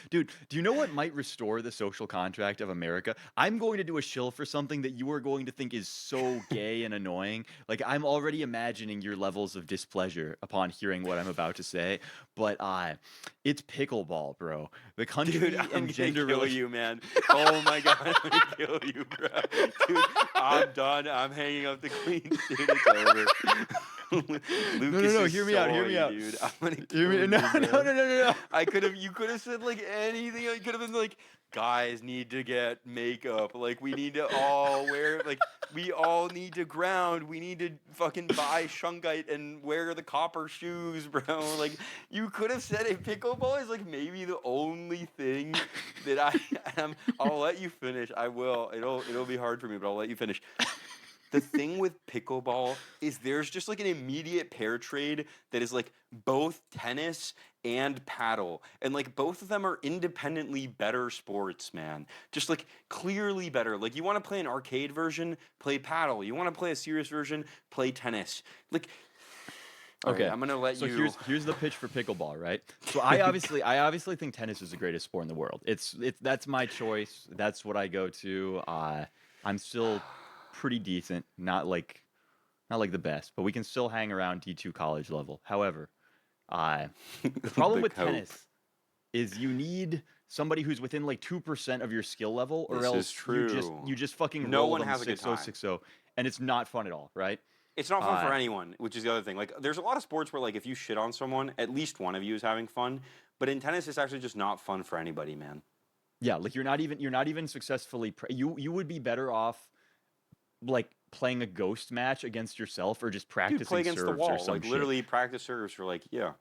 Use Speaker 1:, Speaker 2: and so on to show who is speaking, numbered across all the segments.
Speaker 1: Dude, do you know what might restore the social contract of America? I'm going to do a shill for something that you are going to think is so gay and annoying. Like, I'm already imagining your levels of displeasure upon hearing what I'm about to say. But it's pickleball, bro. The
Speaker 2: Dude,
Speaker 1: country
Speaker 2: I'm
Speaker 1: and
Speaker 2: gonna
Speaker 1: gender
Speaker 2: kill
Speaker 1: relation.
Speaker 2: you, man. Oh my god, I'm gonna kill you, bro. Dude, I'm done. I'm hanging up the cleats, dude. It's over.
Speaker 1: No, no, no.
Speaker 2: Lucas's
Speaker 1: Hear me out. Hear me
Speaker 2: soy,
Speaker 1: out.
Speaker 2: dude. I'm gonna
Speaker 1: Hear
Speaker 2: kill
Speaker 1: me. No,
Speaker 2: you,
Speaker 1: no, no,
Speaker 2: bro.
Speaker 1: no, no, no.
Speaker 2: You could have said like anything. You could have been like, guys need to get makeup. Like we need to all wear we all need to ground. We need to fucking buy shungite and wear the copper shoes, bro. Like you could have said it. Pickleball is like maybe the only thing that I am. I'll let you finish. I will. It'll be hard for me, but I'll let you finish. The thing with pickleball is there's just like an immediate pair trade that is like both tennis and paddle. And like both of them are independently better sports, man. Just like clearly better. Like you want to play an arcade version, play paddle. You want to play a serious version, play tennis. Like all right,
Speaker 1: Okay,
Speaker 2: I'm gonna let
Speaker 1: so
Speaker 2: you.
Speaker 1: here's the pitch for pickleball, right? So I obviously think tennis is the greatest sport in the world. It's that's my choice. That's what I go to. I'm still pretty decent, not like the best, but we can still hang around D2 college level. However, uh, the problem
Speaker 2: The
Speaker 1: with
Speaker 2: cope.
Speaker 1: tennis is you need somebody who's within like 2% of your skill level, or
Speaker 2: This is
Speaker 1: else
Speaker 2: true.
Speaker 1: you just fucking
Speaker 2: No
Speaker 1: roll
Speaker 2: one
Speaker 1: them
Speaker 2: has a good
Speaker 1: 6-0,
Speaker 2: time.
Speaker 1: 6-0, and it's not fun at all, right?
Speaker 2: It's not fun for
Speaker 1: Uh,
Speaker 2: anyone, which is the other thing. Like, there's a lot of sports where, like, if you shit on someone, at least one of you is having fun. But in tennis, it's actually just not fun for anybody, man.
Speaker 1: yeah, like you're not even successfully you would be better off like playing a ghost match against yourself or just
Speaker 2: Dude, play
Speaker 1: practicing
Speaker 2: against the
Speaker 1: serves or
Speaker 2: wall.
Speaker 1: some
Speaker 2: Like,
Speaker 1: shit.
Speaker 2: literally practice serves for, like, yeah.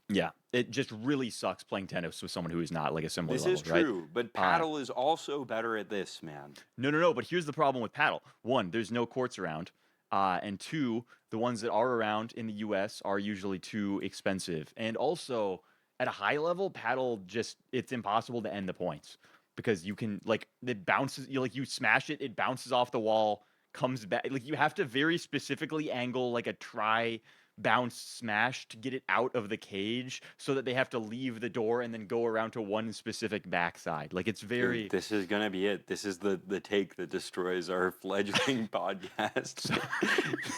Speaker 1: Yeah, it just really sucks playing tennis with someone who is not like a similar
Speaker 2: This is
Speaker 1: level, right?
Speaker 2: true. But
Speaker 1: Uh,
Speaker 2: paddle is also better at this, man.
Speaker 1: no, no, no. But here's the problem with paddle: one, there's no courts around, and two, the ones that are around in the U.S. are usually too expensive, and also at a high level, paddle just it's impossible to end the points because you can like it bounces you smash it, it bounces off the wall, comes back. Like you have to very specifically angle like a try bounce smash to get it out of the cage so that they have to leave the door and then go around to one specific backside. Like it's
Speaker 2: Dude,
Speaker 1: very
Speaker 2: this is gonna be it. This is the take that destroys our fledgling podcast.
Speaker 1: so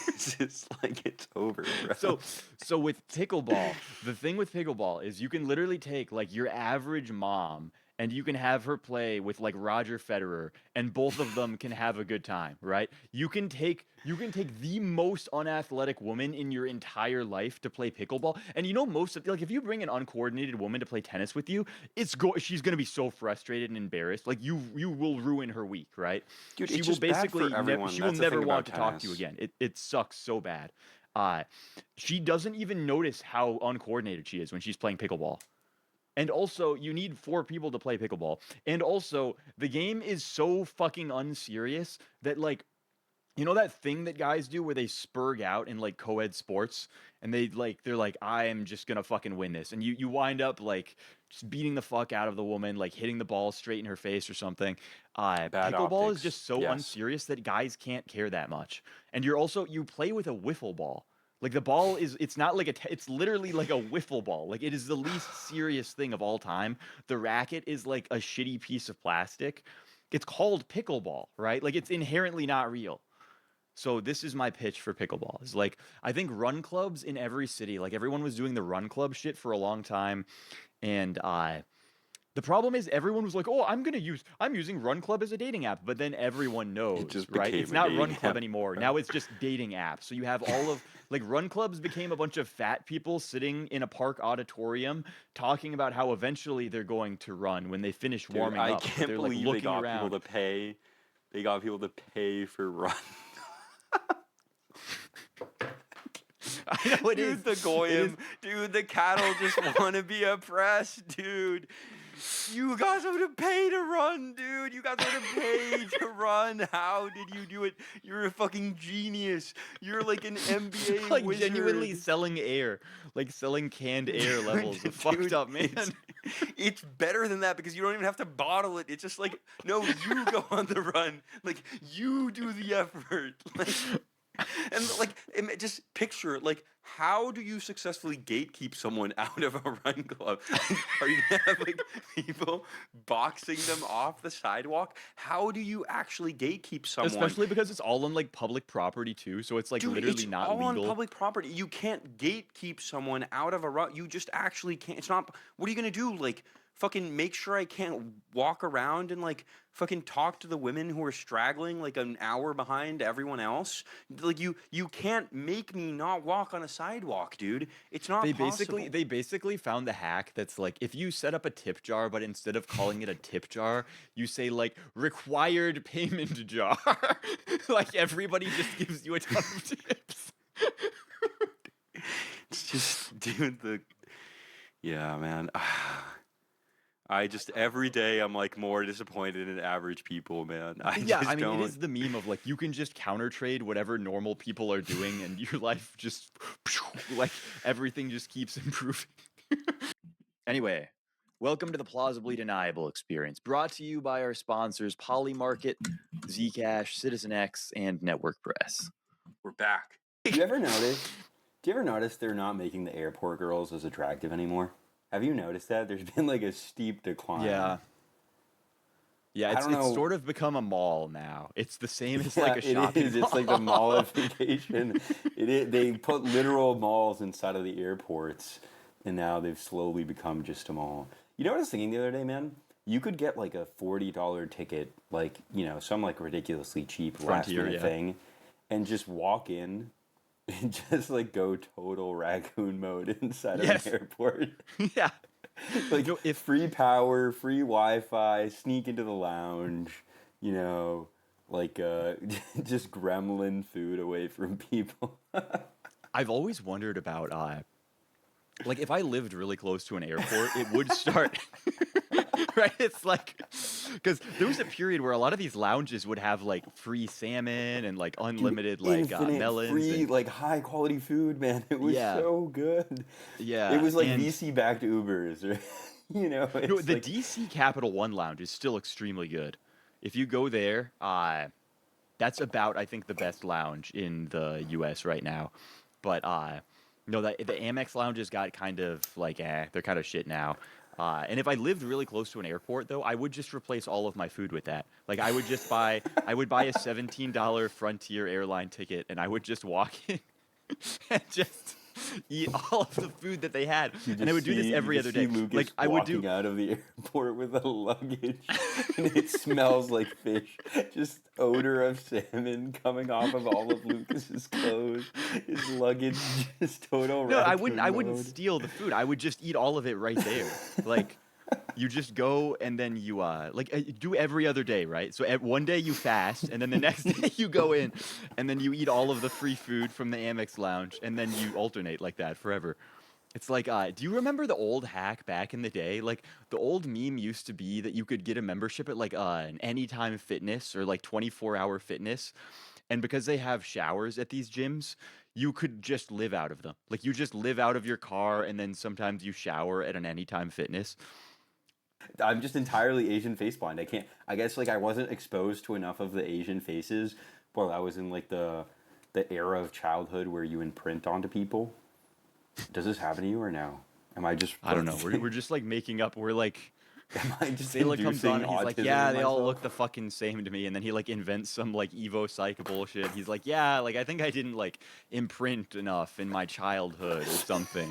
Speaker 2: This is like it's over, bro.
Speaker 1: so so with pickleball, the thing with pickleball is you can literally take like your average mom and you can have her play with like Roger Federer and both of them can have a good time, right? You can take the most unathletic woman in your entire life to play pickleball. And you know most of like if you bring an uncoordinated woman to play tennis with you, she's going to be so frustrated and embarrassed. Like you will ruin her week, right?
Speaker 2: Dude,
Speaker 1: She
Speaker 2: it's
Speaker 1: will
Speaker 2: just bad for
Speaker 1: basically
Speaker 2: everyone.
Speaker 1: she will
Speaker 2: That's the
Speaker 1: never
Speaker 2: thing about
Speaker 1: want to talk to you
Speaker 2: tennis.
Speaker 1: again. It sucks so bad. Uh, she doesn't even notice how uncoordinated she is when she's playing pickleball. And also, you need four people to play pickleball. And also, the game is so fucking unserious that like you know that thing that guys do where they spurg out in like co-ed sports and they're like I am just gonna fucking win this and you wind up like just beating the fuck out of the woman like hitting the ball straight in her face or something.
Speaker 2: Bad
Speaker 1: Pickleball is
Speaker 2: optics.
Speaker 1: just so
Speaker 2: Yes.
Speaker 1: unserious that guys can't care that much and you play with a wiffle ball. Like the ball is it's not like it's literally like a wiffle ball. Like it is the least serious thing of all time. The racket is like a shitty piece of plastic. It's called pickleball, right? Like it's inherently not real. So this is my pitch for pickleball. Is like I think run clubs in every city, like everyone was doing the run club shit for a long time, and the problem is everyone was like, "Oh, I'm using Run Club as a dating app," but then everyone
Speaker 2: It
Speaker 1: knows,
Speaker 2: just
Speaker 1: right? It's
Speaker 2: became a
Speaker 1: not Run
Speaker 2: dating
Speaker 1: Club
Speaker 2: app,
Speaker 1: anymore.
Speaker 2: bro.
Speaker 1: Now it's just dating apps. So you have all of like Run Clubs became a bunch of fat people sitting in a park auditorium talking about how eventually they're going to run when they finish
Speaker 2: Dude,
Speaker 1: warming
Speaker 2: I
Speaker 1: up, but
Speaker 2: can't
Speaker 1: they're like
Speaker 2: believe they
Speaker 1: looking
Speaker 2: got people
Speaker 1: around.
Speaker 2: to pay. They got people to pay for run.
Speaker 1: I know it is.
Speaker 2: Dude, the
Speaker 1: It is.
Speaker 2: goyim. Dude, the cattle just want to be oppressed, dude. You got someone to pay to run, dude. You got someone to pay to run. How did you do it? You're a fucking genius. You're like an NBA
Speaker 1: Like genuinely
Speaker 2: wizard.
Speaker 1: selling air, like selling canned air levels of
Speaker 2: Dude,
Speaker 1: fucked
Speaker 2: dude,
Speaker 1: up, man.
Speaker 2: it's better than that because you don't even have to bottle it. It's just like, no, you go on the run. Like, you do the effort. Like, And like, just picture like, how do you successfully gatekeep someone out of a run club? Like, are you gonna have like people boxing them off the sidewalk? How do you actually gatekeep someone?
Speaker 1: Especially because it's all on like public property too, so it's like
Speaker 2: Dude,
Speaker 1: literally
Speaker 2: it's
Speaker 1: not
Speaker 2: all on
Speaker 1: legal.
Speaker 2: public property. You can't gatekeep someone out of a run. You just actually can't. It's not. What are you gonna do? Like, fucking make sure I can't walk around and like fucking talk to the women who are straggling like an hour behind everyone else? Like, you can't make me not walk on a sidewalk, dude. It's not possible.
Speaker 1: They basically found the hack that's like if you set up a tip jar, but instead of calling it a tip jar, you say like required payment jar. Like everybody just gives you a ton of tips.
Speaker 2: It's just, dude, yeah, man. I just every day I'm like more disappointed in average people, man. I
Speaker 1: Yeah, I
Speaker 2: just
Speaker 1: mean, it
Speaker 2: don't.
Speaker 1: is the meme of like you can just counter trade whatever normal people are doing, and your life just like everything just keeps improving. Anyway, welcome to the Plausibly Deniable experience, brought to you by our sponsors Polymarket, Zcash, Citizen X, and Network Press.
Speaker 2: We're back.
Speaker 3: Do you ever notice? Do you ever notice they're not making the airport girls as attractive anymore? Have you noticed that? There's been like a steep decline.
Speaker 1: Yeah. Yeah,
Speaker 3: I
Speaker 1: it's
Speaker 3: don't know.
Speaker 1: sort of become a mall now. It's the same as
Speaker 3: Yeah,
Speaker 1: like a shopping
Speaker 3: it is.
Speaker 1: mall.
Speaker 3: It's like the mallification. It is. They put literal malls inside of the airports, and now they've slowly become just a mall. You know what I was thinking the other day, man? You could get like a $40 ticket, like, you know, some like ridiculously cheap last
Speaker 1: Frontier,
Speaker 3: minute
Speaker 1: yeah.
Speaker 3: thing, and just walk in and just like go total raccoon mode inside
Speaker 1: Yes.
Speaker 3: of an airport.
Speaker 1: Yeah.
Speaker 3: Like,
Speaker 1: No, if
Speaker 3: free power, free Wi-Fi, sneak into the lounge, you know, like just gremlin food away from people.
Speaker 1: I've always wondered about like if I lived really close to an airport, it would start right. It's like because there was a period where a lot of these lounges would have like free salmon and like unlimited like
Speaker 3: Infinite
Speaker 1: melons
Speaker 3: free,
Speaker 1: and
Speaker 3: like high quality food, man. It was
Speaker 1: yeah,
Speaker 3: so good.
Speaker 1: yeah.
Speaker 3: It was like
Speaker 1: And
Speaker 3: VC backed Ubers, right? You know,
Speaker 1: no,
Speaker 3: it's
Speaker 1: the
Speaker 3: like
Speaker 1: DC Capital One lounge is still extremely good. If you go there, that's about I think the best lounge in the U.S. right now. But no, the Amex lounges got kind of like they're kind of shit now. And if I lived really close to an airport, though, I would just replace all of my food with that. Like I would just buy, I would buy a $17 Frontier airline ticket, and I would just walk in and just eat all of the food that they had.
Speaker 3: you
Speaker 1: And I
Speaker 3: just
Speaker 1: would do this
Speaker 3: see,
Speaker 1: every
Speaker 3: you
Speaker 1: other
Speaker 3: just see
Speaker 1: day.
Speaker 3: Lucas
Speaker 1: Like I would
Speaker 3: walking
Speaker 1: do.
Speaker 3: out of the airport with a luggage, and it smells like fish. Just odor of salmon coming off of all of Lucas's clothes. His luggage, just total
Speaker 1: No,
Speaker 3: raccoon
Speaker 1: I wouldn't
Speaker 3: mode.
Speaker 1: steal the food. I would just eat all of it right there. Like you just go and then you do every other day, right? So one day you fast, and then the next day you go in, and then you eat all of the free food from the Amex lounge, and then you alternate like that forever. It's like, do you remember the old hack back in the day? Like the old meme used to be that you could get a membership at like an Anytime Fitness or like 24-hour fitness, and because they have showers at these gyms, you could just live out of them. Like you just live out of your car, and then sometimes you shower at an Anytime Fitness.
Speaker 3: I'm just entirely Asian face blind. I can't. I guess like I wasn't exposed to enough of the Asian faces while I was in like the era of childhood where you imprint onto people. Does this happen to you or no? Am I just?
Speaker 1: I don't know. We're just like making up. We're like,
Speaker 3: Am I just
Speaker 1: Sailor comes
Speaker 3: inducing
Speaker 1: on and he's like,
Speaker 3: autism
Speaker 1: yeah,
Speaker 3: in
Speaker 1: they all
Speaker 3: myself?
Speaker 1: look the fucking same to me. And then he like invents some like Evo psych bullshit. He's like, yeah, like I think I didn't like imprint enough in my childhood or something.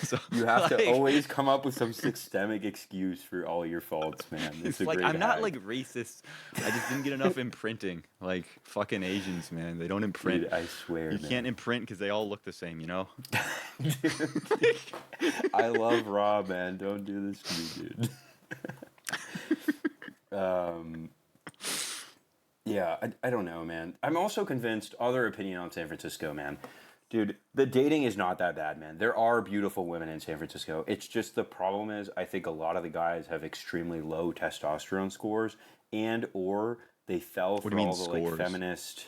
Speaker 1: So
Speaker 3: You have to
Speaker 1: like,
Speaker 3: always come up with some systemic excuse for all your faults, man. It's
Speaker 1: it's
Speaker 3: a
Speaker 1: like
Speaker 3: great
Speaker 1: I'm not
Speaker 3: hack.
Speaker 1: like racist. I just didn't get enough imprinting. Like fucking Asians, man. They don't imprint.
Speaker 3: Dude, I swear,
Speaker 1: You
Speaker 3: man.
Speaker 1: can't imprint because they all look the same, you know?
Speaker 3: I love Raw, man. Don't do this to me, dude. Yeah, I don't know, man. I'm also convinced, other opinion on San Francisco, man. Dude, the dating is not that bad, man. There are beautiful women in San Francisco. It's just the problem is I think a lot of the guys have extremely low testosterone scores and or they fell for
Speaker 1: do you mean
Speaker 3: all the like
Speaker 1: scores?
Speaker 3: feminist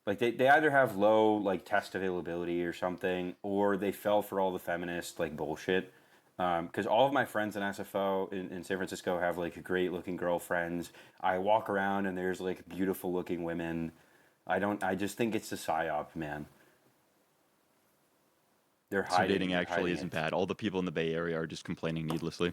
Speaker 3: like they either have low like test availability or something or they fell for all the feminist like bullshit. Because all of my friends in SFO in San Francisco have like great looking girlfriends. I walk around and there's like beautiful looking women. I just think it's a psyop, man. They're
Speaker 1: So
Speaker 3: hiding.
Speaker 1: dating
Speaker 3: They're
Speaker 1: actually
Speaker 3: hiding
Speaker 1: isn't
Speaker 3: it.
Speaker 1: bad. All the people in the Bay Area are just complaining needlessly.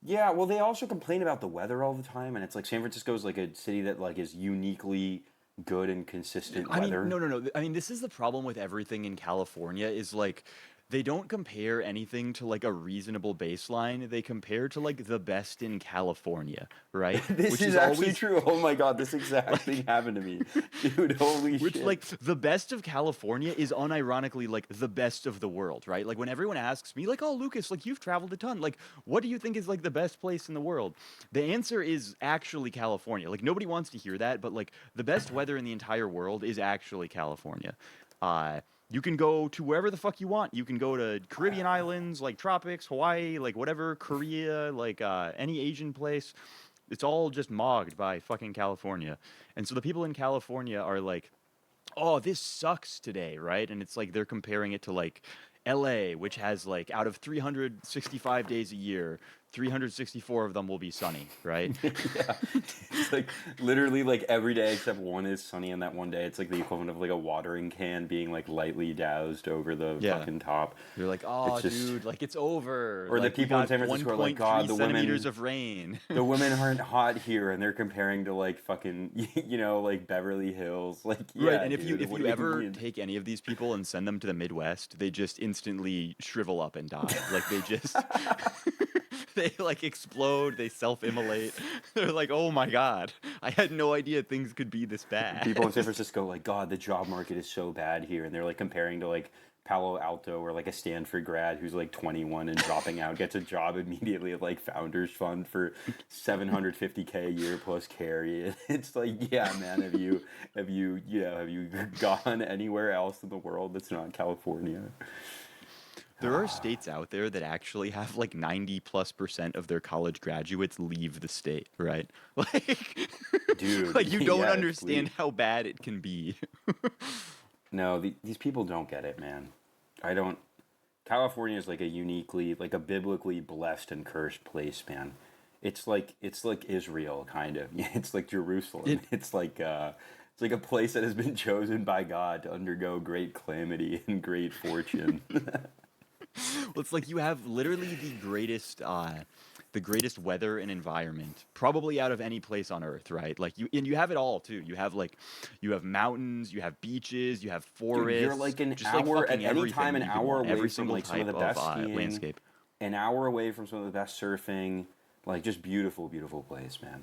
Speaker 3: Yeah, well, they also complain about the weather all the time, and it's like San Francisco is like a city that like is uniquely good and consistent
Speaker 1: I mean,
Speaker 3: weather.
Speaker 1: no. I mean, this is the problem with everything in California is like they don't compare anything to like a reasonable baseline. They compare to like the best in California, right?
Speaker 3: This
Speaker 1: Which
Speaker 3: is
Speaker 1: is
Speaker 3: actually
Speaker 1: always
Speaker 3: true. Oh my god, this exact thing
Speaker 1: like
Speaker 3: happened to me, dude. Holy
Speaker 1: which
Speaker 3: shit.
Speaker 1: like the best of California is unironically like the best of the world, right? Like when everyone asks me like, "Oh, Lucas, like you've traveled a ton. Like what do you think is like the best place in the world?" The answer is actually California. Like nobody wants to hear that, but like the best weather in the entire world is actually California. You can go to wherever the fuck you want. You can go to Caribbean islands, like tropics, Hawaii, like whatever, Korea, like any Asian place. It's all just mogged by fucking California. And so the people in California are like, oh, this sucks today, right? And it's like they're comparing it to like LA, which has like out of 365 days a year, 364 of them will be sunny, right?
Speaker 3: Yeah, it's like literally like every day except one is sunny, and that one day it's like the equivalent of like a watering can being like lightly doused over the
Speaker 1: Yeah.
Speaker 3: fucking top.
Speaker 1: You're like,
Speaker 3: It's
Speaker 1: oh,
Speaker 3: just,
Speaker 1: dude, like it's over.
Speaker 3: or the
Speaker 1: Like we
Speaker 3: people in
Speaker 1: got
Speaker 3: San Francisco are like, God,
Speaker 1: 1.3 centimeters of rain.
Speaker 3: the women aren't hot here, and they're comparing to like fucking like Beverly Hills. Like,
Speaker 1: Right,
Speaker 3: yeah,
Speaker 1: and
Speaker 3: dude,
Speaker 1: if
Speaker 3: what
Speaker 1: you
Speaker 3: do you
Speaker 1: ever
Speaker 3: mean?
Speaker 1: take any of these people and send them to the Midwest, they just instantly shrivel up and die. Like they just they like explode, they self-immolate. They're like, "Oh my god, I had no idea things could be this bad."
Speaker 3: People in San Francisco like, God, the job market is so bad here, and they're like comparing to like Palo Alto or like a Stanford grad who's like 21 and dropping out gets a job immediately at like Founders Fund for 750K a year plus carry. It's like, yeah, man, have you gone anywhere else in the world that's not California?
Speaker 1: There are states out there that actually have like 90+% of their college graduates leave the state, right? Like
Speaker 3: Dude,
Speaker 1: like you don't
Speaker 3: yeah,
Speaker 1: understand
Speaker 3: please.
Speaker 1: how bad it can be.
Speaker 3: No, these people don't get it, man. I don't. California is like a uniquely, like a biblically blessed and cursed place, man. It's like Israel, kind of. It's like Jerusalem.
Speaker 1: It
Speaker 3: It's like a place that has been chosen by God to undergo great calamity and great fortune.
Speaker 1: Well, it's like you have literally the greatest weather and environment probably out of any place on earth, right? Like you have it all too. You have mountains, you have beaches, you have
Speaker 3: Dude, you're
Speaker 1: forests,
Speaker 3: like an
Speaker 1: just like
Speaker 3: hour at
Speaker 1: fucking
Speaker 3: any
Speaker 1: everything
Speaker 3: time,
Speaker 1: that
Speaker 3: an
Speaker 1: you could
Speaker 3: hour
Speaker 1: want,
Speaker 3: away
Speaker 1: every
Speaker 3: from
Speaker 1: single
Speaker 3: like some of
Speaker 1: type
Speaker 3: the
Speaker 1: of
Speaker 3: best skiing,
Speaker 1: landscape.
Speaker 3: an hour away from some of the best surfing, like just beautiful, beautiful place, man.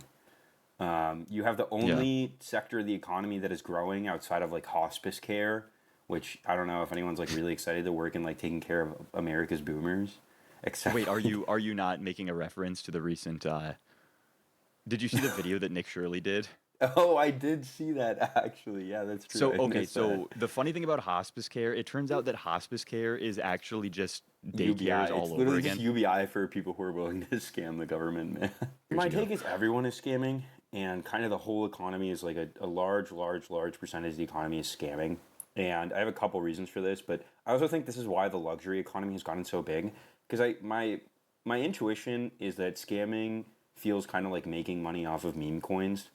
Speaker 3: You have the
Speaker 1: Yeah.
Speaker 3: only sector of the economy that is growing outside of like hospice care, which I don't know if anyone's like really excited to work in like taking care of America's boomers, except
Speaker 1: Wait,
Speaker 3: like,
Speaker 1: are you not making a reference to the recent did you see the video that Nick Shirley did?
Speaker 3: oh, I did see that actually. Yeah, that's true.
Speaker 1: So,
Speaker 3: I
Speaker 1: okay,
Speaker 3: missed that.
Speaker 1: so the funny thing about hospice care, it turns out that hospice care is actually just
Speaker 3: UBI.
Speaker 1: daycares
Speaker 3: It's
Speaker 1: all over
Speaker 3: literally just
Speaker 1: again.
Speaker 3: UBI for people who are willing to scam the government, man.
Speaker 1: Years
Speaker 3: My
Speaker 1: ago.
Speaker 3: take is everyone is scamming, and kind of the whole economy is like a large percentage of the economy is scamming. And I have a couple reasons for this, but I also think this is why the luxury economy has gotten so big. Because my intuition is that scamming feels kind of like making money off of meme coins,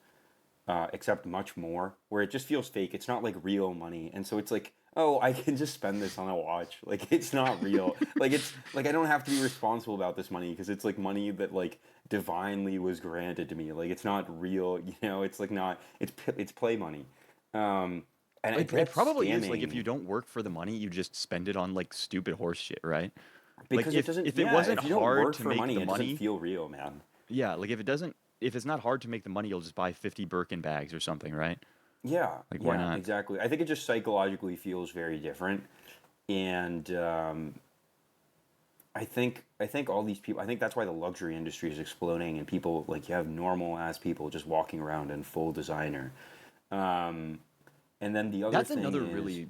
Speaker 3: except much more, where it just feels fake. It's not like real money, and so it's like, oh, I can just spend this on a watch. Like it's not real. Like it's like I don't have to be responsible about this money because it's like money that like divinely was granted to me. Like it's not real. It's like not. It's play money. And
Speaker 1: It
Speaker 3: that's
Speaker 1: probably is like if
Speaker 3: scamming
Speaker 1: you don't work for the money, you just spend it on like stupid horse shit, right? Like
Speaker 3: because it doesn't.
Speaker 1: if it
Speaker 3: Yeah,
Speaker 1: wasn't
Speaker 3: if you don't
Speaker 1: hard
Speaker 3: work
Speaker 1: to
Speaker 3: for
Speaker 1: make
Speaker 3: money,
Speaker 1: the
Speaker 3: it doesn't
Speaker 1: money,
Speaker 3: feel real, man.
Speaker 1: yeah, like if it's not hard to make the money, you'll just buy 50 Birkin bags or something, right?
Speaker 3: Yeah,
Speaker 1: Like why
Speaker 3: yeah,
Speaker 1: not?
Speaker 3: exactly. I think it just psychologically feels very different, and I think all these people. I think that's why the luxury industry is exploding, and people like you have normal ass people just walking around in full designer. Um, and then the other
Speaker 1: That's
Speaker 3: thing
Speaker 1: another
Speaker 3: is
Speaker 1: really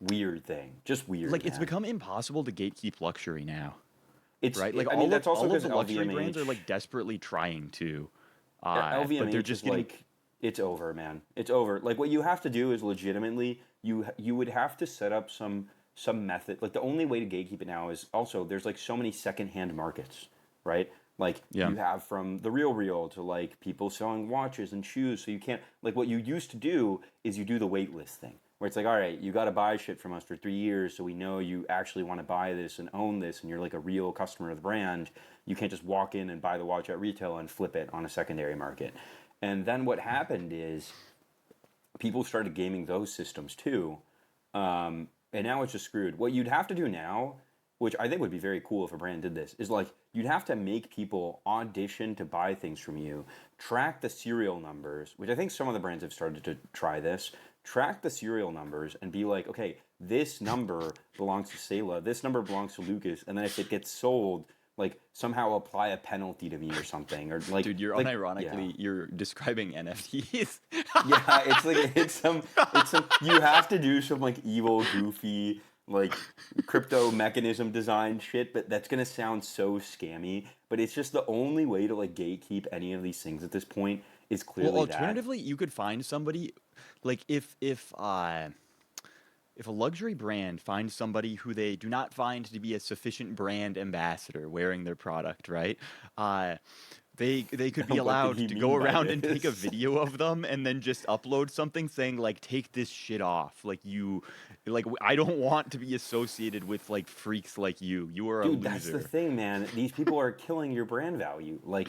Speaker 3: weird thing, just weird,
Speaker 1: like it's
Speaker 3: man.
Speaker 1: become impossible to gatekeep luxury now,
Speaker 3: It's.
Speaker 1: right? Like
Speaker 3: I mean, that's also
Speaker 1: all of
Speaker 3: because
Speaker 1: the luxury brands
Speaker 3: LVMH.
Speaker 1: are like desperately trying to but they're
Speaker 3: LVMH
Speaker 1: just
Speaker 3: is
Speaker 1: getting
Speaker 3: like it's over, man. It's over. Like what you have to do is legitimately you would have to set up some method. Like the only way to gatekeep it now is also there's like so many secondhand markets, right? Like
Speaker 1: Yeah.
Speaker 3: you have from the Real to like people selling watches and shoes. So you can't, like what you used to do is you do the wait list thing where it's like, all right, you got to buy shit from us for 3 years. So we know you actually want to buy this and own this. And you're like a real customer of the brand. You can't just walk in and buy the watch at retail and flip it on a secondary market. And then what happened is people started gaming those systems too. And now it's just screwed. What you'd have to do now, which I think would be very cool if a brand did this, is like you'd have to make people audition to buy things from you, track the serial numbers, which I think some of the brands have started to try this, track the serial numbers and be like, okay, this number belongs to Selah, this number belongs to Lucas, and then if it gets sold, like somehow apply a penalty to me or something, or like,
Speaker 1: Dude, you're
Speaker 3: like,
Speaker 1: unironically you're describing NFTs.
Speaker 3: yeah, it's like it's some you have to do some like evil, goofy, like crypto mechanism design shit, but that's gonna sound so scammy. But it's just the only way to like gatekeep any of these things at this point is clearly
Speaker 1: Well,
Speaker 3: that.
Speaker 1: alternatively, you could find somebody like if a luxury brand finds somebody who they do not find to be a sufficient brand ambassador wearing their product, right? They could be
Speaker 3: What did
Speaker 1: allowed
Speaker 3: he
Speaker 1: to
Speaker 3: mean
Speaker 1: go
Speaker 3: by
Speaker 1: around and take a
Speaker 3: this?
Speaker 1: video of them and then just upload something saying like, take this shit off. I don't want to be associated with like freaks like you. You are a
Speaker 3: Dude,
Speaker 1: loser.
Speaker 3: that's the thing, man. These people are killing your brand value. Like,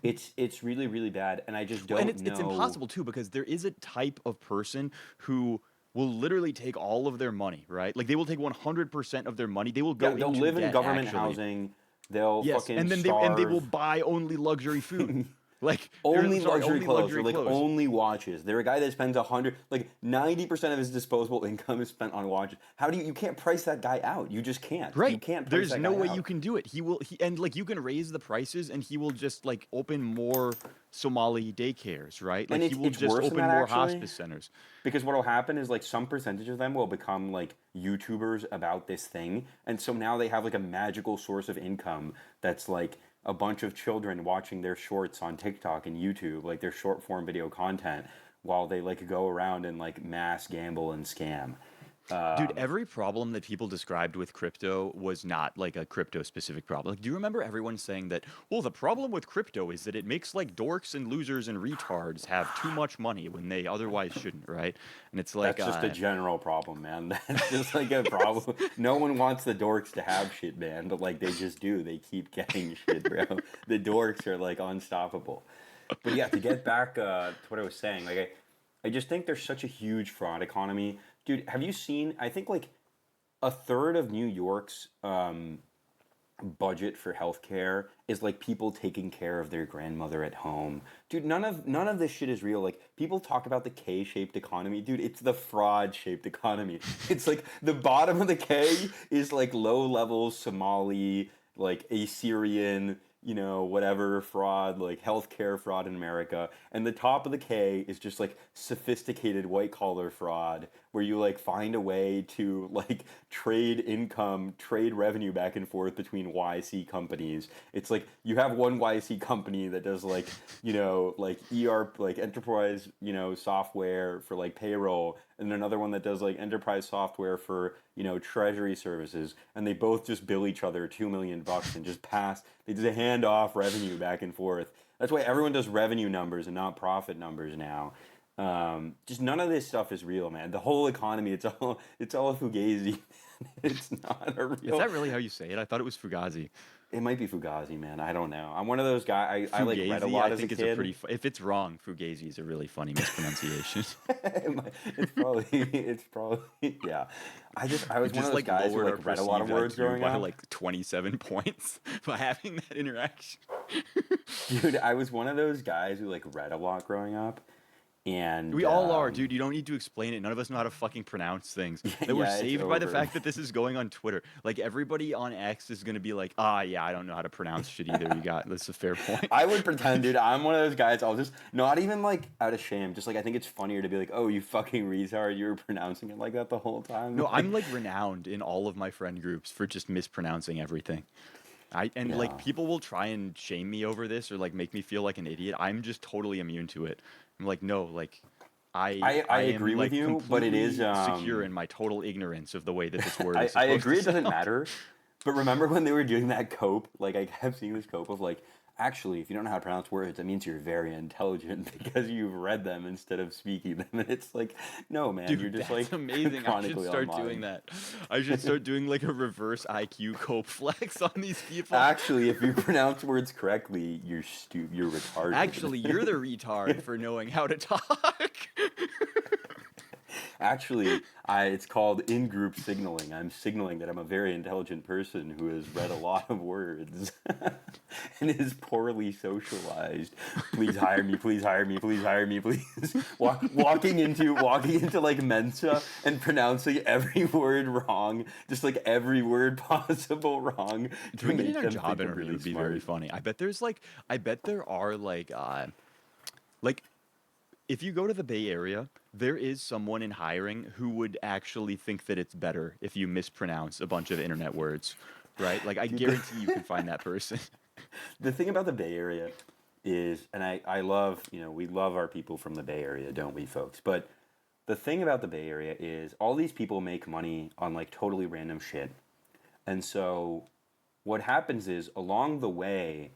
Speaker 3: it's really really bad, and I just don't
Speaker 1: And
Speaker 3: know.
Speaker 1: it's impossible too because there is a type of person who will literally take all of their money, right? Like they will take 100% of their money. They will go
Speaker 3: Yeah, they'll
Speaker 1: into
Speaker 3: live in
Speaker 1: debt,
Speaker 3: government
Speaker 1: actually.
Speaker 3: housing. They'll
Speaker 1: Yes,
Speaker 3: fucking
Speaker 1: and then
Speaker 3: starve.
Speaker 1: they will buy only luxury food. Like
Speaker 3: Only
Speaker 1: sorry,
Speaker 3: luxury
Speaker 1: only
Speaker 3: clothes,
Speaker 1: luxury
Speaker 3: or like
Speaker 1: clothes.
Speaker 3: only watches. They're a guy that spends 90% of his disposable income is spent on watches. How do you can't price that guy out? You just can't.
Speaker 1: Right.
Speaker 3: You can't price
Speaker 1: There's
Speaker 3: that
Speaker 1: no
Speaker 3: guy
Speaker 1: way
Speaker 3: out.
Speaker 1: you can do it. And like you can raise the prices and he will just like open more Somali daycares, right? Like
Speaker 3: And
Speaker 1: he will
Speaker 3: it's
Speaker 1: just
Speaker 3: worse than
Speaker 1: open
Speaker 3: that,
Speaker 1: more
Speaker 3: actually.
Speaker 1: hospice centers.
Speaker 3: Because what will happen is like some percentage of them will become like YouTubers about this thing, and so now they have like a magical source of income that's like a bunch of children watching their shorts on TikTok and YouTube, like their short form video content, while they like go around and like mass gamble and scam.
Speaker 1: Dude, every problem that people described with crypto was not like a crypto specific problem. Like, do you remember everyone saying that, well, the problem with crypto is that it makes like dorks and losers and retards have too much money when they otherwise shouldn't, right? And it's like,
Speaker 3: That's just a general problem, man. That's just like a problem. No one wants the dorks to have shit, man, but like they just do. They keep getting shit, bro. The dorks are like unstoppable. But yeah, to get back to what I was saying, like I just think there's such a huge fraud economy. Dude, have you seen, I think like a third of New York's budget for healthcare is like people taking care of their grandmother at home. Dude, none of this shit is real. Like people talk about the K-shaped economy. Dude, it's the fraud-shaped economy. It's like the bottom of the K is like low-level Somali, like Assyrian, whatever fraud, like healthcare fraud in America. And the top of the K is just like sophisticated white collar fraud where you like find a way to like trade income, trade revenue back and forth between YC companies. It's like you have one YC company that does like, like ERP, like enterprise, software for like payroll, and another one that does like enterprise software for, treasury services, and they both just bill each other $2 million and just they just hand off revenue back and forth. That's why everyone does revenue numbers and not profit numbers now. Just none of this stuff is real, man. The whole economy, it's all a fugazi. It's not a real.
Speaker 1: is that really how you say it? I thought it was Fugazi.
Speaker 3: It might be Fugazi, man. I don't know. I'm one of those guys. I like read a
Speaker 1: Fugazi,
Speaker 3: lot
Speaker 1: I
Speaker 3: as
Speaker 1: think
Speaker 3: a
Speaker 1: is
Speaker 3: kid.
Speaker 1: a pretty. If it's wrong, Fugazi is a really funny mispronunciation.
Speaker 3: It's probably yeah. I was
Speaker 1: We
Speaker 3: one of
Speaker 1: just
Speaker 3: those
Speaker 1: like
Speaker 3: guys who
Speaker 1: lowered our
Speaker 3: like read a lot of
Speaker 1: perceived
Speaker 3: words
Speaker 1: IQ
Speaker 3: growing
Speaker 1: by
Speaker 3: up.
Speaker 1: like 27 points by having that interaction.
Speaker 3: Dude, I was one of those guys who like read a lot growing up, and
Speaker 1: We all are, dude. You don't need to explain it. None of us know how to fucking pronounce things. That we're
Speaker 3: Yeah, it's
Speaker 1: saved by the
Speaker 3: over.
Speaker 1: fact that this is going on Twitter. Like everybody on X is gonna be like, yeah, I don't know how to pronounce shit either. That's a fair point.
Speaker 3: I would pretend, dude. I'm one of those guys. I'll just not even like out of shame. Just like I think it's funnier to be like, "Oh, you fucking retard! You were pronouncing it like that the whole time."
Speaker 1: No, I'm like renowned in all of my friend groups for just mispronouncing everything. Like people will try and shame me over this or like make me feel like an idiot. I'm just totally immune to it. I'm like, no, like I
Speaker 3: agree
Speaker 1: am,
Speaker 3: with
Speaker 1: like,
Speaker 3: you, but it is
Speaker 1: secure in my total ignorance of the way that this word is
Speaker 3: I
Speaker 1: supposed
Speaker 3: agree
Speaker 1: to
Speaker 3: it doesn't
Speaker 1: sound.
Speaker 3: matter. But remember when they were doing that cope? Like I kept seeing this cope of like Actually, if you don't know how to pronounce words, that means you're very intelligent because you've read them instead of speaking them. And it's like, no, man,
Speaker 1: Dude,
Speaker 3: you're just
Speaker 1: that's
Speaker 3: like
Speaker 1: amazing. I should
Speaker 3: chronically
Speaker 1: start
Speaker 3: online.
Speaker 1: doing that. I should start doing like a reverse IQ cope flex on these people.
Speaker 3: Actually, if you pronounce words correctly, you're you're retarded.
Speaker 1: Actually, you're the retard for knowing how to talk.
Speaker 3: Actually, it's called in-group signaling. I'm signaling that I'm a very intelligent person who has read a lot of words and is poorly socialized. Please hire me. Please hire me. Please hire me. Please. Walking into like Mensa and pronouncing every word wrong, just like every word possible wrong. To
Speaker 1: Doing it
Speaker 3: make
Speaker 1: in a
Speaker 3: them
Speaker 1: job
Speaker 3: think I'm
Speaker 1: interview
Speaker 3: really
Speaker 1: would be
Speaker 3: smart.
Speaker 1: very funny. I bet there are like if you go to the Bay Area, there is someone in hiring who would actually think that it's better if you mispronounce a bunch of internet words, right? Like I guarantee you can find that person.
Speaker 3: The thing about the Bay Area is, and I love, we love our people from the Bay Area, don't we, folks? But the thing about the Bay Area is all these people make money on like totally random shit. And so what happens is along the way,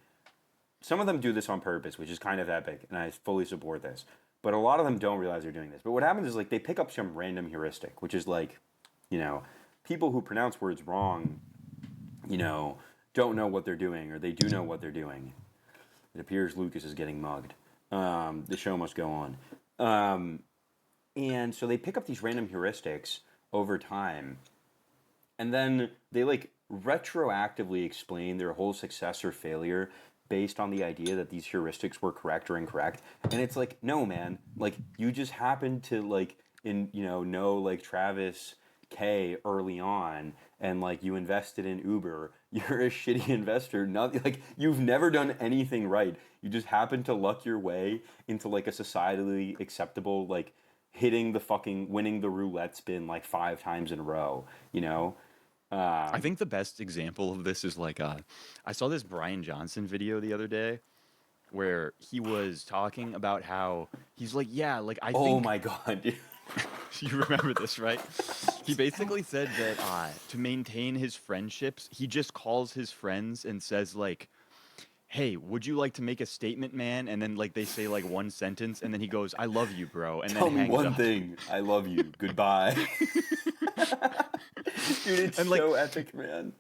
Speaker 3: some of them do this on purpose, which is kind of epic, and I fully support this. But a lot of them don't realize they're doing this. But what happens is like they pick up some random heuristic, which is like, people who pronounce words wrong, don't know what they're doing, or they do know what they're doing. It appears Lucas is getting mugged. The show must go on. And so they pick up these random heuristics over time, and then they like retroactively explain their whole success or failure based on the idea that these heuristics were correct or incorrect. And it's like, no, man, like you just happened to like know like Travis K early on, and like you invested in Uber. You're a shitty investor. Not like you've never done anything right. You just happened to luck your way into like a societally acceptable, like winning the roulette spin like 5 times in a row,
Speaker 1: I think the best example of this is like I saw this Brian Johnson video the other day where he was talking about how he's like, yeah, like I
Speaker 3: Oh
Speaker 1: think
Speaker 3: my god, dude.
Speaker 1: you remember this, right? He basically said that to maintain his friendships, he just calls his friends and says like, hey, would you like to make a statement, man? And then like they say like one sentence, and then he goes, I love you, bro, and
Speaker 3: Tell
Speaker 1: then
Speaker 3: me
Speaker 1: hangs
Speaker 3: one
Speaker 1: up.
Speaker 3: thing. I love you. Goodbye. Dude, it's
Speaker 1: And, like,
Speaker 3: so epic, man.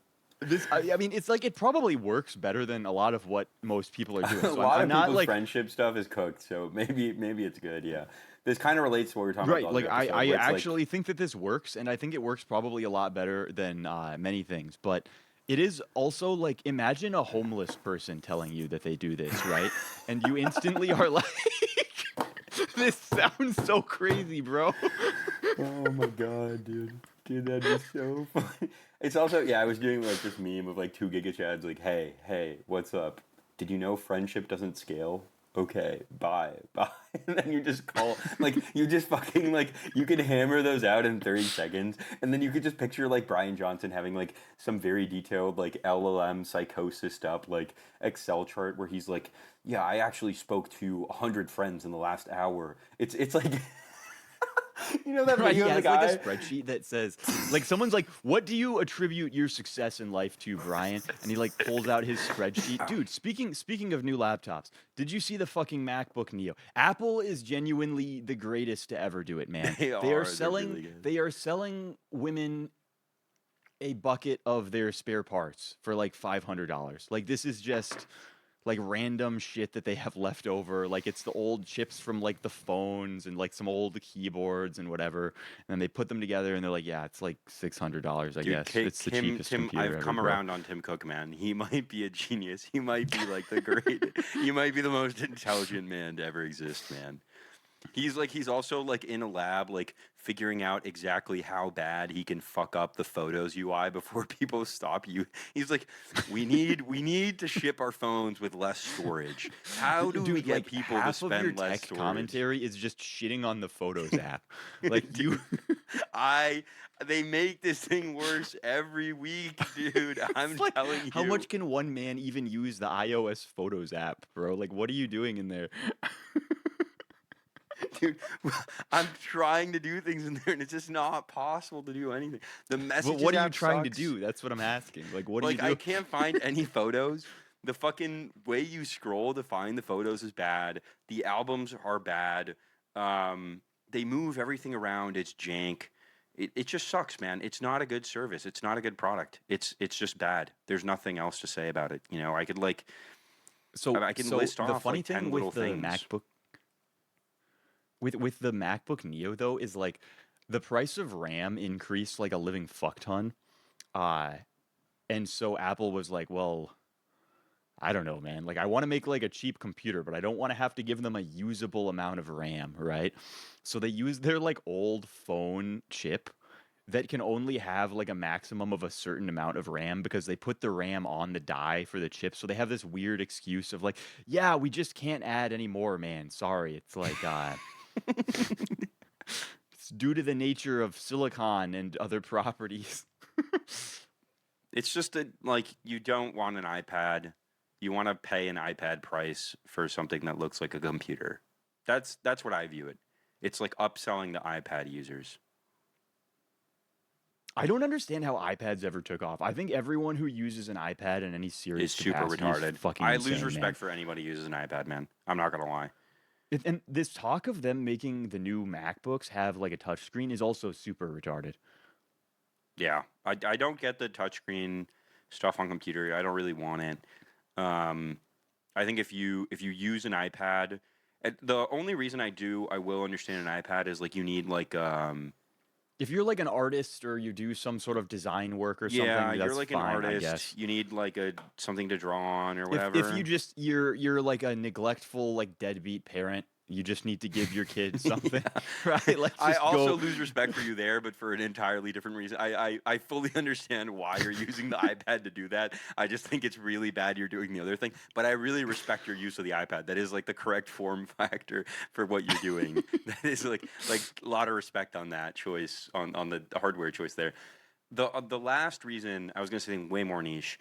Speaker 1: I mean, it's like it probably works better than a lot of what most people are doing.
Speaker 3: A
Speaker 1: So
Speaker 3: lot
Speaker 1: I'm
Speaker 3: of
Speaker 1: not
Speaker 3: people's
Speaker 1: like
Speaker 3: friendship stuff is cooked, so maybe it's good. Yeah, this kind of relates to what we were talking
Speaker 1: right.
Speaker 3: about.
Speaker 1: Like
Speaker 3: The other episode,
Speaker 1: I
Speaker 3: where it's
Speaker 1: actually think that this works, and I think it works probably a lot better than many things. But it is also like imagine a homeless person telling you that they do this, right? And you instantly are like, this sounds so crazy, bro.
Speaker 3: oh my god, dude. Dude, that'd be so funny. It's also, yeah, I was doing like this meme of like 2 gigachads, like, hey, what's up? Did you know friendship doesn't scale? Okay, bye. And then you just call, like, you just fucking, like, you could hammer those out in 30 seconds, and then you could just picture, like, Brian Johnson having, like, some very detailed, like, LLM psychosis up, like, Excel chart where he's like, yeah, I actually spoke to 100 friends in the last hour. It's like... You know that
Speaker 1: Right, he
Speaker 3: video of the
Speaker 1: has
Speaker 3: guy?
Speaker 1: like a spreadsheet that says, like, someone's like, "What do you attribute your success in life to, Brian?" And he like pulls out his spreadsheet. Dude, speaking of new laptops, did you see the fucking MacBook Neo? Apple is genuinely the greatest to ever do it, man.
Speaker 3: They are, they're really good.
Speaker 1: They are selling women a bucket of their spare parts for like $500. Like this is just like random shit that they have left over. Like it's the old chips from like the phones and like some old keyboards and whatever. And then they put them together and they're like, yeah, it's like $600, I guess. It's the cheapest computer
Speaker 3: I've
Speaker 1: ever,
Speaker 3: come
Speaker 1: bro.
Speaker 3: around on Tim Cook, man. He might be a genius. He might be like the great. He might be the most intelligent man to ever exist, man. He's also like in a lab, like figuring out exactly how bad he can fuck up the Photos UI before people stop you. He's like, we need to ship our phones with less storage. How do we
Speaker 1: Dude,
Speaker 3: get
Speaker 1: like
Speaker 3: people to
Speaker 1: half of your
Speaker 3: spend less
Speaker 1: tech
Speaker 3: storage?
Speaker 1: commentary is just shitting on the Photos app. Like you
Speaker 3: They make this thing worse every week, dude. I'm
Speaker 1: like,
Speaker 3: telling you.
Speaker 1: how much can one man even use the iOS Photos app, bro? Like what are you doing in there?
Speaker 3: Dude, I'm trying to do things in there, and it's just not possible to do anything. The messages
Speaker 1: But what are you
Speaker 3: app
Speaker 1: trying to
Speaker 3: sucks.
Speaker 1: do? That's what I'm asking. Like what
Speaker 3: Like
Speaker 1: do you do?
Speaker 3: I can't find any photos
Speaker 2: The fucking way you scroll to find the photos is bad. The albums are bad. They move everything around. It's jank. It just sucks, man. It's not a good service. It's not a good product. It's just bad. There's nothing else to say about it. You know, I could like I can list
Speaker 1: the
Speaker 2: off
Speaker 1: funny
Speaker 2: like
Speaker 1: thing
Speaker 2: 10
Speaker 1: with
Speaker 2: little
Speaker 1: the
Speaker 2: things.
Speaker 1: MacBook with the MacBook Neo though is like the price of RAM increased like a living fuck ton. Uh and so Apple was like, well, I don't know, man. Like I want to make like a cheap computer, but I don't want to have to give them a usable amount of RAM, right? So they use their like old phone chip that can only have like a maximum of a certain amount of RAM because they put the RAM on the die for the chip. So they have this weird excuse of like, yeah, we just can't add any more, man. Sorry. It's like it's due to the nature of silicon and other properties.
Speaker 2: It's just that like you don't want an iPad. You want to pay an iPad price for something that looks like a computer. That's what I view it. It's like upselling the iPad users.
Speaker 1: I don't understand how iPads ever took off. I think everyone who uses an iPad in any serious
Speaker 2: It's super
Speaker 1: capacity
Speaker 2: retarded.
Speaker 1: is fucking
Speaker 2: I
Speaker 1: insane,
Speaker 2: lose respect
Speaker 1: man.
Speaker 2: for anybody who uses an iPad, man. I'm not gonna lie.
Speaker 1: And this talk of them making the new MacBooks have like a touchscreen is also super retarded.
Speaker 2: Yeah, I don't get the touchscreen stuff on computer. I don't really want it. Um, I think if you use an iPad, the only reason I will understand an iPad is like you need like
Speaker 1: If you're like an artist or you do some sort of design work or
Speaker 2: yeah,
Speaker 1: something,
Speaker 2: you're
Speaker 1: that's
Speaker 2: like an
Speaker 1: fine, I
Speaker 2: artist.
Speaker 1: guess.
Speaker 2: You need like a something to draw on or
Speaker 1: If you
Speaker 2: whatever.
Speaker 1: just you're like a neglectful like deadbeat parent, you just need to give your kid something,
Speaker 2: Yeah.
Speaker 1: right? Like
Speaker 2: I
Speaker 1: just
Speaker 2: also
Speaker 1: go.
Speaker 2: lose respect for you there, but for an entirely different reason. I fully understand why you're using the iPad to do that. I just think it's really bad you're doing the other thing. But I really respect your use of the iPad. That is like the correct form factor for what you're doing. That is like a lot of respect on that choice, on the hardware choice there. The last reason I was gonna say something way more niche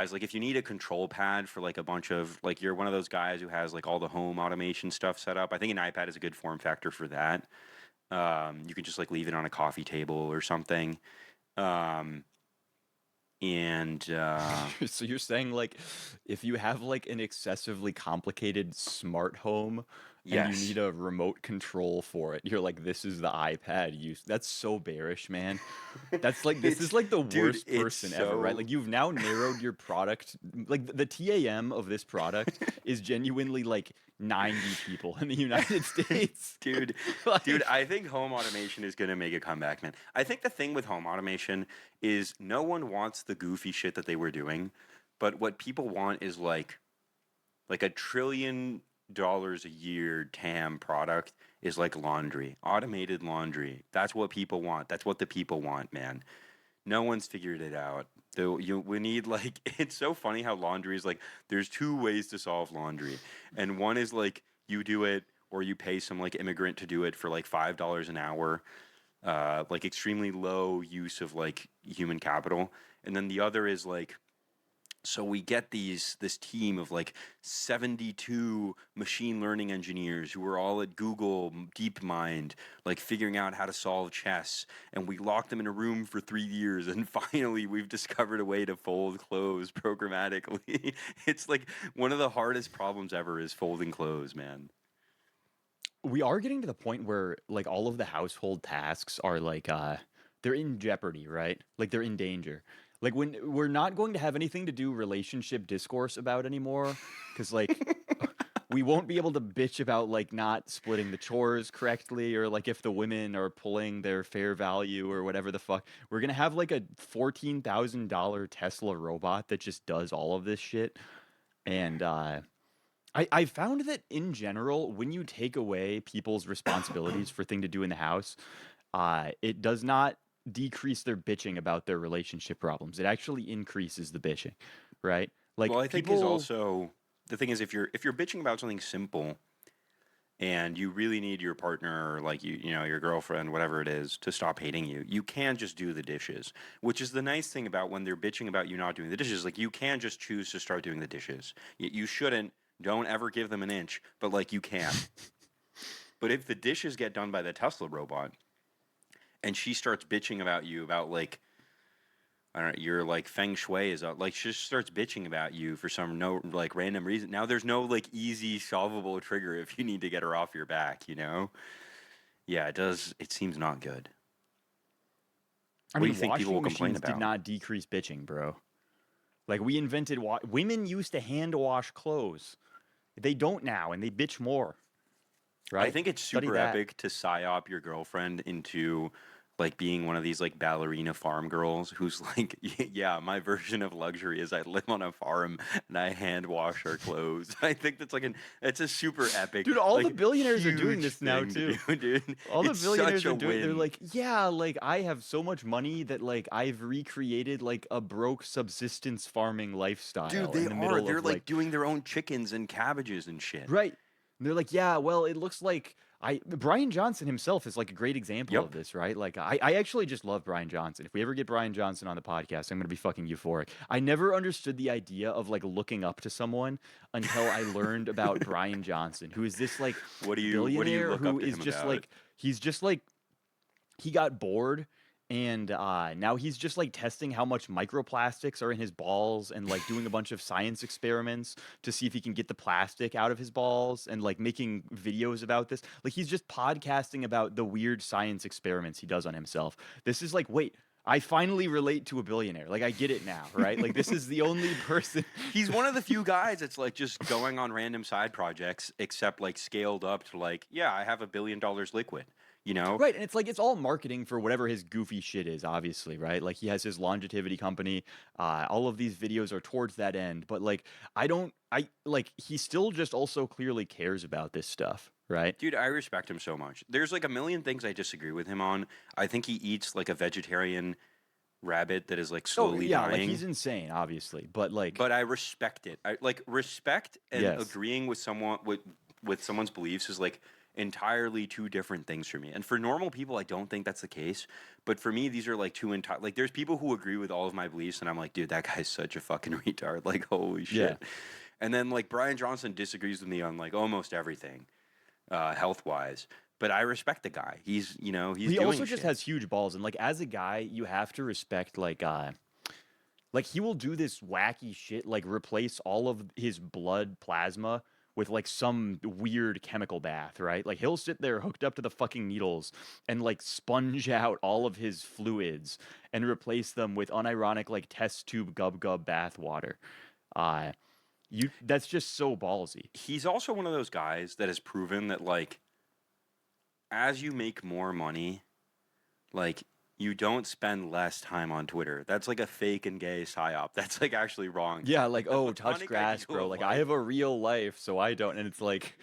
Speaker 2: is like if you need a control pad for like a bunch of like you're one of those guys who has like all the home automation stuff set up. I think an iPad is a good form factor for that. You can just like leave it on a coffee table or something. Um, and
Speaker 1: So you're saying like if you have like an excessively complicated smart home and you
Speaker 2: yes,
Speaker 1: need a remote control for it, you're like, this is the iPad use. That's so bearish, man. That's like this is
Speaker 2: it's
Speaker 1: like the
Speaker 2: dude,
Speaker 1: worst
Speaker 2: it's
Speaker 1: person ever, right?
Speaker 2: so
Speaker 1: Like you've now narrowed your product. Like the TAM of this product is genuinely like 90 people in the United States.
Speaker 2: dude, dude.
Speaker 1: Like
Speaker 2: I think home automation is gonna make a comeback, man. I think the thing with home automation is no one wants the goofy shit that they were doing, but what people want is like $1 trillion a year TAM product is like laundry, automated laundry. That's what people want. That's what the people want, man. No one's figured it out. Though we need like it's so funny how laundry is like there's two ways to solve laundry, and one is like you do it or you pay some like immigrant to do it for like $5 an hour, like extremely low use of like human capital, and then the other is like so we get this team of like 72 machine learning engineers who are all at Google DeepMind, like figuring out how to solve chess, and we lock them in a room for 3 years, and finally we've discovered a way to fold clothes programmatically. It's like one of the hardest problems ever is folding clothes, man.
Speaker 1: we are getting to the point where like all of the household tasks are like they're in jeopardy, right? Like they're in danger. Like when we're not going to have anything to do relationship discourse about anymore cuz like we won't be able to bitch about like not splitting the chores correctly or like if the women are pulling their fair value or whatever the fuck. We're going to have like a $14,000 Tesla robot that just does all of this shit and I found that in general, when you take away people's responsibilities for thing to do in the house, it does not decrease their bitching about their relationship problems. It actually increases the bitching, right?
Speaker 2: Well,
Speaker 1: Like
Speaker 2: I think is
Speaker 1: people,
Speaker 2: also the thing is if you're bitching about something simple and you really need your partner or like you know your girlfriend whatever it is to stop hating you, you can just do the dishes, which is the nice thing about when they're bitching about you not doing the dishes. Like you can just choose to start doing the dishes. You shouldn't, don't ever give them an inch, but like you can. But if the dishes get done by the Tesla robot and she starts bitching about you about like
Speaker 3: I don't know, your like feng shui is up. Like she just starts bitching about you for some no like random reason. Now there's no like easy solvable trigger if you need to get her off your back, you know? Yeah, it does. It seems not good.
Speaker 1: I
Speaker 3: What do
Speaker 1: mean,
Speaker 3: you think people will
Speaker 1: washing
Speaker 3: complain
Speaker 1: machines did
Speaker 3: about?
Speaker 1: not decrease bitching, bro. Like we invented women used to hand wash clothes. They don't now, and they bitch more.
Speaker 3: I
Speaker 1: Right?
Speaker 3: think it's
Speaker 1: Study
Speaker 3: super
Speaker 1: that.
Speaker 3: epic to psyop your girlfriend into like being one of these like ballerina farm girls who's like, yeah, my version of luxury is I live on a farm and I hand wash our clothes. I think that's like it's a super epic,
Speaker 1: Dude, all the
Speaker 3: like
Speaker 1: billionaires are doing
Speaker 3: huge
Speaker 1: this now
Speaker 3: thing to
Speaker 1: too.
Speaker 3: do, dude.
Speaker 1: All the
Speaker 3: It's such
Speaker 1: billionaires
Speaker 3: a
Speaker 1: are doing. They're
Speaker 3: win.
Speaker 1: like, yeah, like I have so much money that like I've recreated like a broke subsistence farming
Speaker 3: Dude,
Speaker 1: lifestyle
Speaker 3: they
Speaker 1: in the
Speaker 3: are.
Speaker 1: middle
Speaker 3: They're
Speaker 1: of
Speaker 3: like
Speaker 1: like
Speaker 3: doing their own chickens and cabbages and shit.
Speaker 1: right. And they're like, yeah, well, it looks like Brian Johnson himself is like a great example of
Speaker 3: Yep.
Speaker 1: this, right? Like I actually just love Brian Johnson. If we ever get Brian Johnson on the podcast, I'm gonna be fucking euphoric. I never understood the idea of like looking up to someone until I learned about Brian Johnson, who is this like
Speaker 3: What do you
Speaker 1: billionaire
Speaker 3: look
Speaker 1: who
Speaker 3: up to
Speaker 1: is
Speaker 3: him
Speaker 1: just
Speaker 3: about?
Speaker 1: like he's just like he got bored and now he's just like testing how much microplastics are in his balls and like doing a bunch of science experiments to see if he can get the plastic out of his balls and like making videos about this. Like he's just podcasting about the weird science experiments he does on himself. This is like, wait, I finally relate to a billionaire. Like I get it now, right? Like this is the only person.
Speaker 3: He's one of the few guys that's like just going on random side projects, except like scaled up to like, yeah, I have $1 billion liquid, you know?
Speaker 1: Right, and it's like it's all marketing for whatever his goofy shit is, obviously, right? Like he has his longevity company. All of these videos are towards that end, but like I like he still just also clearly cares about this stuff, right?
Speaker 3: Dude, I respect him so much. There's like a million things I disagree with him on. I think he eats like a vegetarian rabbit that is like
Speaker 1: Oh
Speaker 3: slowly
Speaker 1: yeah, like he's
Speaker 3: dying.
Speaker 1: insane, obviously, but like
Speaker 3: But I respect it. I like respect and
Speaker 1: yes,
Speaker 3: agreeing with someone with someone's beliefs is like entirely two different things for me. And for normal people, I don't think that's the case. But for me, these are like two entire like there's people who agree with all of my beliefs, and I'm like, dude, that guy's such a fucking retard. Like, holy
Speaker 1: yeah.
Speaker 3: shit. And then like Brian Johnson disagrees with me on like almost everything, health wise. But I respect the guy. He's he's
Speaker 1: He
Speaker 3: doing
Speaker 1: also just
Speaker 3: shit.
Speaker 1: has huge balls, and like as a guy, you have to respect like he will do this wacky shit, like replace all of his blood plasma with like some weird chemical bath, right? Like he'll sit there hooked up to the fucking needles and like sponge out all of his fluids and replace them with unironic like test tube gub gub bath water. Uh you that's just so ballsy.
Speaker 3: He's also one of those guys that has proven that like as you make more money, like you don't spend less time on Twitter. That's like a fake and gay psyop. That's like actually wrong.
Speaker 1: Yeah, like
Speaker 3: The
Speaker 1: oh, touch
Speaker 3: platonic
Speaker 1: grass,
Speaker 3: ideal
Speaker 1: bro.
Speaker 3: of
Speaker 1: Like I
Speaker 3: life.
Speaker 1: have a real life, so I don't. And it's like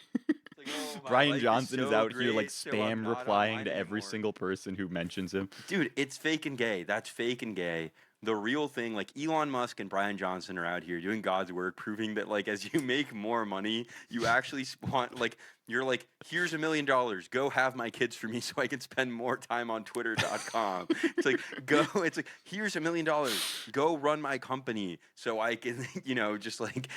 Speaker 3: It's like, oh, my
Speaker 1: Brian
Speaker 3: life
Speaker 1: Johnson is
Speaker 3: so
Speaker 1: out here like
Speaker 3: great, so I'm
Speaker 1: spam
Speaker 3: not
Speaker 1: replying
Speaker 3: online
Speaker 1: to every
Speaker 3: anymore.
Speaker 1: single person who mentions him.
Speaker 3: Dude, it's fake and gay. That's fake and gay. The real thing, like Elon Musk and Brian Johnson are out here doing God's work, proving that like as you make more money, you actually want like you're like, here's $1 million. Go have my kids for me so I can spend more time on Twitter.com. It's like it's like here's $1 million. Go run my company so I can, just like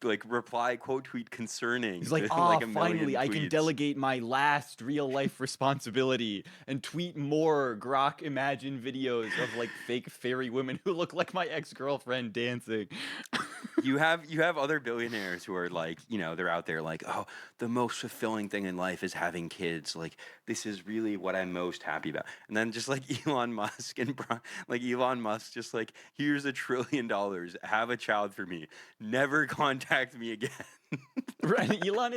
Speaker 3: like reply quote tweet concerning
Speaker 1: He's like,
Speaker 3: to
Speaker 1: ah,
Speaker 3: like a million
Speaker 1: finally, I can
Speaker 3: tweets.
Speaker 1: delegate my last real life responsibility and tweet more grok imagine videos of like fake fairy women who look like my ex girlfriend dancing.
Speaker 3: You have other billionaires who are like, they're out there like, oh, the most fulfilling thing in life is having kids. Like this is really what I'm most happy about. And then just like Elon Musk like Elon Musk just like, here's $1 trillion. Have a child for me. Never contact me again.
Speaker 1: Right. Elon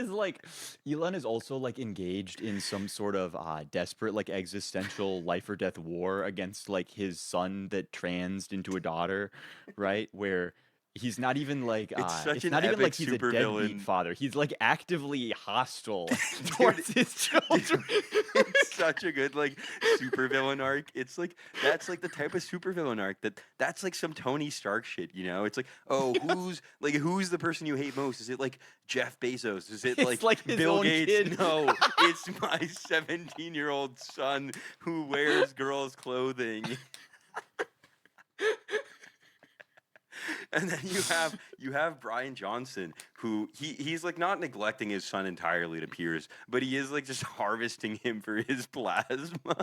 Speaker 1: is also like engaged in some sort of desperate like existential life or death war against like his son that transed into a daughter, right? Where he's not even like
Speaker 3: It's such
Speaker 1: it's
Speaker 3: an
Speaker 1: not even like
Speaker 3: epic
Speaker 1: he's a deadbeat
Speaker 3: supervillain.
Speaker 1: father. He's like actively hostile
Speaker 3: Dude,
Speaker 1: towards his children.
Speaker 3: it's such a good like supervillain arc. It's like that's like the type of supervillain arc that's like some Tony Stark shit, It's like, oh, who's the person you hate most? Is it like Jeff Bezos? Is it
Speaker 1: It's like his
Speaker 3: Bill
Speaker 1: own
Speaker 3: Gates?
Speaker 1: kid.
Speaker 3: No, it's my 17-year-old son who wears girls' clothing. And then you have Brian Johnson, who he's like not neglecting his son entirely, it appears, but he is like just harvesting him for his plasma.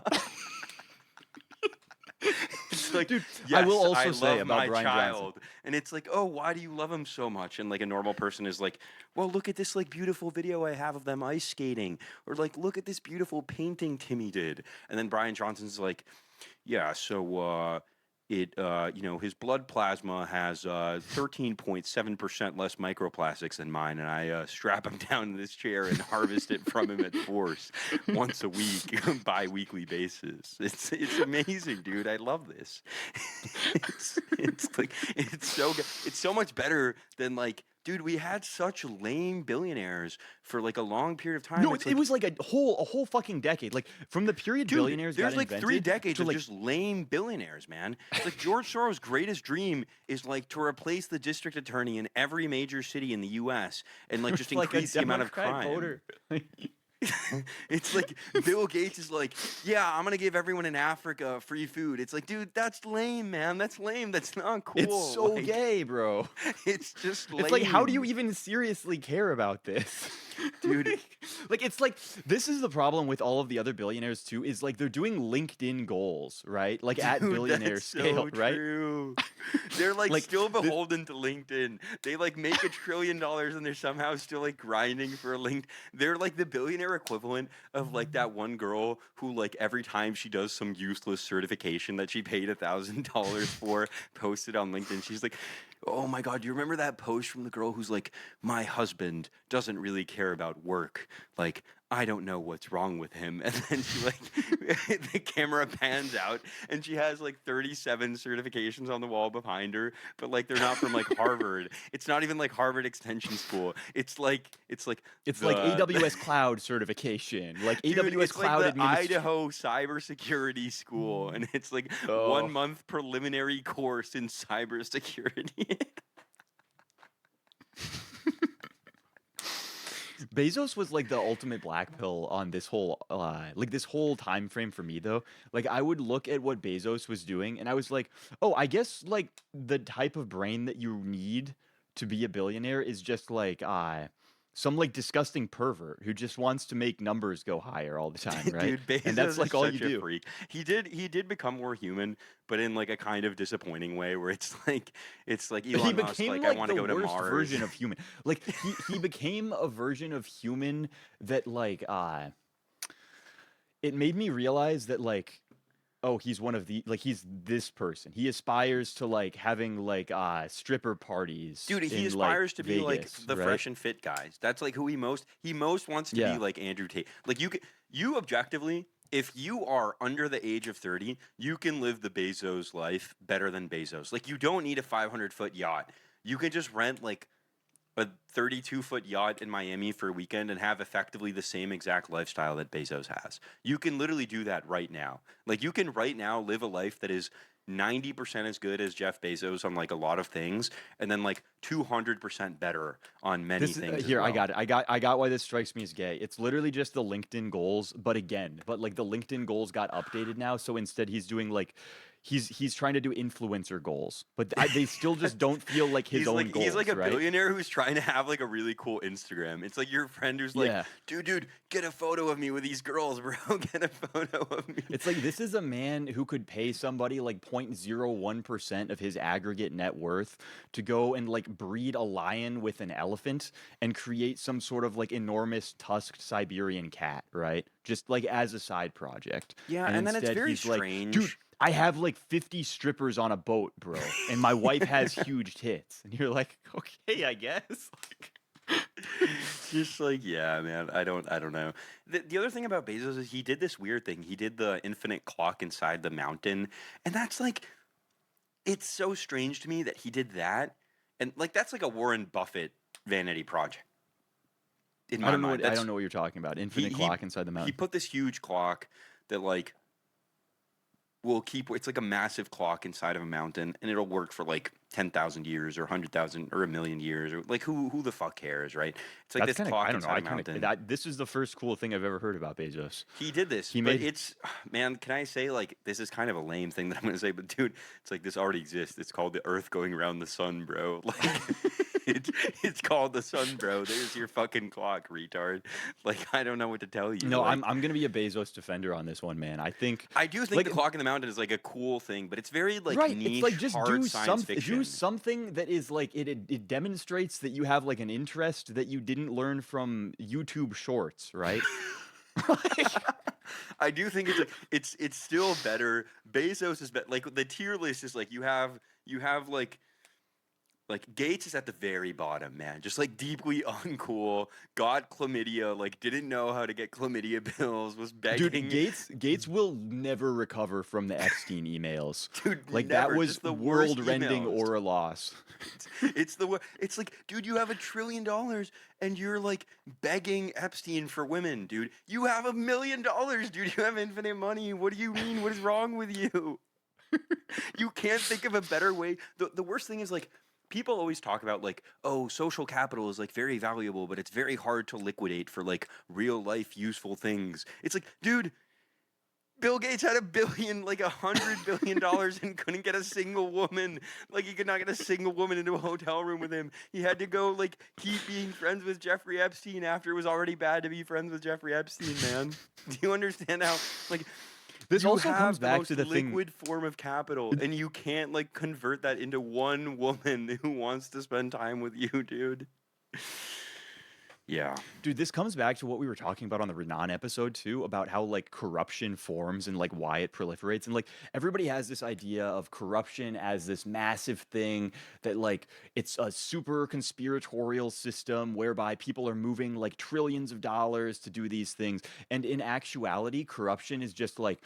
Speaker 3: It's
Speaker 2: It's like,
Speaker 1: Dude,
Speaker 2: yes,
Speaker 1: I will also
Speaker 2: I
Speaker 1: say
Speaker 2: love
Speaker 1: about
Speaker 2: my
Speaker 1: Brian
Speaker 2: child.
Speaker 1: Johnson.
Speaker 2: And it's like, oh, why do you love him so much? And like a normal person is like, well, look at this like beautiful video I have of them ice skating, or like, look at this beautiful painting Timmy did. And then Brian Johnson's like, yeah, so his blood plasma has 13.7% less microplastics than mine, and I strap him down in this chair and harvest it from him at force once a week, bi-weekly basis. It's amazing, dude. I love this. It's like it's so good. It's so much better than like, dude, we had such lame billionaires for like a long period of time.
Speaker 1: No,
Speaker 2: It's
Speaker 1: it
Speaker 2: like,
Speaker 1: was like a whole fucking decade. Like from the period
Speaker 2: dude,
Speaker 1: billionaires
Speaker 2: there's
Speaker 1: got
Speaker 2: like
Speaker 1: invented
Speaker 2: 3 decades
Speaker 1: to
Speaker 2: of
Speaker 1: like
Speaker 2: just lame billionaires, man. It's like George Soros' greatest dream is like to replace the district attorney in every major city in the U.S. and like just
Speaker 1: like a
Speaker 2: increase the amount of
Speaker 1: Democrat
Speaker 2: crime.
Speaker 1: voter.
Speaker 2: It's like Bill Gates is like, yeah, I'm gonna give everyone in Africa free food. It's like, dude, that's lame, man. That's lame. That's not cool.
Speaker 1: It's so
Speaker 2: Like,
Speaker 1: gay, bro.
Speaker 2: It's just lame.
Speaker 1: It's like, how do you even seriously care about this?
Speaker 2: Dude.
Speaker 1: Like, it's like, this is the problem with all of the other billionaires, too, is like they're doing LinkedIn goals, right? Like at
Speaker 2: Dude,
Speaker 1: billionaire
Speaker 2: that's
Speaker 1: scale,
Speaker 2: so
Speaker 1: right?
Speaker 2: true. They're like,
Speaker 1: Like,
Speaker 2: still beholden to LinkedIn. They like make $1 trillion and they're somehow still like grinding for a link. They're like the billionaire equivalent of like that one girl who like every time she does some useless certification that she paid $1,000 for, posted on LinkedIn. She's like, oh my God, do you remember that post from the girl who's like, my husband doesn't really care about work. Like, I don't know what's wrong with him. And then she like, the camera pans out and she has like 37 certifications on the wall behind her, but like they're not from like Harvard. It's not even like Harvard Extension School. It's like
Speaker 1: It's like AWS Cloud certification, like
Speaker 2: Dude,
Speaker 1: AWS
Speaker 2: it's
Speaker 1: Cloud
Speaker 2: like the
Speaker 1: Administration.
Speaker 2: Idaho Cybersecurity School, and it's like
Speaker 1: Oh.
Speaker 2: 1 month preliminary course in cybersecurity.
Speaker 1: Bezos was like the ultimate black pill on this whole time frame for me though. Like I would look at what Bezos was doing and I was like, "Oh, I guess like the type of brain that you need to be a billionaire is just like some like disgusting pervert who just wants to make numbers go higher all the time, right?"
Speaker 2: Dude, Bezos
Speaker 1: And that's like
Speaker 2: is
Speaker 1: all
Speaker 2: such
Speaker 1: you
Speaker 2: a
Speaker 1: do.
Speaker 2: freak. He did become more human, but in like a kind of disappointing way, where it's like
Speaker 1: He
Speaker 2: Elon Musk,
Speaker 1: became
Speaker 2: like, I
Speaker 1: like
Speaker 2: want
Speaker 1: the
Speaker 2: to go to
Speaker 1: worst
Speaker 2: Mars.
Speaker 1: version of human. Like he became a version of human that like it made me realize that like, oh, he's one of the like he's this person. He aspires to like having like stripper parties.
Speaker 2: Dude, he
Speaker 1: in, like,
Speaker 2: aspires to be like
Speaker 1: Vegas,
Speaker 2: the
Speaker 1: right?
Speaker 2: fresh and fit guys. That's like who he most wants to
Speaker 1: Yeah.
Speaker 2: be like Andrew Tate. Like you objectively, if you are under the age of 30, you can live the Bezos life better than Bezos. Like you don't need a 500-foot yacht. You can just rent like a 32-foot yacht in Miami for a weekend and have effectively the same exact lifestyle that Bezos has. You can literally do that right now. Like you can right now live a life that is 90% as good as Jeff Bezos on like a lot of things, and then like 200% better on many
Speaker 1: This
Speaker 2: things.
Speaker 1: here,
Speaker 2: as well.
Speaker 1: I got it. I got why this strikes me as gay. It's literally just the LinkedIn goals, but like the LinkedIn goals got updated now. So instead, he's doing like he's trying to do influencer goals, but they still just don't feel like his own goals.
Speaker 2: He's like a
Speaker 1: right?
Speaker 2: billionaire who's trying to have like a really cool Instagram. It's like your friend who's like,
Speaker 1: Yeah.
Speaker 2: dude, get a photo of me with these girls, bro. Get a photo of me.
Speaker 1: It's like this is a man who could pay somebody like 0.01% of his aggregate net worth to go and like breed a lion with an elephant and create some sort of like enormous tusked Siberian cat, right? Just like as a side project.
Speaker 2: Yeah, and then it's
Speaker 1: instead
Speaker 2: very
Speaker 1: he's like,
Speaker 2: strange.
Speaker 1: dude, I have like 50 strippers on a boat, bro, and my wife has huge tits. And you're like, okay, I guess.
Speaker 2: Just like, yeah, man, I don't know. The other thing about Bezos is he did this weird thing. He did the infinite clock inside the mountain, and that's like, it's so strange to me that he did that, and like that's like a Warren Buffett vanity project. In my
Speaker 1: I don't know
Speaker 2: mind,
Speaker 1: what, I don't know what you're talking about. Infinite clock inside the
Speaker 2: He
Speaker 1: mountain.
Speaker 2: put this huge clock that like will keep. It's like a massive clock inside of a mountain, and it'll work for like
Speaker 3: 10,000 years or 100,000 or a million years, or like who the fuck cares, right? It's like
Speaker 1: That's
Speaker 3: this
Speaker 1: kind of,
Speaker 3: clock
Speaker 1: I don't know.
Speaker 3: inside
Speaker 1: I
Speaker 3: a
Speaker 1: kind
Speaker 3: mountain.
Speaker 1: of, this is the first cool thing I've ever heard about Bezos.
Speaker 3: He did this,
Speaker 1: He
Speaker 3: but
Speaker 1: made,
Speaker 3: it's, man, can I say, like, this is kind of a lame thing that I'm gonna say, but dude, it's like this already exists. It's called the Earth going around the sun, bro. Like, it's called the sun, bro. There's your fucking clock, retard. Like, I don't know what to tell you.
Speaker 1: no,
Speaker 3: Like,
Speaker 1: I'm gonna be a Bezos defender on this one, man. I think
Speaker 3: I do think
Speaker 1: like
Speaker 3: the clock in the mountain is like a cool thing, but it's very like
Speaker 1: right.
Speaker 3: niche,
Speaker 1: It's like just
Speaker 3: hard
Speaker 1: do
Speaker 3: science
Speaker 1: something.
Speaker 3: fiction.
Speaker 1: Do something that is like it demonstrates that you have like an interest that you didn't learn from YouTube Shorts, right?
Speaker 3: I do think it's like it's still better. Bezos is better. Like the tier list is like you have like Gates is at the very bottom, man. Just like deeply uncool. Got chlamydia. Like didn't know how to get chlamydia pills. Was begging.
Speaker 1: Dude, Gates will never recover from the Epstein emails.
Speaker 3: Dude,
Speaker 1: Like
Speaker 3: never.
Speaker 1: that was
Speaker 3: Just the worst
Speaker 1: world-rending
Speaker 3: emails.
Speaker 1: aura loss.
Speaker 3: It's the it's like, dude, you have $1 trillion and you're like begging Epstein for women, dude. You have $1 million, dude. You have infinite money. What do you mean? What is wrong with you? You can't think of a better way. The worst thing is like people always talk about like, oh, social capital is like very valuable, but it's very hard to liquidate for like real life useful things. It's like, dude, Bill Gates had $1 billion, like $100 billion, and couldn't get a single woman. Like he could not get a single woman into a hotel room with him. He had to go like keep being friends with Jeffrey Epstein after it was already bad to be friends with Jeffrey Epstein. Man, do you understand how like
Speaker 1: This
Speaker 3: you
Speaker 1: also
Speaker 3: have
Speaker 1: comes
Speaker 3: the
Speaker 1: back
Speaker 3: most
Speaker 1: to the thing.
Speaker 3: liquid form of capital, and you can't like convert that into one woman who wants to spend time with you, dude? Yeah.
Speaker 1: Dude, this comes back to what we were talking about on the Renan episode too, about how like corruption forms and like why it proliferates. And like everybody has this idea of corruption as this massive thing that like it's a super conspiratorial system whereby people are moving like trillions of dollars to do these things. And in actuality, corruption is just like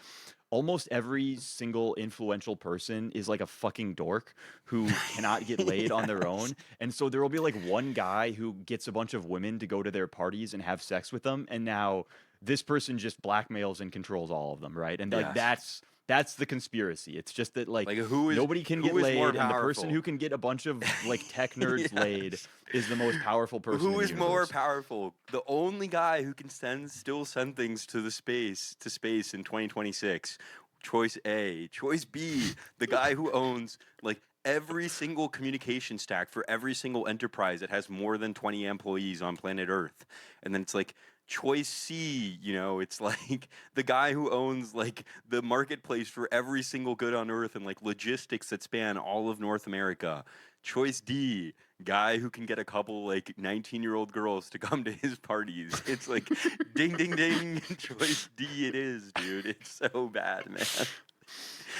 Speaker 1: almost every single influential person is like a fucking dork who cannot get laid on their own. And so there will be like one guy who gets a bunch of women to go to their parties and have sex with them. And now this person just blackmails and controls all of them, right? And like
Speaker 3: Yes.
Speaker 1: that's the conspiracy. It's just that like
Speaker 3: who is
Speaker 1: nobody can
Speaker 3: who
Speaker 1: get
Speaker 3: is
Speaker 1: laid,
Speaker 3: more
Speaker 1: and the person
Speaker 3: powerful?
Speaker 1: who can get a bunch of like tech nerds laid
Speaker 3: Yes.
Speaker 1: is the most powerful person.
Speaker 3: Who
Speaker 1: in the
Speaker 3: is more
Speaker 1: universe.
Speaker 3: powerful? The only guy who can still send things to space in 2026. Choice A. Choice B, the guy who owns like every single communication stack for every single enterprise that has more than 20 employees on planet Earth. And then it's like choice C, you know, it's like the guy who owns like the marketplace for every single good on Earth and like logistics that span all of North America. Choice D, guy who can get a couple like 19-year-old girls to come to his parties. It's like ding ding ding. Choice D it is, dude. It's so bad, man.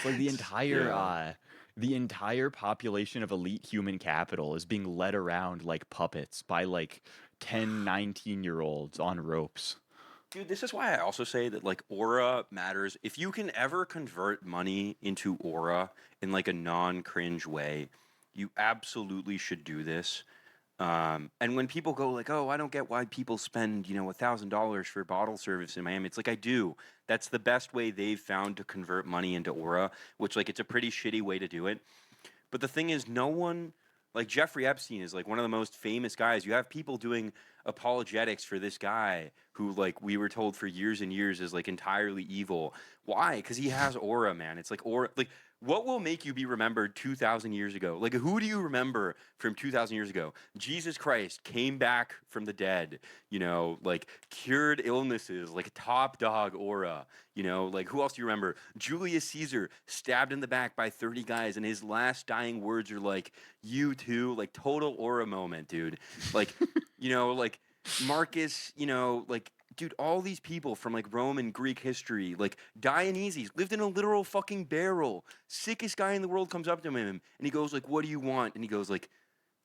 Speaker 1: Like
Speaker 3: Yeah.
Speaker 1: the entire population of elite human capital is being led around like puppets by like 10, 19-year-olds on ropes.
Speaker 3: Dude, this is why I also say that like aura matters. If you can ever convert money into aura in like a non-cringe way, you absolutely should do this. And when people go like, "Oh, I don't get why people spend, you know, $1,000 for bottle service in Miami," it's like I do. That's the best way they've found to convert money into aura, which like it's a pretty shitty way to do it. But the thing is, no one like Jeffrey Epstein is like one of the most famous guys. You have people doing apologetics for this guy who like we were told for years and years is like entirely evil. Why? Because he has aura, man. It's like aura. Like what will make you be remembered 2,000 years ago? Like who do you remember from 2,000 years ago? Jesus Christ came back from the dead, you know, like cured illnesses, like a top dog aura, you know, like who else do you remember? Julius Caesar stabbed in the back by 30 guys and his last dying words are like, "You too," like total aura moment, dude. Like, you know, like Marcus, you know, like dude, all these people from like Rome and Greek history, like Dionysus lived in a literal fucking barrel. Sickest guy in the world comes up to him and he goes like, "What do you want?" And he goes like,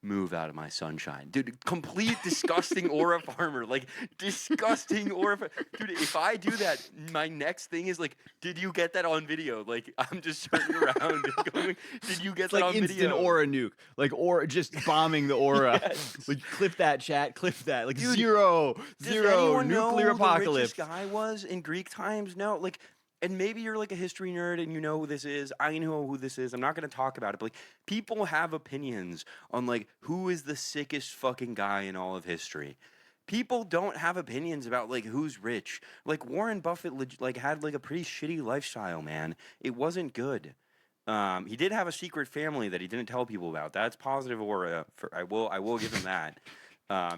Speaker 3: "Move out of my sunshine." Dude, complete disgusting aura farmer. Like, disgusting aura dude, if I do that, my next thing is like, "Did you get that on video?" Like, I'm just turning around and going, "Did you get
Speaker 1: It's
Speaker 3: that
Speaker 1: like
Speaker 3: on
Speaker 1: instant
Speaker 3: video?"
Speaker 1: aura nuke, like or just bombing the aura.
Speaker 3: Yes.
Speaker 1: Like clip that chat, clip that. Like
Speaker 3: Dude,
Speaker 1: zero
Speaker 3: Does anyone know
Speaker 1: nuclear
Speaker 3: who the
Speaker 1: apocalypse.
Speaker 3: richest guy was in Greek times? No, like and maybe you're like a history nerd and you know who this is. I know who this is. I'm not going to talk about it, but like people have opinions on like who is the sickest fucking guy in all of history. People don't have opinions about like who's rich. Like Warren Buffett like had like a pretty shitty lifestyle, man. It wasn't good. He did have a secret family that he didn't tell people about. That's positive aura. I will give him that.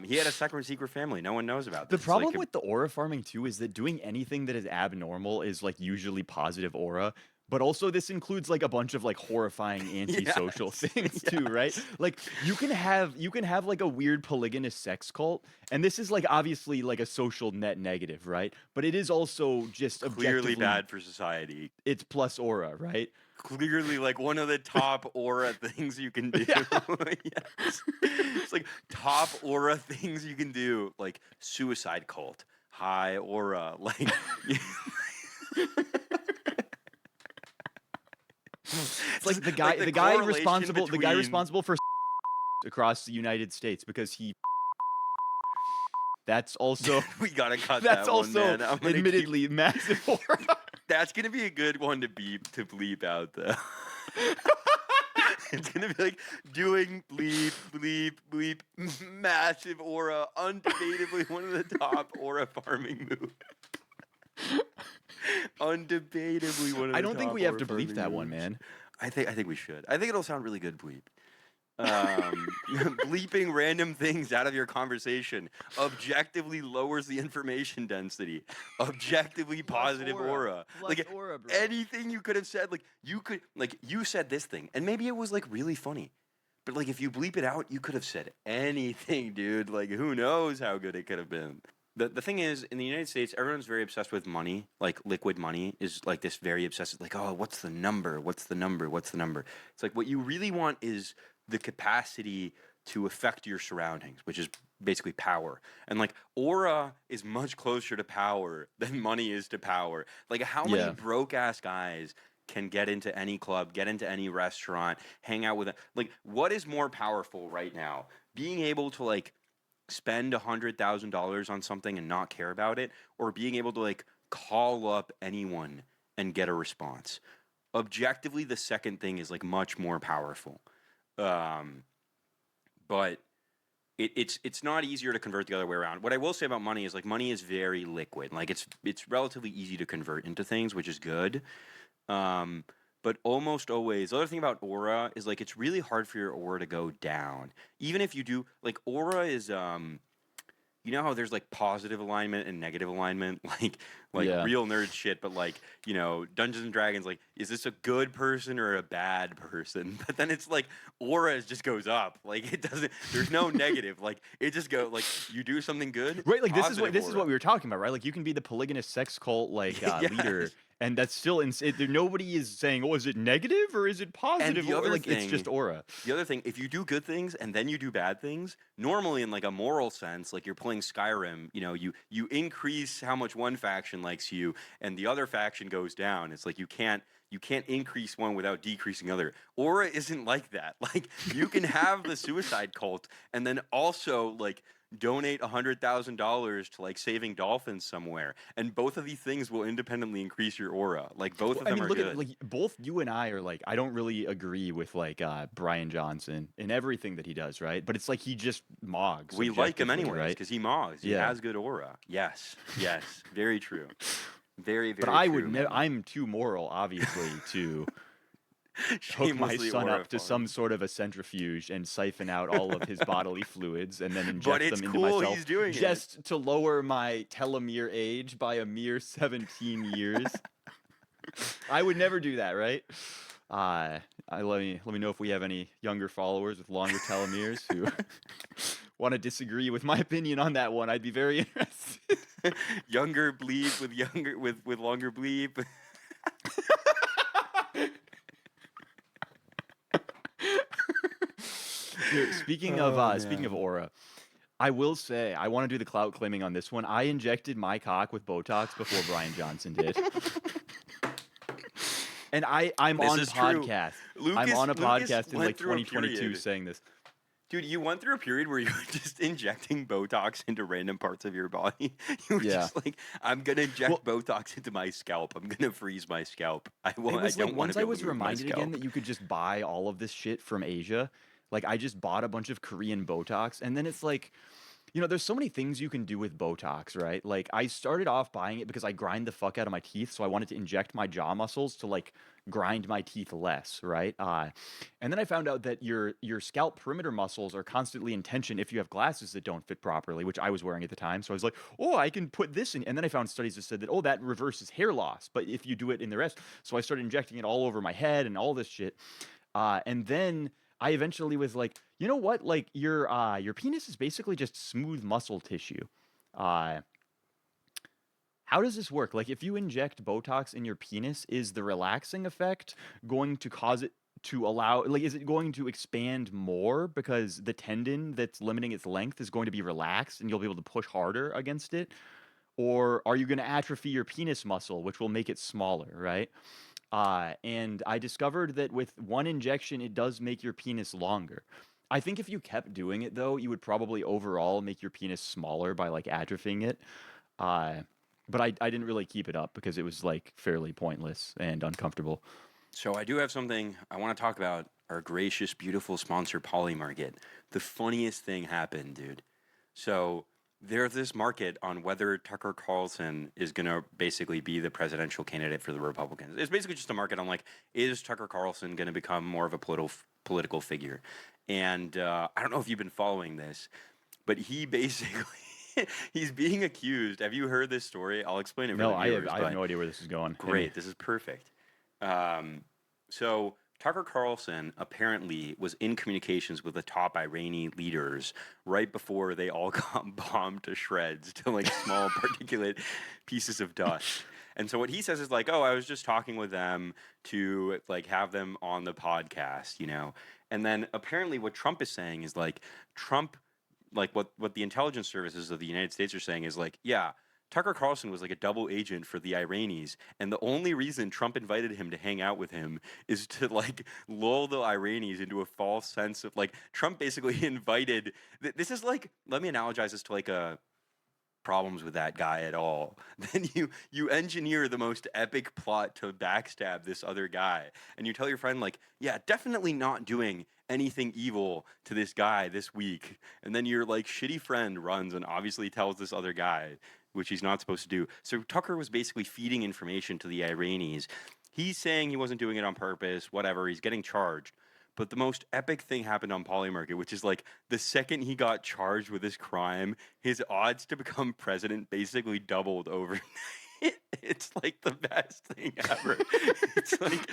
Speaker 3: He had a secret family. No one knows about
Speaker 1: The
Speaker 3: this. It's
Speaker 1: problem
Speaker 3: like
Speaker 1: with the aura farming too is that doing anything that is abnormal is like usually positive aura. But also this includes like a bunch of like horrifying antisocial
Speaker 3: Yes,
Speaker 1: things too, right?
Speaker 3: yes.
Speaker 1: Like you can have like a weird polygynous sex cult, and this is like obviously like a social net negative, right? But it is also just
Speaker 3: Clearly
Speaker 1: objectively
Speaker 3: bad for society.
Speaker 1: it's plus aura, right?
Speaker 3: Clearly like one of the top aura things you can do.
Speaker 1: Yeah.
Speaker 3: Yes. It's like top aura things you can do, like suicide cult, high aura, like
Speaker 1: It's like the guy
Speaker 3: like
Speaker 1: the guy
Speaker 3: correlation
Speaker 1: responsible for across the United States because he that's also
Speaker 3: we gotta cut
Speaker 1: that's
Speaker 3: that
Speaker 1: also
Speaker 3: one, man. I'm gonna
Speaker 1: admittedly massive aura.
Speaker 3: That's gonna be a good one to bleep out though. It's gonna be like doing bleep, massive aura, undebatably one of the top aura farming moves. Undebatably one of the
Speaker 1: I don't think
Speaker 3: top
Speaker 1: we have
Speaker 3: aura
Speaker 1: to bleep
Speaker 3: farming
Speaker 1: that one,
Speaker 3: moves.
Speaker 1: man.
Speaker 3: I think we should. I think it'll sound really good bleep. Bleeping random things out of your conversation objectively lowers the information density. Objectively positive aura. Like
Speaker 1: aura, bro.
Speaker 3: anything you could have said, like you said this thing, and maybe it was like really funny. But like if you bleep it out, you could have said anything, dude. Like who knows how good it could have been. The thing is, in the United States, everyone's very obsessed with money. Like liquid money is like this very obsessive, like, oh, what's the number? What's the number? What's the number? It's like what you really want is the capacity to affect your surroundings, which is basically power. And like aura is much closer to power than money is to power. Like how many
Speaker 1: Yeah.
Speaker 3: broke ass guys can get into any club, get into any restaurant, hang out with it? Like what is more powerful right now? Being able to like spend $100,000 on something and not care about it, or being able to like call up anyone and get a response. Objectively, the second thing is like much more powerful. But it's not easier to convert the other way around. What I will say about money is like money is very liquid. Like it's relatively easy to convert into things, which is good. But almost always, the other thing about aura is like it's really hard for your aura to go down. Even if you do, like aura is you know how there's like positive alignment and negative alignment, like
Speaker 1: Yeah.
Speaker 3: real nerd shit, but like, you know, Dungeons and Dragons, like, is this a good person or a bad person? But then it's like aura just goes up. Like it doesn't there's no negative. Like it just go like you do something good.
Speaker 1: Right, like this is
Speaker 3: positive
Speaker 1: what we were talking about, right? Like you can be the polygynous sex cult like leader,
Speaker 3: Yes.
Speaker 1: and that's still nobody is saying, "Oh, is it negative or is it positive?"
Speaker 3: the
Speaker 1: Or,
Speaker 3: other
Speaker 1: like it's
Speaker 3: thing-
Speaker 1: just aura.
Speaker 3: The other thing, if you do good things and then you do bad things, normally in like a moral sense, like you're playing Skyrim, you know, you increase how much one faction likes you and the other faction goes down. It's like you can't increase one without decreasing the other. Aura isn't like that. Like you can have the suicide cult and then also like donate $100,000 to like saving dolphins somewhere, and both of these things will independently increase your aura. Like both of them are
Speaker 1: look
Speaker 3: good.
Speaker 1: at like both you and I are like I don't really agree with like Brian Johnson in everything that he does, right? But it's like he just mogs.
Speaker 3: We like him
Speaker 1: objectively,
Speaker 3: anyways
Speaker 1: right?
Speaker 3: because he mogs. He
Speaker 1: Yeah.
Speaker 3: has good aura. Yes, very true. Very, very.
Speaker 1: But I
Speaker 3: true,
Speaker 1: would never.
Speaker 3: man.
Speaker 1: I'm too moral, obviously, to hook my
Speaker 3: Shamelessly
Speaker 1: son
Speaker 3: aura
Speaker 1: up to some
Speaker 3: farming.
Speaker 1: sort of a centrifuge and siphon out all of his bodily fluids and then
Speaker 3: But
Speaker 1: inject
Speaker 3: it's
Speaker 1: them into
Speaker 3: cool
Speaker 1: myself
Speaker 3: he's doing it.
Speaker 1: just to lower my telomere age by a mere 17 years. I would never do that, right? Let me know if we have any younger followers with longer telomeres who want to disagree with my opinion on that one. I'd be very interested.
Speaker 3: Younger bleep with longer bleep.
Speaker 1: Here, speaking of aura, I will say I want to do the clout claiming on this one. I injected my cock with Botox before Brian Johnson did. And I'm
Speaker 3: This
Speaker 1: on
Speaker 3: is true.
Speaker 1: podcast. I'm
Speaker 3: Lucas-
Speaker 1: on a
Speaker 3: Lucas
Speaker 1: podcast in
Speaker 3: went
Speaker 1: like
Speaker 3: through a
Speaker 1: 2022
Speaker 3: period.
Speaker 1: saying this.
Speaker 2: Dude, you went through a period where you were just injecting Botox into random parts of your body. You were
Speaker 1: Yeah.
Speaker 2: just like, I'm gonna inject Botox into my scalp. I'm gonna freeze my scalp. I
Speaker 1: It
Speaker 2: won't. I
Speaker 1: was like
Speaker 2: don't want
Speaker 1: once
Speaker 2: to be
Speaker 1: I
Speaker 2: able
Speaker 1: was
Speaker 2: to move my
Speaker 1: reminded again
Speaker 2: scalp.
Speaker 1: that you could just buy all of this shit from Asia. Like I just bought a bunch of Korean Botox, and then it's like, there's so many things you can do with Botox, right? Like I started off buying it because I grind the fuck out of my teeth, so I wanted to inject my jaw muscles to like grind my teeth less, right? And then I found out that your scalp perimeter muscles are constantly in tension if you have glasses that don't fit properly, which I was wearing at the time. So I was like, oh, I can put this in. And then I found studies that said that, oh, that reverses hair loss, but if you do it in the rest. So I started injecting it all over my head and all this shit. And then I eventually was like, you know what? Like your penis is basically just smooth muscle tissue. Uh, how does this work? Like, if you inject Botox in your penis, is the relaxing effect going to cause it to allow, like, is it going to expand more because the tendon that's limiting its length is going to be relaxed and you'll be able to push harder against it? Or are you going to atrophy your penis muscle, which will make it smaller, right? And I discovered that with one injection, it does make your penis longer. I think if you kept doing it, though, you would probably overall make your penis smaller by like atrophying it. Uh, but I didn't really keep it up because it was like fairly pointless and uncomfortable.
Speaker 2: So I do have something I want to talk about. Our gracious, beautiful sponsor, Polymarket. The funniest thing happened, dude. So there's this market on whether Tucker Carlson is going to basically be the presidential candidate for the Republicans. It's basically just a market on like, is Tucker Carlson going to become more of a political figure? And I don't know if you've been following this, but he basically he's being accused. Have you heard this story? I'll explain it for
Speaker 1: No,
Speaker 2: the viewers.
Speaker 1: I have no idea where this is going.
Speaker 2: Great, this is perfect. So Tucker Carlson apparently was in communications with the top Iranian leaders right before they all got bombed to shreds to like small particulate pieces of dust. And so what he says is like, oh, I was just talking with them to like have them on the podcast, you know. And then apparently what Trump is saying is like Trump, like what the intelligence services of the United States are saying is like, yeah, Tucker Carlson was like a double agent for the Iranians, and the only reason Trump invited him to hang out with him is to like lull the Iranians into a false sense of like Trump basically invited. This is like, let me analogize this to like a problems with that guy at all. Then you engineer the most epic plot to backstab this other guy, and you tell your friend like, yeah, definitely not doing anything evil to this guy this week, and then your like shitty friend runs and obviously tells this other guy, which he's not supposed to do. So Tucker was basically feeding information to the Iranians. He's saying he wasn't doing it on purpose, whatever, he's getting charged. But the most epic thing happened on Polymarket, which is like the second he got charged with this crime, his odds to become president basically doubled overnight. It's like the best thing ever. It's like,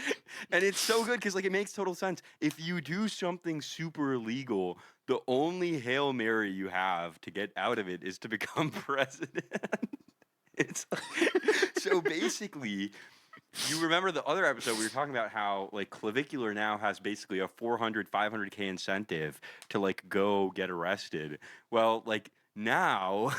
Speaker 2: and it's so good because like it makes total sense. If you do something super illegal, the only Hail Mary you have to get out of it is to become president. It's like, so basically, you remember the other episode we were talking about how like Clavicular now has basically a 500K incentive to like go get arrested. Well, like now,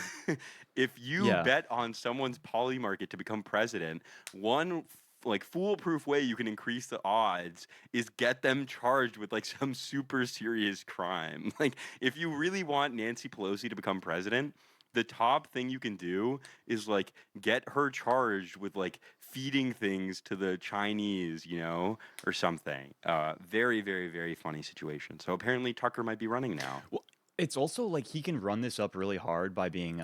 Speaker 2: if you
Speaker 1: Yeah.
Speaker 2: bet on someone's Polymarket to become president, one like foolproof way you can increase the odds is get them charged with like some super serious crime. Like if you really want Nancy Pelosi to become president, the top thing you can do is like get her charged with like feeding things to the Chinese, you know, or something. Very, very, very funny situation. So apparently Tucker might be running now.
Speaker 1: Well, it's also like he can run this up really hard by being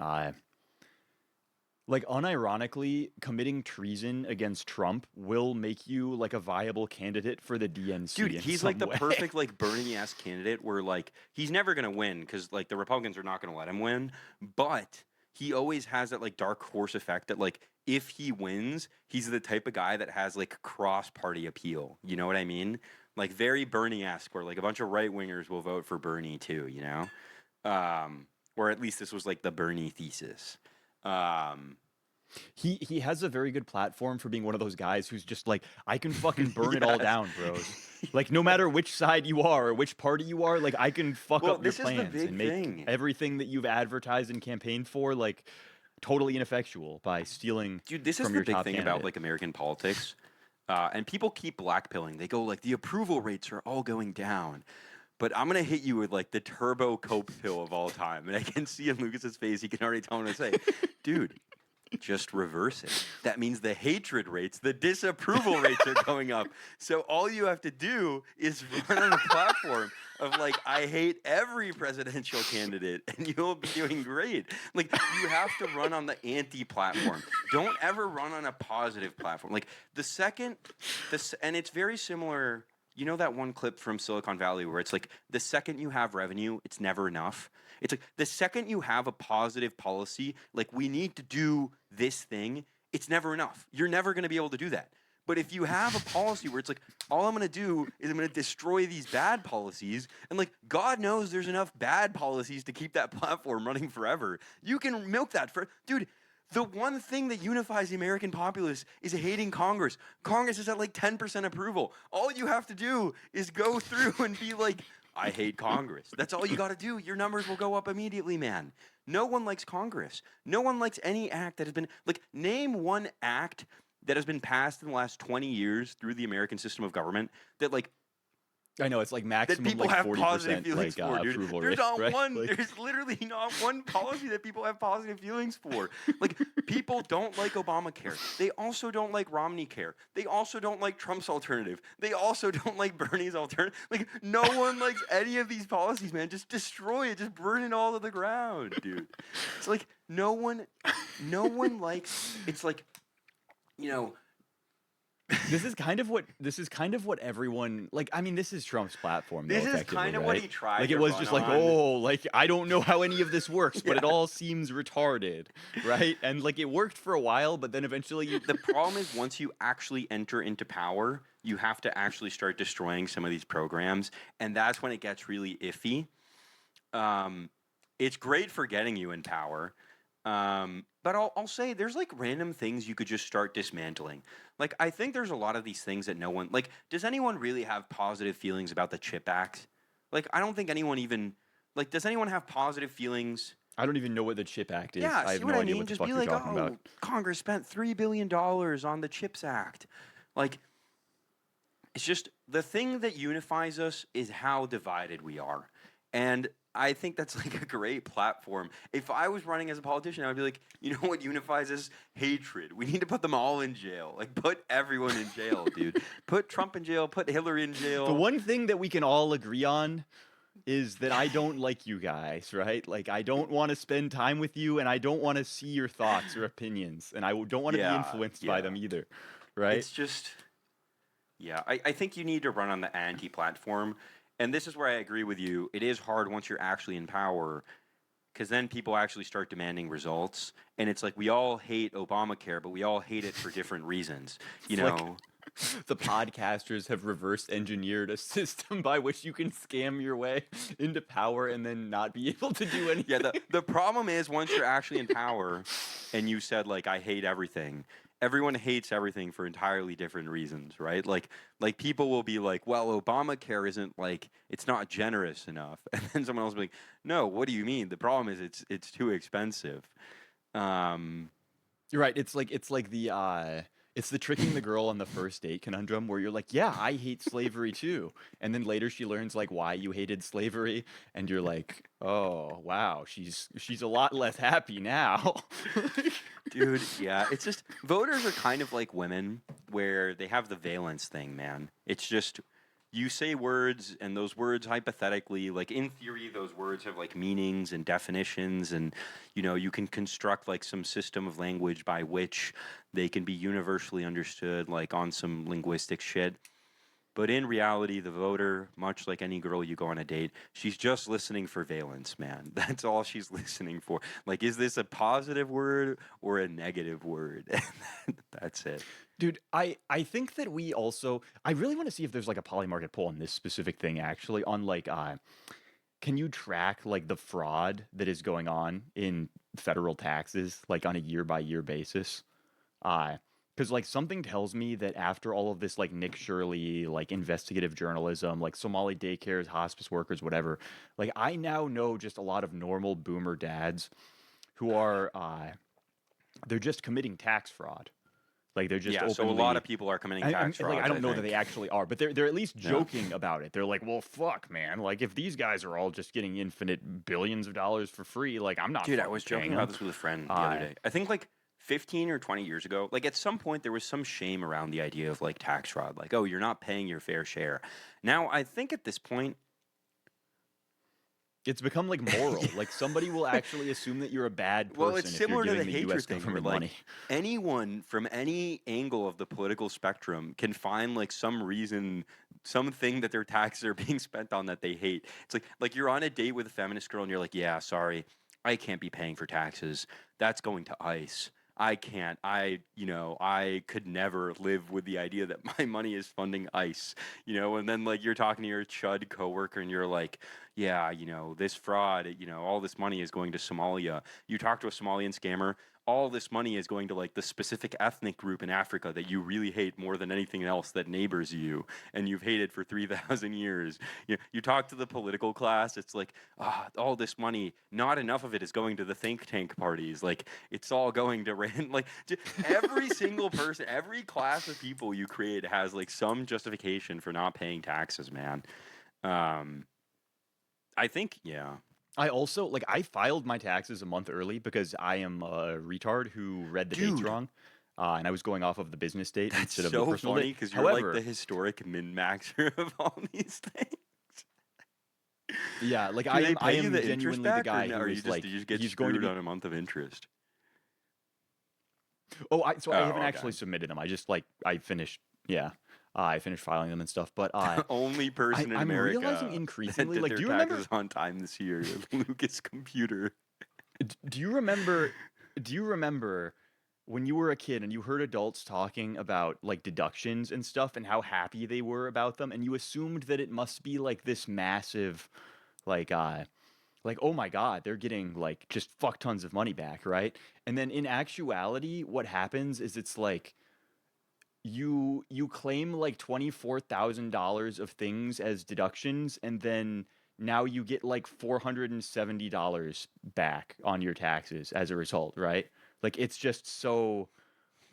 Speaker 1: like unironically committing treason against Trump will make you like a viable candidate for the DNC.
Speaker 2: Dude,
Speaker 1: in
Speaker 2: he's
Speaker 1: some
Speaker 2: like the
Speaker 1: way.
Speaker 2: perfect like Bernie-ass candidate where like he's never gonna win because like the Republicans are not gonna let him win, but he always has that like dark horse effect that like if he wins, he's the type of guy that has like cross-party appeal. You know what I mean? Like very Bernie-esque, where like a bunch of right wingers will vote for Bernie too. You know, or at least this was like the Bernie thesis.
Speaker 1: He has a very good platform for being one of those guys who's just like, I can fucking burn it all
Speaker 2: Yes.
Speaker 1: down, bros. Like no matter which side you are or which party you are, like I can fuck
Speaker 2: Well,
Speaker 1: up your
Speaker 2: this is the
Speaker 1: plans
Speaker 2: big
Speaker 1: and make
Speaker 2: thing.
Speaker 1: everything that you've advertised and campaigned for like totally ineffectual by stealing
Speaker 2: Dude, this is
Speaker 1: from
Speaker 2: the
Speaker 1: your
Speaker 2: big
Speaker 1: top
Speaker 2: thing
Speaker 1: candidate.
Speaker 2: about like American politics, and people keep blackpilling. They go like the approval rates are all going down, but I'm gonna hit you with like the turbo cope pill of all time. And I can see in Lucas's face, he can already tell me to say, dude, just reverse it. That means the hatred rates, the disapproval rates are going up. So all you have to do is run on a platform of like, I hate every presidential candidate, and you'll be doing great. Like, you have to run on the anti-platform. Don't ever run on a positive platform. Like the second, and it's very similar. You know that one clip from Silicon Valley where it's like the second you have revenue, it's never enough. It's like the second you have a positive policy, like we need to do this thing, it's never enough. You're never going to be able to do that. But if you have a policy where it's like, all I'm going to do is I'm going to destroy these bad policies, and like God knows there's enough bad policies to keep that platform running forever. You can milk that for, dude. The one thing that unifies the American populace is hating Congress. Congress is at like 10% approval. All you have to do is go through and be like, I hate Congress. That's all you got to do. Your numbers will go up immediately, man. No one likes Congress. No one likes any act that has been, like, name one act that has been passed in the last 20 years through the American system of government that, like,
Speaker 1: I know it's like
Speaker 2: that
Speaker 1: maximum
Speaker 2: people
Speaker 1: like
Speaker 2: have
Speaker 1: 40%
Speaker 2: positive feelings
Speaker 1: like
Speaker 2: for, dude.
Speaker 1: approval
Speaker 2: There's
Speaker 1: rate,
Speaker 2: not
Speaker 1: right?
Speaker 2: one.
Speaker 1: Like,
Speaker 2: There's literally not one policy that people have positive feelings for. Like, people don't like Obamacare. They also don't like Romney Care. They also don't like Trump's alternative. They also don't like Bernie's alternative. Like, no one likes any of these policies, man. Just destroy it. Just burn it all to the ground, dude. It's like no one likes. It's like, you know.
Speaker 1: this is kind of what everyone like. I mean, this is Trump's platform. Though,
Speaker 2: This is
Speaker 1: effectively,
Speaker 2: kind of
Speaker 1: right?
Speaker 2: what he tried.
Speaker 1: Like it
Speaker 2: to
Speaker 1: was
Speaker 2: run
Speaker 1: just like,
Speaker 2: on.
Speaker 1: oh, like I don't know how any of this works, but it
Speaker 2: Yeah.
Speaker 1: all seems retarded, right? And like it worked for a while, but then eventually you.
Speaker 2: The problem is once you actually enter into power, you have to actually start destroying some of these programs, and that's when it gets really iffy. It's great for getting you in power, but I'll say there's like random things you could just start dismantling. Like I think there's a lot of these things that no one like. Does anyone really have positive feelings about the Chip Act? Like I don't think anyone even like. Does anyone have positive feelings?
Speaker 1: I don't even know what the Chip Act is.
Speaker 2: Yeah,
Speaker 1: I
Speaker 2: see
Speaker 1: have
Speaker 2: what
Speaker 1: no
Speaker 2: I
Speaker 1: idea
Speaker 2: mean?
Speaker 1: what the
Speaker 2: Just
Speaker 1: fuck
Speaker 2: be
Speaker 1: you're
Speaker 2: like,
Speaker 1: talking about.
Speaker 2: Congress spent $3 billion on the CHIPS Act. Like, it's just the thing that unifies us is how divided we are. And I think that's like a great platform. If I was running as a politician, I would be like, you know what unifies us? Hatred. We need to put them all in jail. Like, put everyone in jail, dude. Put Trump in jail, put Hillary in jail.
Speaker 1: The one thing that we can all agree on is that I don't like you guys, right? Like, I don't want to spend time with you, and I don't want to see your thoughts or opinions, and I don't want to be influenced by them either, right?
Speaker 2: It's just, yeah, I think you need to run on the anti-platform. And this is where I agree with you. It is hard once you're actually in power, because then people actually start demanding results. And it's like we all hate Obamacare, but we all hate it for different reasons. You
Speaker 1: It's like-
Speaker 2: know?
Speaker 1: The podcasters have reverse engineered a system by which you can scam your way into power and then not be able to do anything.
Speaker 2: Yeah, the problem is once you're actually in power and you said, like, I hate everything, everyone hates everything for entirely different reasons, right? Like people will be like, well, Obamacare isn't like, it's not generous enough. And then someone else will be like, no, what do you mean? The problem is it's too expensive.
Speaker 1: You're right. It's like the it's the tricking the girl on the first date conundrum where you're like, yeah, I hate slavery too. And then later she learns like why you hated slavery and you're like, oh, wow, she's a lot less happy now.
Speaker 2: Dude, yeah, it's just voters are kind of like women where they have the valence thing, man. It's just you say words and those words hypothetically, like in theory, those words have like meanings and definitions, and you know, you can construct like some system of language by which they can be universally understood, like on some linguistic shit. But in reality, the voter, much like any girl you go on a date, she's just listening for valence, man. That's all she's listening for. Like, is this a positive word or a negative word? That's it.
Speaker 1: Dude, I think that we also I really want to see if there's like a Polymarket poll on this specific thing actually on like can you track like the fraud that is going on in federal taxes like on a year by year basis? Because like something tells me that after all of this like Nick Shirley like investigative journalism like Somali daycares, hospice workers, whatever, like I now know just a lot of normal boomer dads who are they're just committing tax fraud. Like they're just
Speaker 3: Yeah,
Speaker 1: openly.
Speaker 3: so a lot of people are committing tax frauds.
Speaker 1: Like I don't know that
Speaker 3: think.
Speaker 1: they actually are, but they're at least
Speaker 3: Yeah.
Speaker 1: joking about it. They're like, well, fuck, man. Like if these guys are all just getting infinite billions of dollars for free, like I'm not.
Speaker 3: Dude, I
Speaker 1: fucking
Speaker 3: was
Speaker 1: paying
Speaker 3: joking
Speaker 1: them.
Speaker 3: about this with a friend the other day. I think like 15 or 20 years ago, like at some point there was some shame around the idea of like tax fraud, like, oh, you're not paying your fair share. Now, I think at this point,
Speaker 1: It's become like moral. Like somebody will actually assume that you're a bad person
Speaker 2: Well, it's
Speaker 1: if you're
Speaker 2: similar to
Speaker 1: giving
Speaker 2: the
Speaker 1: the
Speaker 2: hatred
Speaker 1: U.S.
Speaker 2: thing, where
Speaker 1: government
Speaker 2: like
Speaker 1: money.
Speaker 2: anyone from any angle of the political spectrum can find like some reason, something that their taxes are being spent on that they hate. It's like you're on a date with a feminist girl and you're like, yeah, sorry, I can't be paying for taxes. That's going to ICE. I can't. I could never live with the idea that my money is funding ICE, and then like you're talking to your chud coworker and you're like, yeah, this fraud, all this money is going to Somalia. You talk to a Somalian scammer, all this money is going to like the specific ethnic group in Africa that you really hate more than anything else that neighbors you and you've hated for 3,000 years. You talk to the political class, it's like, all this money, not enough of it is going to the think tank parties. Like it's all going to like every single person, every class of people you create has like some justification for not paying taxes, man. I think, yeah.
Speaker 1: I also like I filed my taxes a month early because I am a retard who read the dates
Speaker 2: Dude.
Speaker 1: wrong, and I was going off of the business date
Speaker 2: That's
Speaker 1: instead of the
Speaker 2: so
Speaker 1: personal
Speaker 2: funny
Speaker 1: date.
Speaker 2: because you're
Speaker 1: However,
Speaker 2: like the historic min-maxer of all these things.
Speaker 1: yeah, like
Speaker 2: Do
Speaker 1: I
Speaker 2: they
Speaker 1: am,
Speaker 2: pay you the interest
Speaker 1: genuinely the
Speaker 2: back,
Speaker 1: guy
Speaker 2: or no,
Speaker 1: who
Speaker 2: or
Speaker 1: is
Speaker 2: you
Speaker 1: like
Speaker 2: just get
Speaker 1: he's going to
Speaker 2: screwed
Speaker 1: be.
Speaker 2: on a month of interest?
Speaker 1: Oh, I haven't
Speaker 2: okay.
Speaker 1: actually submitted them. I just like I finished. Yeah, I finished filing them and stuff. But
Speaker 2: Only person in
Speaker 1: I'm
Speaker 2: America
Speaker 1: realizing
Speaker 2: that
Speaker 1: increasingly.
Speaker 2: did
Speaker 1: Like,
Speaker 2: their
Speaker 1: do you remember?
Speaker 2: taxes on time this year? Lucas Computer.
Speaker 1: Do you remember? Do you remember when you were a kid and you heard adults talking about like deductions and stuff and how happy they were about them, and you assumed that it must be like this massive, like oh my god, they're getting like just fuck tons of money back, right? And then in actuality, what happens is it's like you claim like $24,000 of things as deductions, and then now you get like $470 back on your taxes as a result, right? Like it's just so.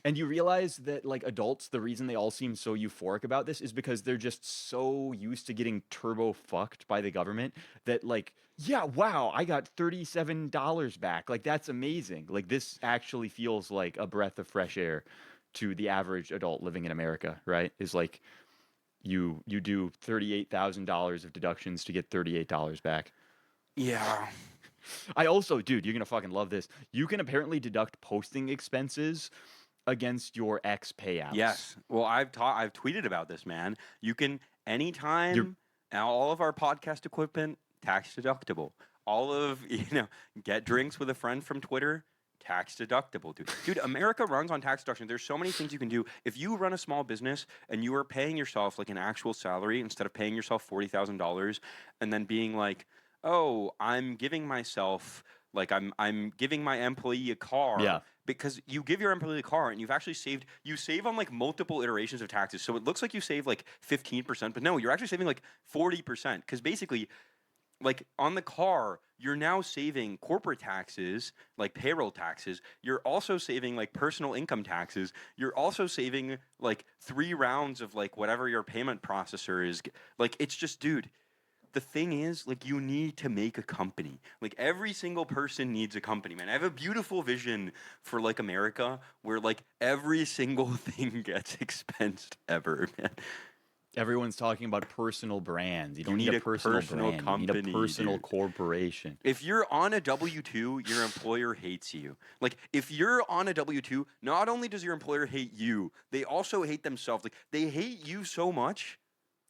Speaker 1: And you realize that like adults, the reason they all seem so euphoric about this is because they're just so used to getting turbo fucked by the government that like, yeah, wow, I got $37 back. Like that's amazing. Like this actually feels like a breath of fresh air to the average adult living in America, right? Is like you do $38,000 of deductions to get $38 back.
Speaker 2: Yeah.
Speaker 1: I also, dude, you're gonna fucking love this. You can apparently deduct posting expenses against your X payouts.
Speaker 2: Yes. Well, I've tweeted about this, man. You can
Speaker 1: You're
Speaker 2: anytime, all of our podcast equipment tax deductible. All of get drinks with a friend from Twitter, tax deductible, dude. Dude, America runs on tax deduction. There's so many things you can do. If you run a small business and you are paying yourself like an actual salary instead of paying yourself $40,000 and then being like, oh, I'm giving myself like I'm giving my employee a car.
Speaker 1: Yeah.
Speaker 2: Because you give your employee a car and you've actually you save on like multiple iterations of taxes. So it looks like you save like 15%, but no, you're actually saving like 40%. Because basically, like on the car, you're now saving corporate taxes, like payroll taxes. You're also saving like personal income taxes. You're also saving like 3 rounds of like whatever your payment processor is. Like it's just, dude. The thing is, like, you need to make a company. Like, every single person needs a company, man. I have a beautiful vision for, like, America where, like, every single thing gets expensed ever, man.
Speaker 1: Everyone's talking about personal brands. You don't
Speaker 2: need
Speaker 1: need
Speaker 2: a
Speaker 1: a personal
Speaker 2: personal
Speaker 1: brand. You need
Speaker 2: company,
Speaker 1: a personal
Speaker 2: dude.
Speaker 1: corporation.
Speaker 2: If you're on a W-2, your employer hates you. Like, if you're on a W-2, not only does your employer hate you, they also hate themselves. Like, they hate you so much.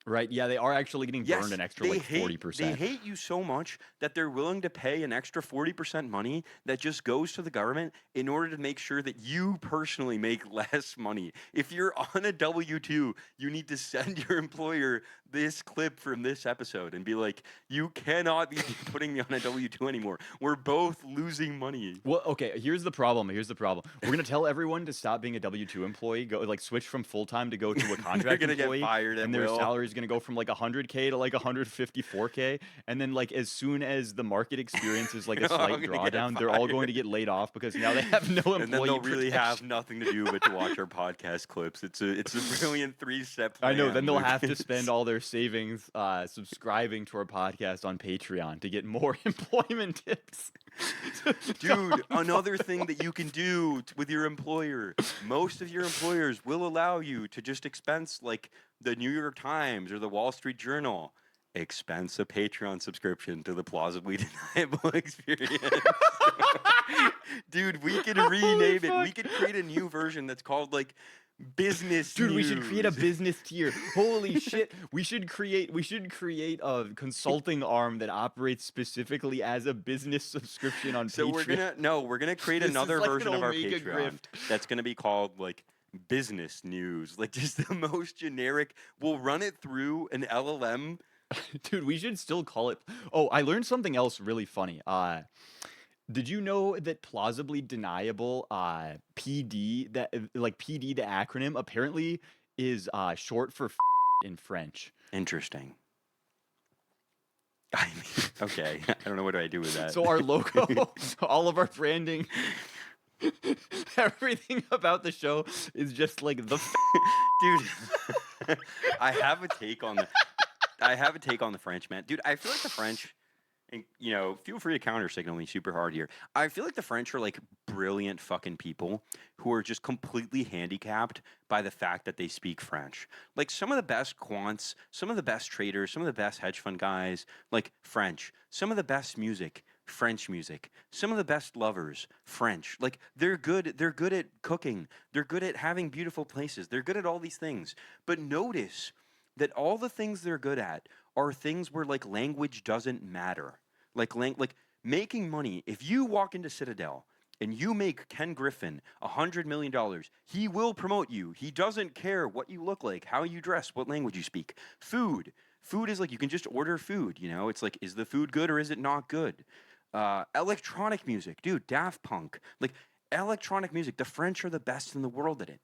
Speaker 1: Right? Yeah, they are actually getting burned
Speaker 2: Yes,
Speaker 1: an extra
Speaker 2: they
Speaker 1: like
Speaker 2: hate
Speaker 1: 40%.
Speaker 2: they hate you so much that they're willing to pay an extra 40% money that just goes to the government in order to make sure that you personally make less money. If you're on a W-2, you need to send your employer this clip from this episode and be like, you cannot be putting me on a W-2 anymore. We're both losing money.
Speaker 1: Well, okay, here's the problem. We're going to tell everyone to stop being a W-2 employee, go like switch from full-time to go to a contract
Speaker 2: gonna get
Speaker 1: employee,
Speaker 2: fired at
Speaker 1: and their
Speaker 2: will.
Speaker 1: salary is is going to go from like 100K to like 154K, and then like as soon as the market experiences like a
Speaker 2: They're all
Speaker 1: slight
Speaker 2: gonna get
Speaker 1: drawdown, they're all going to
Speaker 2: fired.
Speaker 1: get laid off because now they have no employee
Speaker 2: And then they'll really have
Speaker 1: protection.
Speaker 2: nothing to do but to watch our podcast clips. It's a brilliant 3-step plan.
Speaker 1: I know. Then they'll have to
Speaker 2: Lucas.
Speaker 1: spend all their savings subscribing to our podcast on Patreon to get more employment tips.
Speaker 2: Dude, another thing that you can do with your employer, most of your employers will allow you to just expense like the New York Times or the Wall Street Journal. Expense a Patreon subscription to the Plausibly Deniable experience. Dude, we could rename it. We
Speaker 1: fuck.
Speaker 2: could create a new version that's called like business
Speaker 1: Dude, we should create a
Speaker 2: news.
Speaker 1: business tier. Holy shit. We should create a consulting arm that operates specifically as a business subscription on
Speaker 2: So
Speaker 1: Patreon.
Speaker 2: we're gonna create
Speaker 1: This is
Speaker 2: another
Speaker 1: like an
Speaker 2: version of our
Speaker 1: Omega
Speaker 2: Patreon
Speaker 1: grift.
Speaker 2: that's gonna be called like business news, like just the most generic. We'll run it through an LLM.
Speaker 1: Dude, we should still call it. Oh, I learned something else really funny. Did you know that plausibly deniable PD that like PD the acronym apparently is short for in French.
Speaker 2: Interesting. I mean, okay, I don't know what do I do with that.
Speaker 1: So our logo, all of our branding, everything about the show is just like the
Speaker 2: dude, I have a take on the French, man. Dude, I feel like the French, and feel free to counter signal me super hard here. I feel like the French are like brilliant fucking people who are just completely handicapped by the fact that they speak French. Like some of the best quants, some of the best traders, some of the best hedge fund guys, like French. Some of the best music, French music. Some of the best lovers, French. Like they're good at cooking. They're good at having beautiful places. They're good at all these things. But notice that all the things they're good at are things where like language doesn't matter. Like making money. If you walk into Citadel and you make Ken Griffin $100 million, he will promote you. He doesn't care what you look like, how you dress, what language you speak. Food is like you can just order food. It's like, is the food good or is it not good? Electronic music, dude. Daft Punk, like electronic music. The French are the best in the world at it,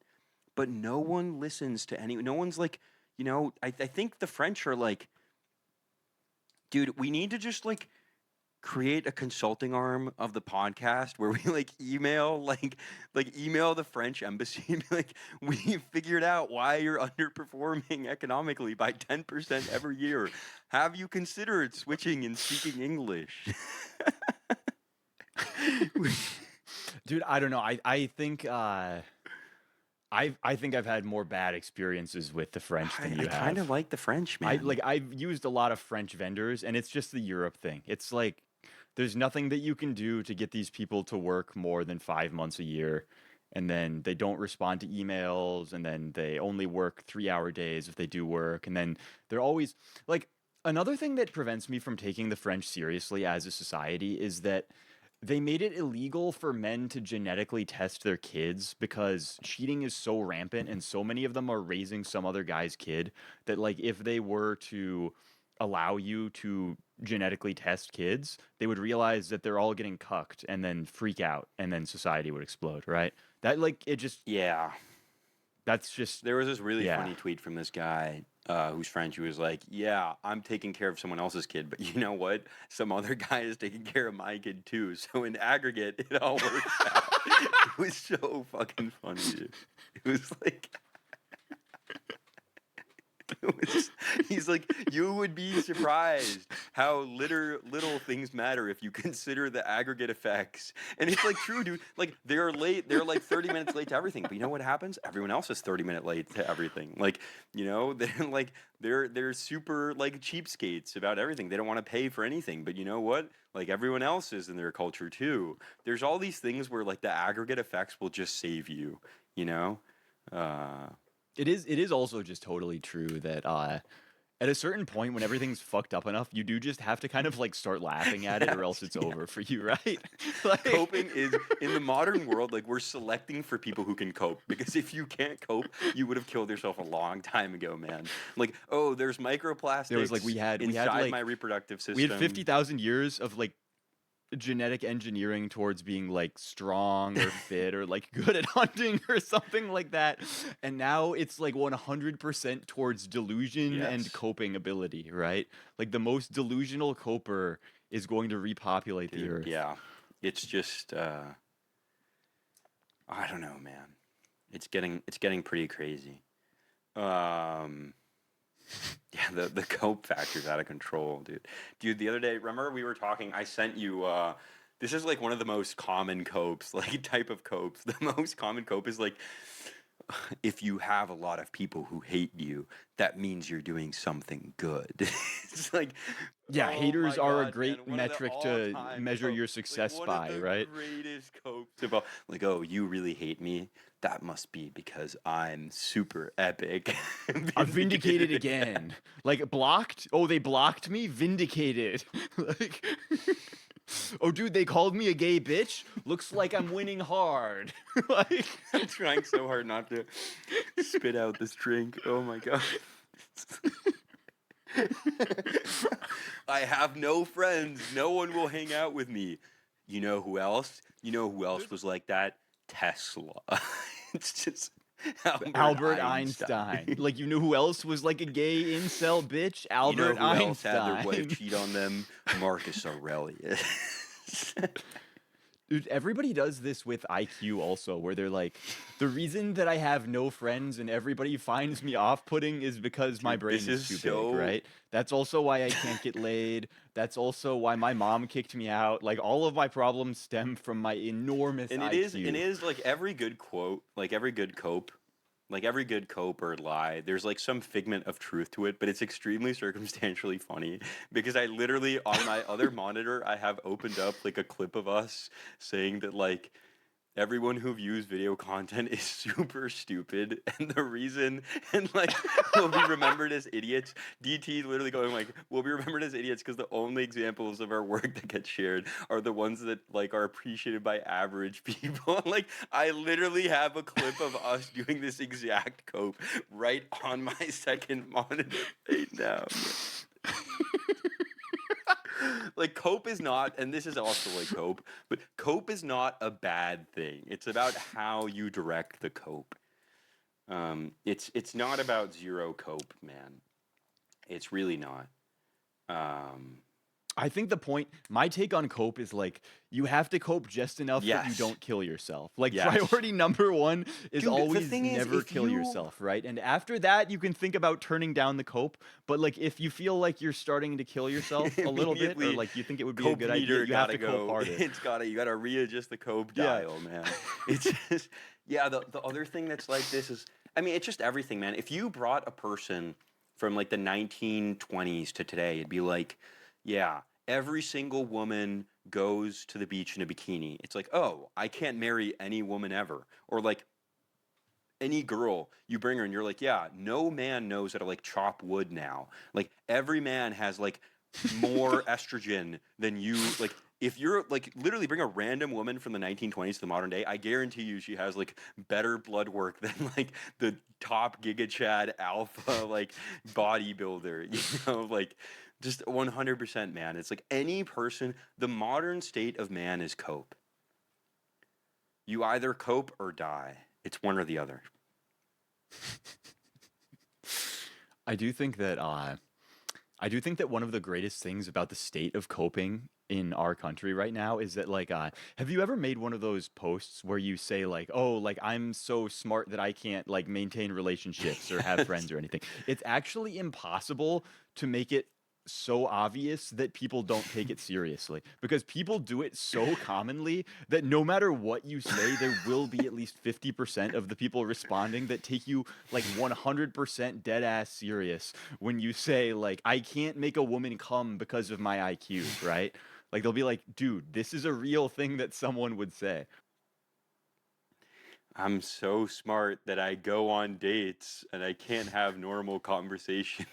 Speaker 2: but no one listens to any. No one's like. I think the French are like, dude, we need to just like create a consulting arm of the podcast where we like email the French embassy and be like, we figured out why you're underperforming economically by 10% every year. Have you considered switching and speaking English?
Speaker 1: Dude, I don't know. I think I think I've had more bad experiences with the French than you
Speaker 2: I kind
Speaker 1: have.
Speaker 2: of like the French, man.
Speaker 1: I've used a lot of French vendors, and it's just the Europe thing. It's like there's nothing that you can do to get these people to work more than 5 months a year, and then they don't respond to emails, and then they only work 3-hour days if they do work, and then they're always like another thing that prevents me from taking the French seriously as a society is that they made it illegal for men to genetically test their kids because cheating is so rampant and so many of them are raising some other guy's kid that like if they were to allow you to genetically test kids, they would realize that they're all getting cucked and then freak out and then society would explode, right? That like it just
Speaker 2: Yeah.
Speaker 1: that's just
Speaker 2: There was this really
Speaker 1: Yeah.
Speaker 2: funny tweet from this guy who's French who was like, yeah, I'm taking care of someone else's kid, but you know what? Some other guy is taking care of my kid too. So in aggregate, it all works out. It was so fucking funny, dude. It was like... he's like, you would be surprised how little things matter if you consider the aggregate effects. And it's like true, dude. Like they're late, they're like 30 minutes late to everything. But you know what happens? Everyone else is 30 minutes late to everything. Like, they're like they're super like cheapskates about everything. They don't want to pay for anything. But you know what? Like everyone else is in their culture too. There's all these things where like the aggregate effects will just save you, you know?
Speaker 1: It is also just totally true that at a certain point when everything's fucked up enough, you do just have to kind of like start laughing at it or else it's over for you, right? Like,
Speaker 2: Coping is in the modern world, like we're selecting for people who can cope, because if you can't cope, you would have killed yourself a long time ago, man. Like, oh, there's microplastics
Speaker 1: there was like we had
Speaker 2: inside
Speaker 1: like
Speaker 2: my reproductive system.
Speaker 1: we had 50,000 years of like genetic engineering towards being like strong or fit or like good at hunting or something like that. And now it's like 100% towards delusion and
Speaker 3: Yes.
Speaker 1: coping ability, right? Like the most delusional coper is going to repopulate the
Speaker 3: Dude,
Speaker 1: earth.
Speaker 3: yeah. It's just I don't know, man. It's getting pretty crazy. Um yeah, the cope factor's out of control, dude. Dude, the other day, remember we were talking, I sent you this is like one of the most common copes, like type of copes. The most common cope is like if you have a lot of people who hate you, that means you're doing something good. It's like,
Speaker 1: Yeah,
Speaker 2: Oh my
Speaker 1: haters are a
Speaker 2: god, man!
Speaker 1: great
Speaker 2: One of the
Speaker 1: metric to
Speaker 2: all-time
Speaker 1: measure your
Speaker 2: copes, like
Speaker 1: success
Speaker 2: one of
Speaker 1: by,
Speaker 2: the
Speaker 1: right?
Speaker 2: greatest copes.
Speaker 3: about like, oh, you really hate me? That must be because I'm super epic.
Speaker 1: I'm vindicated again. Like blocked? Oh, they blocked me? Vindicated. Like oh dude, they called me a gay bitch? Looks like I'm winning hard. Like
Speaker 3: I'm trying so hard not to spit out this drink. Oh my god. I have no friends. No one will hang out with me. You know who else? You know who else was like that? Tesla. It's just
Speaker 1: Albert Einstein. Like you know who else was like a gay incel bitch?
Speaker 3: You know
Speaker 1: Albert
Speaker 3: who else had their wife
Speaker 1: Einstein.
Speaker 3: cheat on them? Marcus Aurelius.
Speaker 1: Dude, everybody does this with IQ also, where they're like, the reason that I have no friends and everybody finds me off-putting is because my
Speaker 3: Dude,
Speaker 1: brain
Speaker 3: this
Speaker 1: is
Speaker 3: is
Speaker 1: too
Speaker 3: so-
Speaker 1: big, right? That's also why I can't get laid. That's also why my mom kicked me out. Like all of my problems stem from my enormous
Speaker 3: And
Speaker 1: IQ.
Speaker 3: it is like every good quote, like every good cope, like every good cope or lie, there's like some figment of truth to it, but it's extremely circumstantially funny because I literally on my other monitor I have opened up like a clip of us saying that like everyone who views video content is super stupid and the reason and like will be remembered as idiots. DT literally going like we'll be remembered as idiots because the only examples of our work that get shared are the ones that like are appreciated by average people. Like I literally have a clip of us doing this exact cope right on my second monitor right now. Like cope is not, and this is also like cope, but cope is not a bad thing. It's about how you direct the cope. It's not about zero cope, man. It's really not.
Speaker 1: I think my take on cope is like, you have to cope just enough that you
Speaker 3: Yes.
Speaker 1: don't kill yourself. Like
Speaker 3: Yes.
Speaker 1: priority number one is
Speaker 3: Dude, the
Speaker 1: always
Speaker 3: thing is,
Speaker 1: never
Speaker 3: if
Speaker 1: kill
Speaker 3: you-
Speaker 1: yourself, right? And after that, you can think about turning down the cope. But like, if you feel like you're starting to kill yourself a little bit, or
Speaker 3: Immediately,
Speaker 1: like you think it would be a
Speaker 3: cope
Speaker 1: good
Speaker 3: meter
Speaker 1: idea, you have
Speaker 3: gotta
Speaker 1: to cope
Speaker 3: go.
Speaker 1: harder.
Speaker 3: You gotta readjust the cope
Speaker 1: Yeah.
Speaker 3: dial, man. It's just yeah. The other thing that's like this is, I mean, it's just everything, man. If you brought a person from like the 1920s to today, it'd be like, yeah, every single woman goes to the beach in a bikini. It's like, oh, I can't marry any woman ever, or like any girl you bring her and you're like, yeah, no man knows how to like chop wood now. Like every man has like more estrogen than you. Like if you're like literally bring a random woman from the 1920s to the modern day, I guarantee you she has like better blood work than like the top gigachad alpha like bodybuilder. You know, like just 100%, man. It's like any person. The modern state of man is cope. You either cope or die. It's one or the other.
Speaker 1: I do think that one of the greatest things about the state of coping in our country right now is that like have you ever made one of those posts where you say like, oh, like I'm so smart that I can't like maintain relationships or have friends or anything? It's actually impossible to make it so obvious that people don't take it seriously, because people do it so commonly that no matter what you say, there will be at least 50% of the people responding that take you like 100% dead ass serious when you say like, I can't make a woman come because of my IQ, right? Like they'll be like, dude, this is a real thing that someone would say.
Speaker 3: I'm so smart that I go on dates and I can't have normal conversation.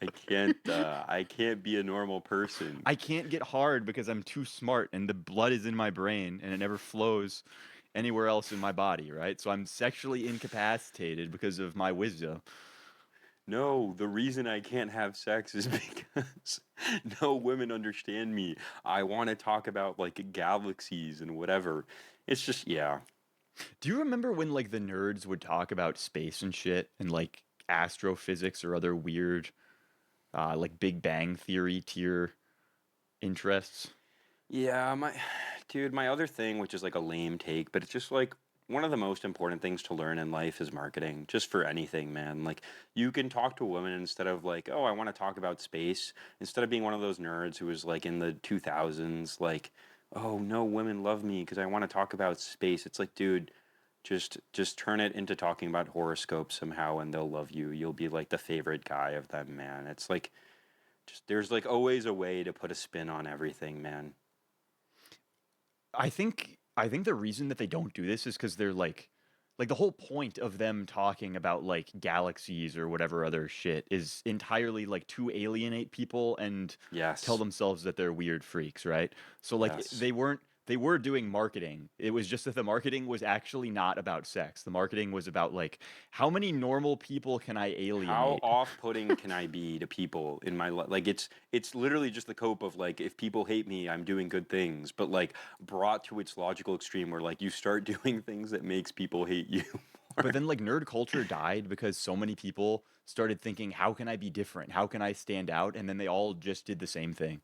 Speaker 3: I can't be a normal person.
Speaker 1: I can't get hard because I'm too smart and the blood is in my brain and it never flows anywhere else in my body, right? So I'm sexually incapacitated because of my wisdom.
Speaker 3: no, the reason I can't have sex is because no women understand me. I want to talk about like galaxies and whatever. It's just, yeah.
Speaker 1: Do you remember when like the nerds would talk about space and shit and like astrophysics or other weird like Big Bang Theory tier interests?
Speaker 3: Yeah, dude, my other thing, which is like a lame take, but it's just like one of the most important things to learn in life is marketing, just for anything, man. Like you can talk to a woman instead of like, oh, I want to talk about space, instead of being one of those nerds who was like in the 2000s, like, oh, no, women love me because I want to talk about space. It's like, dude, just turn it into talking about horoscopes somehow and they'll love you. You'll be like the favorite guy of them, man. It's like just there's like always a way to put a spin on everything, man.
Speaker 1: I think the reason that they don't do this is because they're like the whole point of them talking about like galaxies or whatever other shit is entirely like to alienate people and tell
Speaker 3: Yes.
Speaker 1: themselves that they're weird freaks, right? So like
Speaker 3: Yes.
Speaker 1: they were doing marketing. It was just that the marketing was actually not about sex. The marketing was about like how many normal people can I
Speaker 3: How
Speaker 1: alienate?
Speaker 3: off-putting can I be to people in my life? Like it's literally just the cope of like if people hate me, I'm doing good things, but like brought to its logical extreme where like you start doing things that makes people hate you
Speaker 1: But
Speaker 3: more.
Speaker 1: then like nerd culture died because so many people started thinking, how can I be different? How can I stand out? And then they all just did the same thing,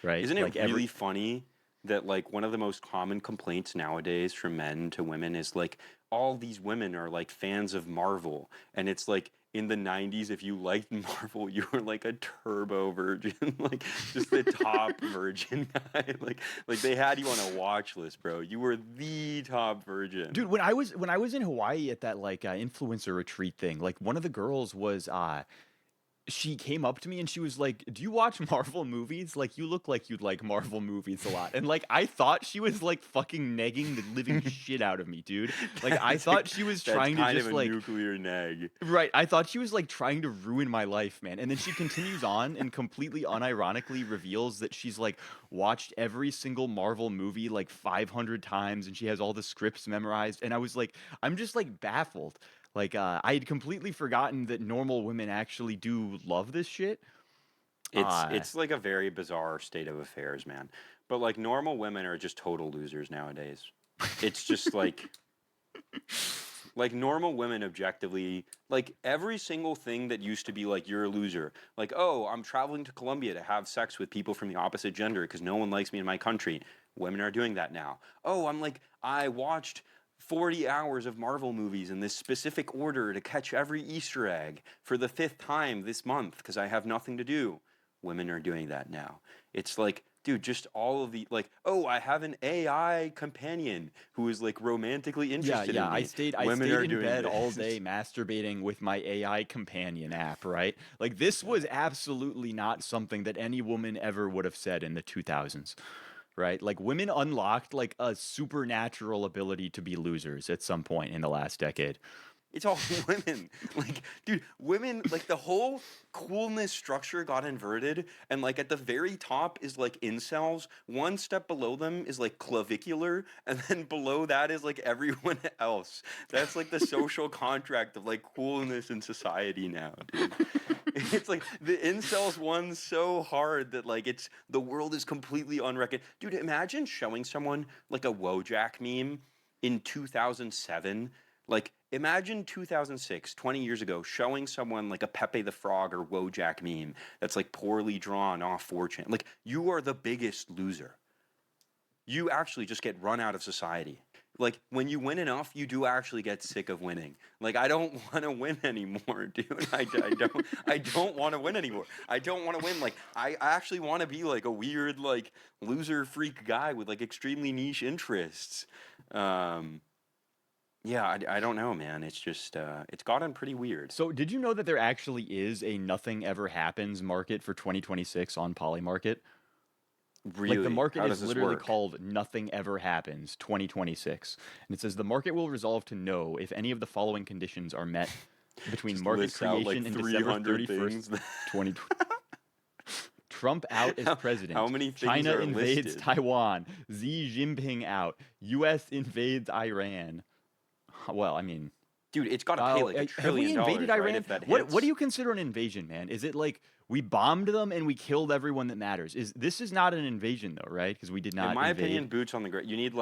Speaker 1: right?
Speaker 3: Isn't it
Speaker 1: Like every
Speaker 3: really funny that like one of the most common complaints nowadays from men to women is like all these women are like fans of Marvel and it's like in the 90s if you liked Marvel you were like a turbo virgin like just the top virgin guy like they had you on a watch list, bro. You were the top virgin.
Speaker 1: dude, when I was in Hawaii at that like influencer retreat thing, like one of the girls was she came up to me and she was like, "Do you watch Marvel movies? Like, you look like you'd like Marvel movies a lot." And like, I thought she was like fucking negging the living shit out of me, dude. Like, I
Speaker 3: That's a,
Speaker 1: thought she was
Speaker 3: that's
Speaker 1: trying to
Speaker 3: kind of
Speaker 1: just
Speaker 3: a
Speaker 1: like,
Speaker 3: nuclear neg.
Speaker 1: right. I thought she was like trying to ruin my life, man. And then she continues on and completely unironically reveals that she's like watched every single Marvel movie like 500 times and she has all the scripts memorized. And I was like, I'm just like baffled. Like, I had completely forgotten that normal women actually do love this shit.
Speaker 3: It's
Speaker 1: Uh,
Speaker 3: it's like a very bizarre state of affairs, man. But like normal women are just total losers nowadays. It's just like normal women objectively like every single thing that used to be like you're a loser. Like, "Oh, I'm traveling to Colombia to have sex with people from the opposite gender because no one likes me in my country." Women are doing that now. "Oh, I watched 40 hours of Marvel movies in this specific order to catch every Easter egg for the fifth time this month because I have nothing to do." Women are doing that now. It's like, dude, just all of the like, "Oh, I have an AI companion who is like romantically
Speaker 1: yeah,
Speaker 3: interested
Speaker 1: yeah.
Speaker 3: in me."
Speaker 1: I
Speaker 3: Women
Speaker 1: stayed
Speaker 3: are
Speaker 1: in
Speaker 3: doing
Speaker 1: bed all
Speaker 3: this.
Speaker 1: day masturbating with my AI companion app, right? Like this was absolutely not something that any woman ever would have said in the 2000s, right? Like women unlocked like a supernatural ability to be losers at some point in the last decade.
Speaker 3: It's all women. Like, dude, women, like the whole coolness structure got inverted. And like at the very top is like incels. One step below them is like clavicular. And then below that is like everyone else. That's like the social contract of like coolness in society now, dude. It's like the incels won so hard that like it's the world is completely unreckoned. Dude, imagine showing someone like a Wojak meme in 2007. Like, imagine 2006, 20 years ago, showing someone like a Pepe the Frog or Wojak meme that's like poorly drawn off 4chan. Like, you are the biggest loser. You actually just get run out of society. Like, when you win enough, you do actually get sick of winning. Like, I don't want to win anymore, dude. I don't want to win anymore. I don't want to win. Like, I actually want to be like a weird, like, loser freak guy with like extremely niche interests. Um, yeah, I don't know, man. It's just it's gotten pretty weird.
Speaker 1: So, did you know that there actually is a nothing ever happens market for 2026 on Polymarket? Like the
Speaker 3: Really,
Speaker 1: market
Speaker 3: how
Speaker 1: is
Speaker 3: does this
Speaker 1: literally
Speaker 3: work?
Speaker 1: called Nothing Ever Happens 2026. And it says the market will resolve to no if any of the following conditions are met between
Speaker 3: Just
Speaker 1: market
Speaker 3: lists out like
Speaker 1: creation and December
Speaker 3: 300
Speaker 1: 31st,
Speaker 3: things.
Speaker 1: 2020. Trump out as
Speaker 3: How
Speaker 1: president.
Speaker 3: many things
Speaker 1: China
Speaker 3: are
Speaker 1: invades
Speaker 3: listed?
Speaker 1: Taiwan. Xi Jinping out. US invades Iran. Well, I mean,
Speaker 3: Dude, it's got to pay like $1
Speaker 1: have we
Speaker 3: trillion,
Speaker 1: invaded
Speaker 3: right?
Speaker 1: Iran?
Speaker 3: If that
Speaker 1: What
Speaker 3: hits.
Speaker 1: do you consider an invasion, man? Is it like we bombed them and we killed everyone that matters? This is not an invasion though, right? Because we did not
Speaker 3: In my
Speaker 1: invade.
Speaker 3: opinion, boots on the ground. You need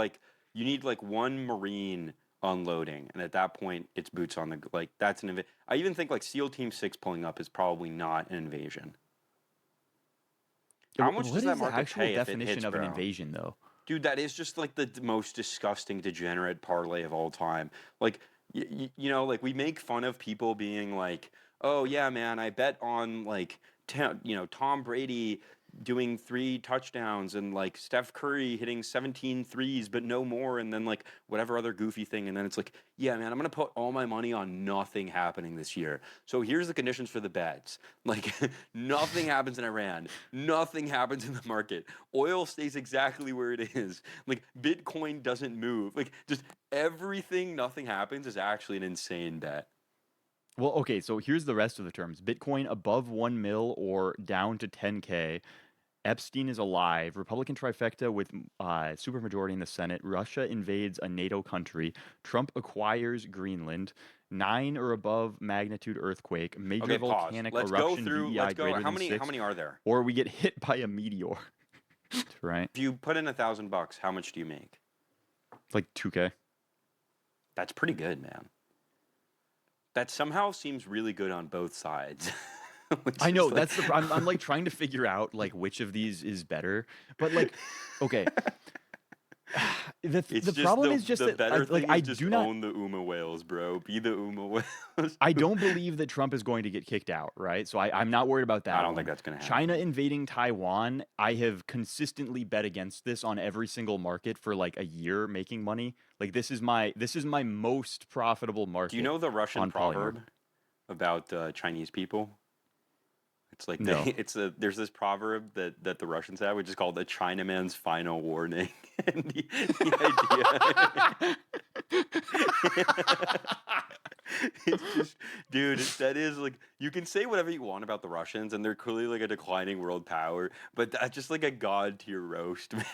Speaker 3: like one Marine unloading, and at that point, it's boots on the like. That's an invasion. I even think like SEAL Team 6 pulling up is probably not an invasion. How much
Speaker 1: What
Speaker 3: does
Speaker 1: is
Speaker 3: that
Speaker 1: the
Speaker 3: market
Speaker 1: actual
Speaker 3: pay if it
Speaker 1: definition
Speaker 3: hits,
Speaker 1: of an
Speaker 3: bro?
Speaker 1: invasion, though?
Speaker 3: Dude, that is just like the most disgusting, degenerate parlay of all time. Like, you know, like we make fun of people being like, "Oh yeah, man, I bet on like, Tom Brady doing 3 touchdowns and like Steph Curry hitting 17 threes, but no more," and then like whatever other goofy thing, and then it's like, "Yeah, man, I'm gonna put all my money on nothing happening this year. So here's the conditions for the bets. Like, nothing happens in Iran, nothing happens in the market. Oil stays exactly where it is. Like, Bitcoin doesn't move. Like, just everything, nothing happens is actually an insane bet."
Speaker 1: Well, okay, so here's the rest of the terms. Bitcoin above 1 mil or down to 10K. Epstein is alive. Republican trifecta with supermajority in the Senate. Russia invades a NATO country. Trump acquires Greenland. 9 or above magnitude earthquake. Major
Speaker 3: Okay, pause.
Speaker 1: volcanic
Speaker 3: Let's go
Speaker 1: eruption.
Speaker 3: through.
Speaker 1: VEI
Speaker 3: Let's go.
Speaker 1: greater
Speaker 3: How
Speaker 1: than
Speaker 3: many?
Speaker 1: 6.
Speaker 3: How many are there?
Speaker 1: Or we get hit by a meteor. Right?
Speaker 3: If you put in $1,000, how much do you make?
Speaker 1: Like 2K.
Speaker 3: That's pretty good, man. That somehow seems really good on both sides.
Speaker 1: I know that's the. I'm like trying to figure out like which of these is better, but like, okay. The problem is just
Speaker 3: the
Speaker 1: that
Speaker 3: better thing
Speaker 1: I
Speaker 3: is just
Speaker 1: do not
Speaker 3: own the Uma whales, bro. Be the Uma whales.
Speaker 1: I don't believe that Trump is going to get kicked out, right? So I'm not worried about that.
Speaker 3: I don't
Speaker 1: one.
Speaker 3: think that's gonna happen.
Speaker 1: China invading Taiwan, I have consistently bet against this on every single market for like a year making money. Like this is my most profitable market.
Speaker 3: Do you know the Russian
Speaker 1: on
Speaker 3: proverb about Chinese people? It's like
Speaker 1: No.
Speaker 3: there's this proverb that the Russians have, which is called the Chinaman's final warning. And the idea it's just, dude, that is like, you can say whatever you want about the Russians, and they're clearly like a declining world power, but that's just like a god tier roast, man.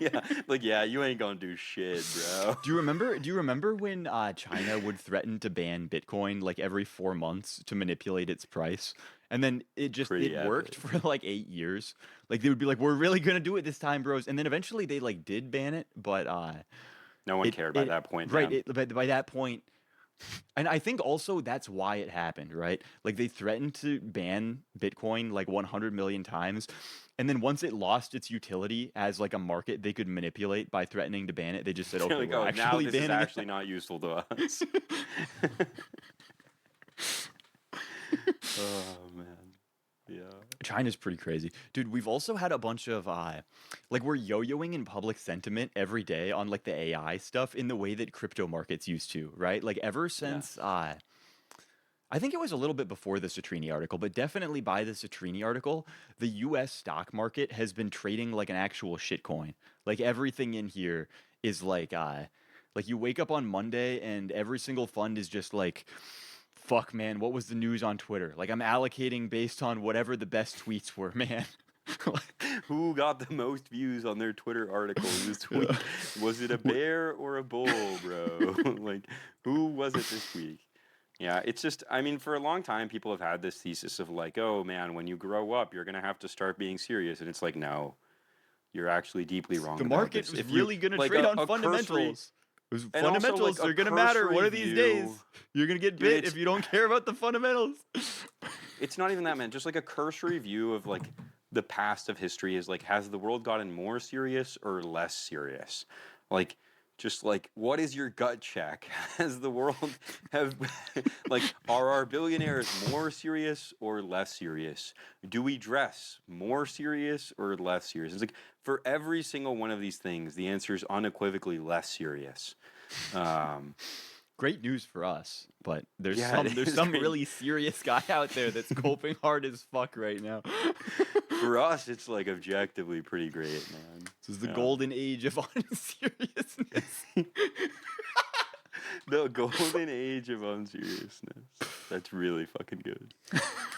Speaker 3: Yeah, like, yeah, you ain't gonna do shit, bro.
Speaker 1: Do you remember when China would threaten to ban Bitcoin like every 4 months to manipulate its price? And then it worked for like 8 years. Like they would be like, "We're really gonna do it this time, bros." And then eventually they like did ban it, but
Speaker 3: no one cared by that point,
Speaker 1: right?
Speaker 3: man.
Speaker 1: But by that point, and I think also that's why it happened, right? Like they threatened to ban Bitcoin like 100 million times. And then once it lost its utility as like a market they could manipulate by threatening to ban it, they just said, "Okay,
Speaker 3: Like,
Speaker 1: we're
Speaker 3: now
Speaker 1: actually
Speaker 3: this is
Speaker 1: banning it."
Speaker 3: actually not useful to us. Oh man, yeah.
Speaker 1: China's pretty crazy. Dude, we've also had a bunch of like we're yo-yoing in public sentiment every day on like the AI stuff in the way that crypto markets used to, right? Like ever since I think it was a little bit before the Citrini article, but definitely by the Citrini article, the US stock market has been trading like an actual shitcoin. Like everything in here is like you wake up on Monday and every single fund is just like, fuck, man, what was the news on Twitter? Like I'm allocating based on whatever the best tweets were, man.
Speaker 3: Who got the most views on their Twitter article this week? Was it a bear or a bull, bro? Like, who was it this week? Yeah, it's just, I mean, for a long time, people have had this thesis of like, oh man, when you grow up, you're going to have to start being serious. And it's like, no, you're actually deeply wrong.
Speaker 1: The
Speaker 3: about
Speaker 1: market
Speaker 3: this.
Speaker 1: is really going to
Speaker 3: like
Speaker 1: trade on
Speaker 3: a
Speaker 1: fundamentals.
Speaker 3: and also,
Speaker 1: Fundamentals
Speaker 3: like,
Speaker 1: are
Speaker 3: a
Speaker 1: going to matter one
Speaker 3: cursory
Speaker 1: of these days.
Speaker 3: view-
Speaker 1: You're going to get
Speaker 3: Dude,
Speaker 1: bit
Speaker 3: it's-
Speaker 1: if you don't care about the fundamentals.
Speaker 3: It's not even that, man. Just like a cursory view of like the past of history is like, has the world gotten more serious or less serious? Like, just like, what is your gut check? Has the world have like, are our billionaires more serious or less serious? Do we dress more serious or less serious? It's like, for every single one of these things, the answer is unequivocally less serious.
Speaker 1: Great news for us, but there's
Speaker 3: Yeah, it
Speaker 1: there's
Speaker 3: is
Speaker 1: some
Speaker 3: great.
Speaker 1: really serious guy out there that's coping hard as fuck right now.
Speaker 3: For us, it's like objectively pretty great, man.
Speaker 1: This is the
Speaker 3: Yeah.
Speaker 1: golden age of unseriousness.
Speaker 3: The golden age of unseriousness. That's really fucking good.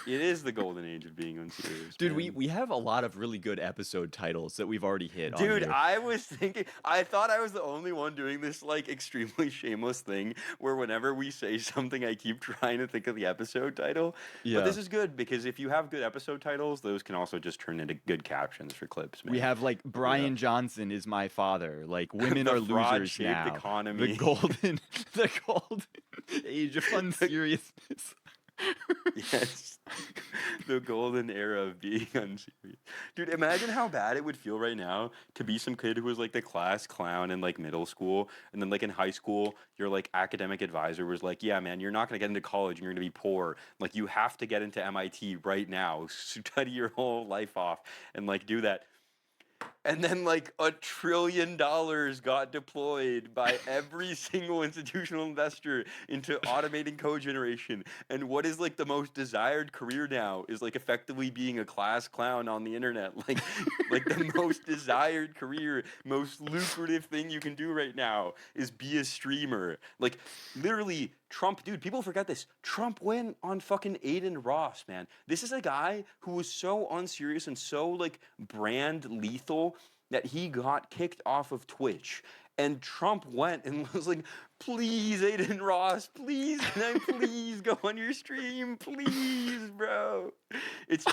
Speaker 2: It is the golden age of being unserious,
Speaker 1: Dude,
Speaker 2: man.
Speaker 1: we have a lot of really good episode titles that we've already hit on
Speaker 2: Dude,
Speaker 1: here.
Speaker 2: I was thinking, I thought I was the only one doing this like extremely shameless thing where whenever we say something, I keep trying to think of the episode title. But this
Speaker 1: Yeah.
Speaker 2: is good because if you have good episode titles, those can also just turn into good captions for clips, man.
Speaker 1: We have like Brian Johnson is my father. Like women
Speaker 2: The
Speaker 1: are losers
Speaker 2: fraud-shaped
Speaker 1: now.
Speaker 2: economy.
Speaker 1: The golden age of unseriousness.
Speaker 2: Yes. The golden era of being unserious. Dude, imagine how bad it would feel right now to be some kid who was like the class clown in like middle school, and then like in high school, your like academic advisor was like, yeah, man, you're not gonna get into college and you're gonna be poor. Like you have to get into MIT right now. Study your whole life off and like do that. And then like $1 trillion got deployed by every single institutional investor into automating code generation. And what is like the most desired career now is like effectively being a class clown on the internet. Like the most desired career, most lucrative thing you can do right now is be a streamer. Like literally Trump, dude, people forget this. Trump went on fucking Aiden Ross, man. This is a guy who was so unserious and so like brand lethal that he got kicked off of Twitch. And Trump went and was like, please, Aiden Ross, please, can I please go on your stream? Please, bro. It's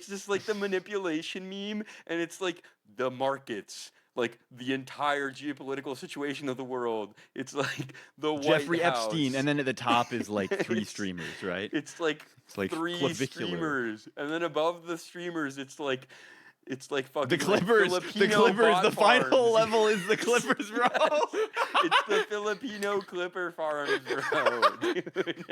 Speaker 2: just like the manipulation meme, and it's like the markets, like the entire geopolitical situation of the world. It's like the
Speaker 1: Jeffrey
Speaker 2: White House.
Speaker 1: Epstein, and then at the top is like 3
Speaker 2: It's-
Speaker 1: streamers, right?
Speaker 2: It's like
Speaker 1: It's like
Speaker 2: 3
Speaker 1: clavicular.
Speaker 2: streamers, and then above the streamers, it's like fucking
Speaker 1: The
Speaker 2: like
Speaker 1: Clippers,
Speaker 2: Filipino
Speaker 1: the
Speaker 2: bot
Speaker 1: final
Speaker 2: farms.
Speaker 1: level is the Clippers, bro.
Speaker 2: Yes. It's the Filipino Clipper farms, bro. Dude.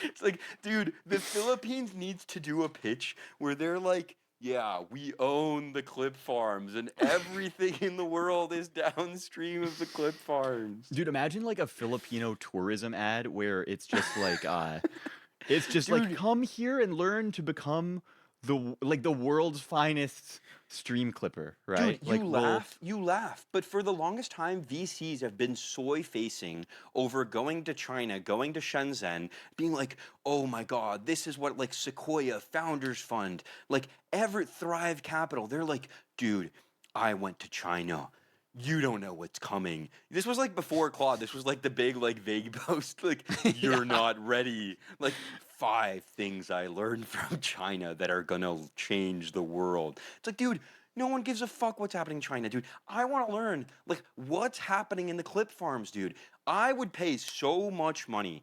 Speaker 2: It's like, dude, the Philippines needs to do a pitch where they're like, yeah, we own the clip farms and everything in the world is downstream of the clip farms.
Speaker 1: Dude, imagine like a Filipino tourism ad where it's just like like
Speaker 2: Dude.
Speaker 1: come here and learn to become the world's finest stream clipper, right?
Speaker 2: Dude,
Speaker 1: like
Speaker 2: you laugh, but for the longest time, VCs have been soy-facing over going to China, going to Shenzhen, being like, oh my God, this is what like Sequoia Founders Fund, like Everett Thrive Capital, they're like, dude, I went to China. You don't know what's coming. This was like before Claude. This was like the big like vague post, like you're not ready. Like 5 things I learned from China that are gonna change the world. It's like, dude, no one gives a fuck what's happening in China, dude. I want to learn like what's happening in the clip farms, dude. I would pay so much money.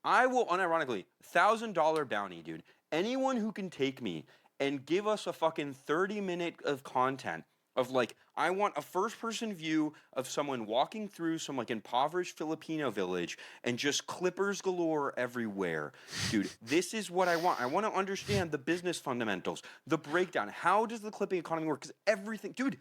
Speaker 2: I will unironically $1,000 bounty, dude. Anyone who can take me and give us a fucking 30-minute of content of like, I want a first-person view of someone walking through some like impoverished Filipino village and just clippers galore everywhere. Dude, this is what I want. I want to understand the business fundamentals, the breakdown. How does the clipping economy work? Because everything, dude,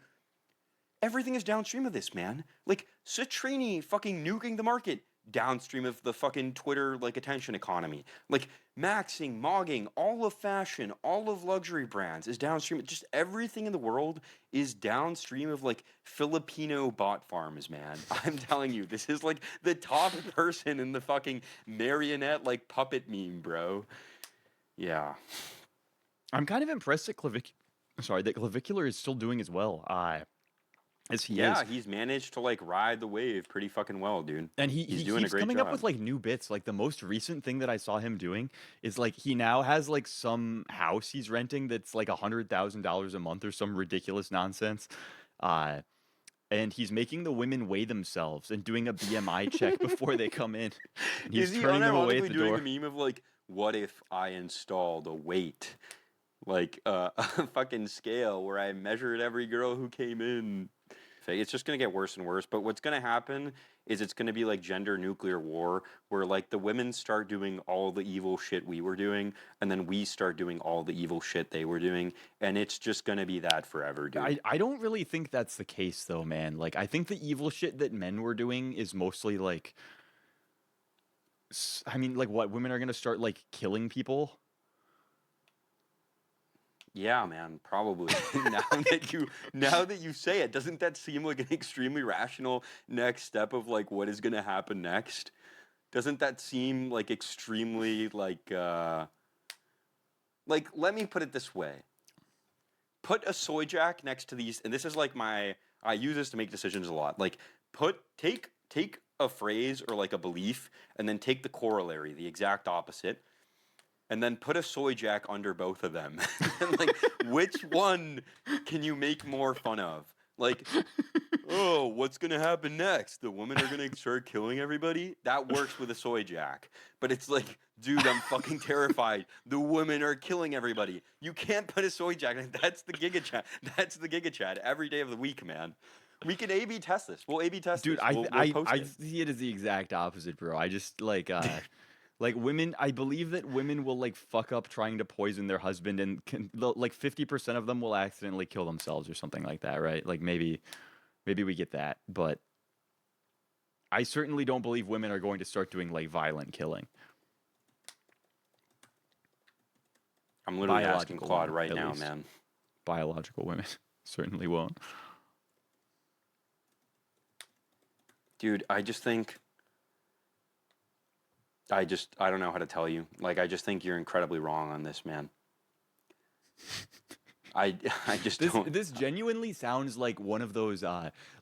Speaker 2: everything is downstream of this, man. Like, Citrini fucking nuking the market, downstream of the fucking Twitter, like, attention economy. Like, maxing, mogging, all of fashion, all of luxury brands is downstream. Just everything in the world is downstream of, like, Filipino bot farms, man. I'm telling you, this is, like, the top person in the fucking marionette, like, puppet meme, bro. Yeah.
Speaker 1: I'm kind of impressed that Clavicular is still doing as well. As he
Speaker 2: Yeah,
Speaker 1: is.
Speaker 2: he's managed to like ride the wave pretty fucking well, dude.
Speaker 1: And
Speaker 2: He's
Speaker 1: he
Speaker 2: doing a
Speaker 1: keeps
Speaker 2: great
Speaker 1: coming
Speaker 2: job.
Speaker 1: up with like new bits. Like the most recent thing that I saw him doing is like he now has like some house he's renting that's like $100,000 a month or some ridiculous nonsense. And he's making the women weigh themselves and doing a BMI check before they come in. And he's
Speaker 2: Is he
Speaker 1: turning them away at
Speaker 2: unironically
Speaker 1: the
Speaker 2: doing
Speaker 1: door.
Speaker 2: the meme of like, what if I installed a weight, like a fucking scale where I measured every girl who came in? It's just gonna get worse and worse. But what's gonna happen is it's gonna be like gender nuclear war, where like the women start doing all the evil shit we were doing, and then we start doing all the evil shit they were doing, and it's just gonna be that forever, dude.
Speaker 1: I don't really think that's the case though, man. Like I think the evil shit that men were doing is mostly like I mean, like what, women are gonna start like killing people?
Speaker 2: Yeah, man, probably. Now that you say it, doesn't that seem like an extremely rational next step of like what is gonna happen next? Doesn't that seem like extremely like Like, let me put it this way. Put a soy jack next to these, and this is like I use this to make decisions a lot. Like, take a phrase or like a belief, and then take the corollary, the exact opposite, and then put a soy jack under both of them. And like, which one can you make more fun of? Like, oh, what's gonna happen next? The women are gonna start killing everybody? That works with a soy jack. But it's like, dude, I'm fucking terrified. The women are killing everybody. You can't put a soy jack. That's the gigachad. That's the gigachad every day of the week, man. We can A/B test this. We'll A/B test
Speaker 1: Dude,
Speaker 2: this. We'll post
Speaker 1: I
Speaker 2: it.
Speaker 1: see it as the exact opposite, bro. I just like women. I believe that women will like fuck up trying to poison their husband, and like 50% of them will accidentally kill themselves or something like that, right? Like maybe we get that, but I certainly don't believe women are going to start doing like violent killing.
Speaker 3: I'm literally asking
Speaker 1: Biological
Speaker 3: Claude
Speaker 1: women,
Speaker 3: right
Speaker 1: at
Speaker 3: now,
Speaker 1: least.
Speaker 3: man.
Speaker 1: Biological women certainly won't.
Speaker 3: Dude, I just think I don't know how to tell you. Like, I just think you're incredibly wrong on this, man. I just don't.
Speaker 1: This genuinely sounds like one of those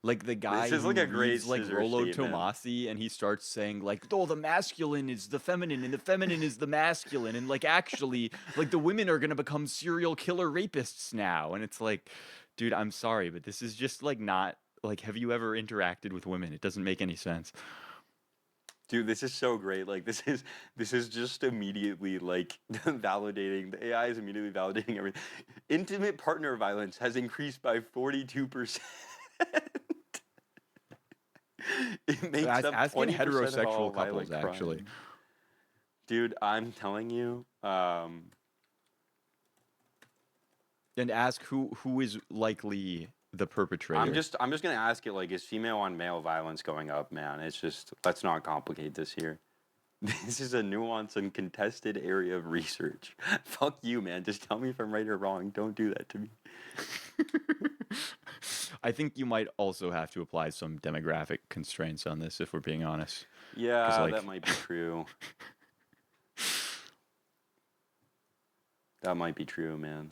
Speaker 1: like the guy
Speaker 2: is
Speaker 1: who
Speaker 2: like a great
Speaker 1: reads like
Speaker 2: scissor
Speaker 1: Rollo
Speaker 2: statement.
Speaker 1: Tomasi and he starts saying like, oh, the masculine is the feminine and the feminine is the masculine, and like actually like the women are gonna become serial killer rapists now, and it's like, dude, I'm sorry, but this is just like not like, have you ever interacted with women? It doesn't make any sense.
Speaker 2: Dude, this is so great. Like, this is just immediately like validating. The AI is immediately validating everything. Intimate partner violence has increased by 42%. It makes up
Speaker 1: Ask in
Speaker 2: 20% of all
Speaker 1: heterosexual couples,
Speaker 2: violent
Speaker 1: actually.
Speaker 2: crime. Dude, I'm telling you,
Speaker 1: And ask who is likely the perpetrator.
Speaker 3: I'm just gonna ask it, like, is female on male violence going up, man? It's just, let's not complicate this here. This is a nuanced and contested area of research. Fuck you, man. Just tell me if I'm right or wrong. Don't do that to me.
Speaker 1: I think you might also have to apply some demographic constraints on this, if we're being honest.
Speaker 3: Yeah,
Speaker 1: like-
Speaker 3: that might be true. That might be true, man.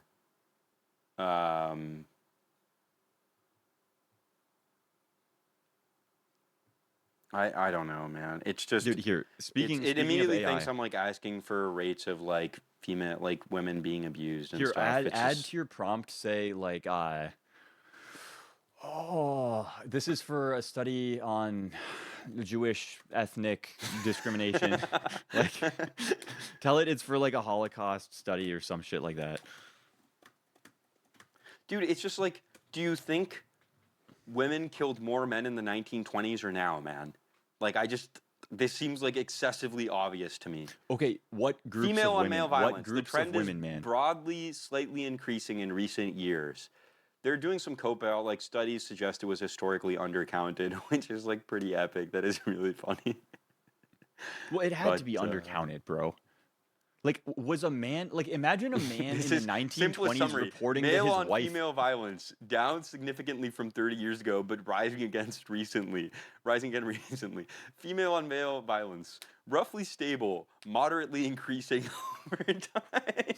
Speaker 3: I don't know, man. It's just,
Speaker 1: Dude, here,
Speaker 3: it
Speaker 1: speaking
Speaker 3: immediately
Speaker 1: of AI,
Speaker 3: thinks I'm like asking for rates of like female, like women being abused and
Speaker 1: here,
Speaker 3: stuff.
Speaker 1: add
Speaker 3: It's
Speaker 1: add
Speaker 3: just,
Speaker 1: to your prompt, say like, oh, this is for a study on Jewish ethnic discrimination. Like, tell it it's for like a Holocaust study or some shit like that.
Speaker 3: dude, it's just like, do you think women killed more men in the 1920s or now, man? Like, this seems like excessively obvious to me.
Speaker 1: Okay, what groups
Speaker 3: Female
Speaker 1: of
Speaker 3: on
Speaker 1: women?
Speaker 3: male
Speaker 1: What
Speaker 3: violence. The
Speaker 1: groups
Speaker 3: trend
Speaker 1: of women,
Speaker 3: is
Speaker 1: man?
Speaker 3: broadly, slightly increasing in recent years. They're doing some cope-out, like studies suggest it was historically undercounted, which is like pretty epic. That is really funny.
Speaker 1: Well, it had to be
Speaker 3: But,
Speaker 1: undercounted, bro. Like, was a man like? Imagine a man in the
Speaker 3: simplest
Speaker 1: 1920s
Speaker 3: summary.
Speaker 1: reporting
Speaker 3: Male
Speaker 1: that his
Speaker 3: on
Speaker 1: wife.
Speaker 3: female violence down significantly from 30 years ago, but rising again recently. Female on male violence roughly stable, moderately increasing over time.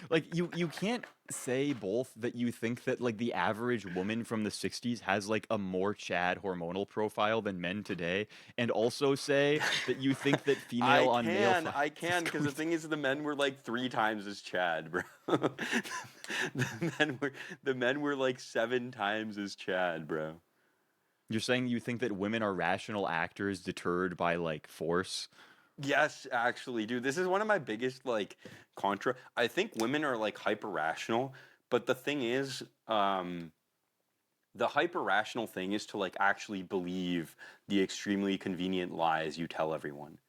Speaker 1: Like, you can't say both that you think that like the average woman from the 60s has like a more Chad hormonal profile than men today, and also say that you think that female on male.
Speaker 3: I can, because the thing is, the men were like 3 times as Chad, bro. the men were like 7 times as Chad, bro.
Speaker 1: You're saying you think that women are rational actors deterred by like force?
Speaker 3: Yes, actually, dude. This is one of my biggest like contra. I think women are like hyper rational, but the thing is, the hyper rational thing is to like actually believe the extremely convenient lies you tell everyone.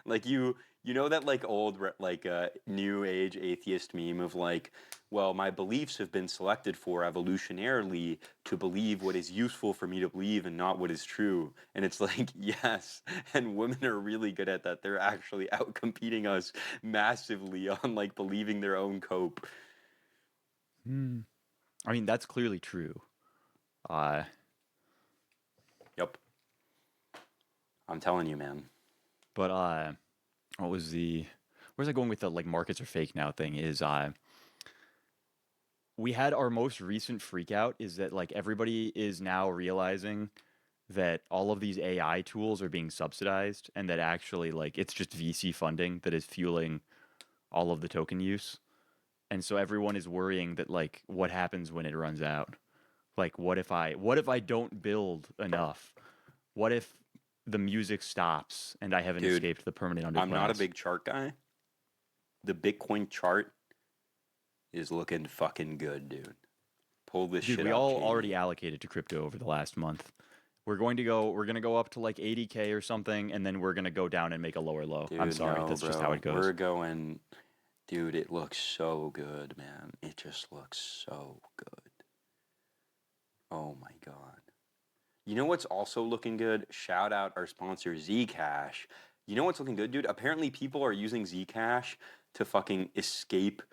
Speaker 3: Like you know that like old like new age atheist meme of like, well, my beliefs have been selected for evolutionarily to believe what is useful for me to believe and not what is true. And it's like, yes, and women are really good at that. They're actually out competing us massively on like believing their own cope.
Speaker 1: I mean, that's clearly true.
Speaker 3: Yep. I'm telling you, man.
Speaker 1: But what was where's I going with the like markets are fake now thing is we had our most recent freak out is that like everybody is now realizing that all of these AI tools are being subsidized and that actually like it's just VC funding that is fueling all of the token use. And so everyone is worrying that like what happens when it runs out? Like what if I don't build enough? What if the music stops and I haven't
Speaker 3: Dude,
Speaker 1: escaped the permanent underclass?
Speaker 3: I'm not a big chart guy. The Bitcoin chart is looking fucking good, dude. Pull this
Speaker 1: Dude,
Speaker 3: shit
Speaker 1: we
Speaker 3: up,
Speaker 1: all
Speaker 3: Jamie.
Speaker 1: already allocated to crypto over the last month. We're gonna go up to like 80K or something, and then we're gonna go down and make a lower low. I'm
Speaker 3: Dude,
Speaker 1: sorry,
Speaker 3: no,
Speaker 1: that's just how
Speaker 3: bro.
Speaker 1: it goes.
Speaker 3: We're going, dude. It looks so good, man. It just looks so good. Oh my god. You know what's also looking good? Shout out our sponsor Zcash. You know what's looking good, dude? Apparently people are using Zcash to fucking escape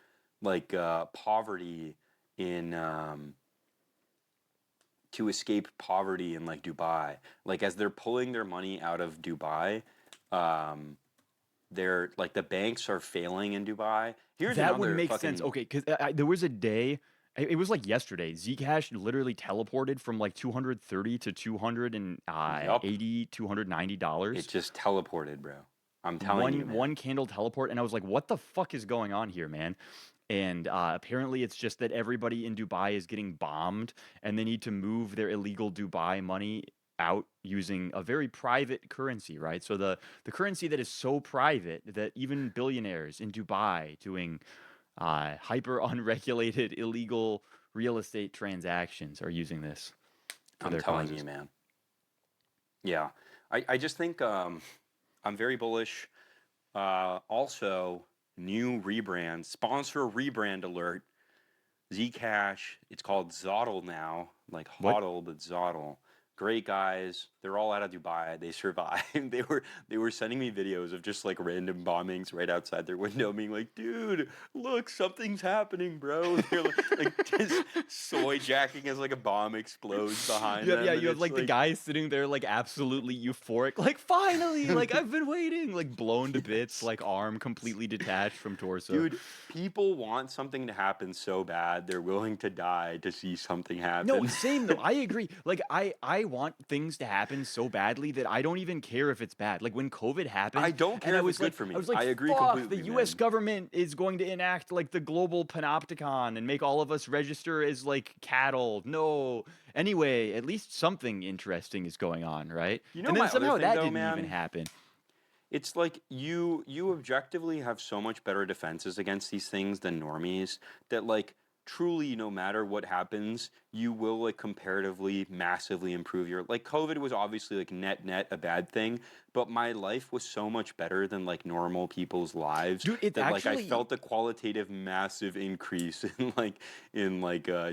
Speaker 3: like poverty in like Dubai. Like as they're pulling their money out of Dubai, they're like the banks are failing in Dubai. Here's
Speaker 1: That would
Speaker 3: another
Speaker 1: make
Speaker 3: fucking
Speaker 1: sense. Okay, because there was a day, it was like yesterday. Zcash literally teleported from like 230 to 280, $290.
Speaker 3: It just teleported, bro. I'm telling you, man.
Speaker 1: One candle teleport, and I was like, "What the fuck is going on here, man?" And apparently, it's just that everybody in Dubai is getting bombed, and they need to move their illegal Dubai money out using a very private currency, right? So the currency that is so private that even billionaires in Dubai doing hyper unregulated illegal real estate transactions are using this for
Speaker 3: I'm
Speaker 1: their
Speaker 3: telling
Speaker 1: causes.
Speaker 3: you, man. Yeah. I just think I'm very bullish. Also, new rebrand, sponsor rebrand alert. Zcash, it's called Zottle now, like
Speaker 1: What?
Speaker 3: HODL, but Zottle. Great guys. They're all out of Dubai. They survived. They were sending me videos of just like random bombings right outside their window, being like, "Dude, look, something's happening, bro." They're like just soy jacking as like a bomb explodes behind them.
Speaker 1: Yeah,
Speaker 3: and
Speaker 1: you have
Speaker 3: it's
Speaker 1: like the guy sitting there like absolutely euphoric, like finally, like I've been waiting, like blown to bits,
Speaker 3: Yes.
Speaker 1: like arm completely detached from torso.
Speaker 3: Dude, people want something to happen so bad, they're willing to die to see something happen.
Speaker 1: No, same though. I agree. Like I want things to happen so badly that I don't even care if it's bad. Like when COVID happened,
Speaker 3: I don't
Speaker 1: and
Speaker 3: care
Speaker 1: I
Speaker 3: if
Speaker 1: was
Speaker 3: it's good
Speaker 1: like,
Speaker 3: for me.
Speaker 1: I was like,
Speaker 3: I agree
Speaker 1: fuck, the
Speaker 3: completely,
Speaker 1: U.S.
Speaker 3: man.
Speaker 1: government is going to enact like the global panopticon and make all of us register as like cattle. No. Anyway, at least something interesting is going on, right?
Speaker 3: You know
Speaker 1: And then
Speaker 3: my other
Speaker 1: somehow
Speaker 3: thing
Speaker 1: that
Speaker 3: though,
Speaker 1: didn't even
Speaker 3: man?
Speaker 1: happen.
Speaker 3: It's like you objectively have so much better defenses against these things than normies that like truly no matter what happens, you will like comparatively massively improve your like COVID was obviously like net a bad thing, but my life was so much better than like normal people's lives
Speaker 1: Dude, it's
Speaker 3: that like I
Speaker 1: actually
Speaker 3: felt a qualitative massive increase in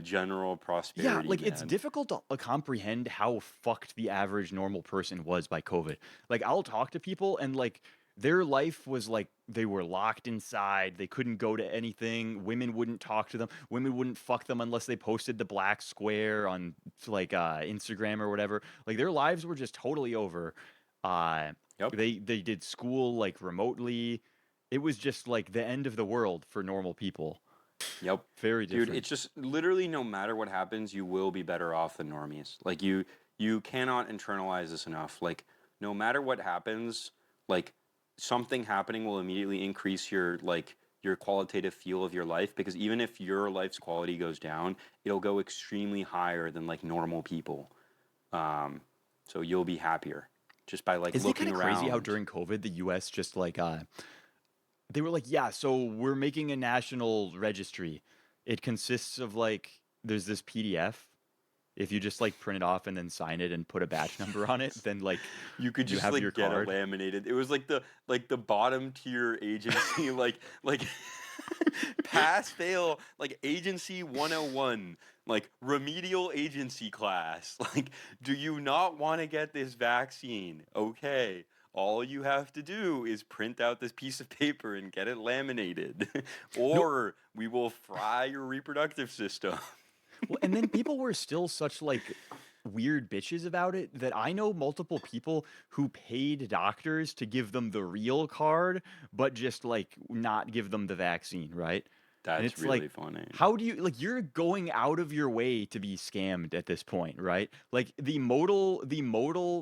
Speaker 3: general
Speaker 1: yeah,
Speaker 3: prosperity,
Speaker 1: like it's
Speaker 3: man.
Speaker 1: difficult to comprehend how fucked the average normal person was by COVID. Like I'll talk to people and like their life was like they were locked inside. They couldn't go to anything. Women wouldn't talk to them. Women wouldn't fuck them unless they posted the black square on like Instagram or whatever. Like their lives were just totally over. Uh
Speaker 3: Yep.
Speaker 1: they did school like remotely. It was just like the end of the world for normal people.
Speaker 3: Yep.
Speaker 1: Very
Speaker 3: Dude,
Speaker 1: different.
Speaker 3: it's just literally no matter what happens, you will be better off than normies. Like you cannot internalize this enough. Like no matter what happens, like something happening will immediately increase your qualitative feel of your life because even if your life's quality goes down, it'll go extremely higher than like normal people. So you'll be happier just by like
Speaker 1: Isn't it kind
Speaker 3: looking
Speaker 1: of crazy how
Speaker 3: around.
Speaker 1: during COVID the U.S. just like they were like, yeah, so we're making a national registry. It consists of like there's this PDF. If you just like print it off and then sign it and put a batch number on it, then like
Speaker 3: You could
Speaker 1: you
Speaker 3: just
Speaker 1: have your
Speaker 3: like get a
Speaker 1: card.
Speaker 3: laminated. It was like the bottom tier agency like pass fail like agency 101 like remedial agency class. Like do you not want to get this vaccine? Okay. All you have to do is print out this piece of paper and get it laminated
Speaker 1: No,
Speaker 3: or we will fry your reproductive system.
Speaker 1: well, and then people were still such like weird bitches about it that I know multiple people who paid doctors to give them the real card, but just like not give them the vaccine, right? And
Speaker 3: That's
Speaker 1: it's like,
Speaker 3: really funny.
Speaker 1: how do you like you're going out of your way to be scammed at this point, right? Like the modal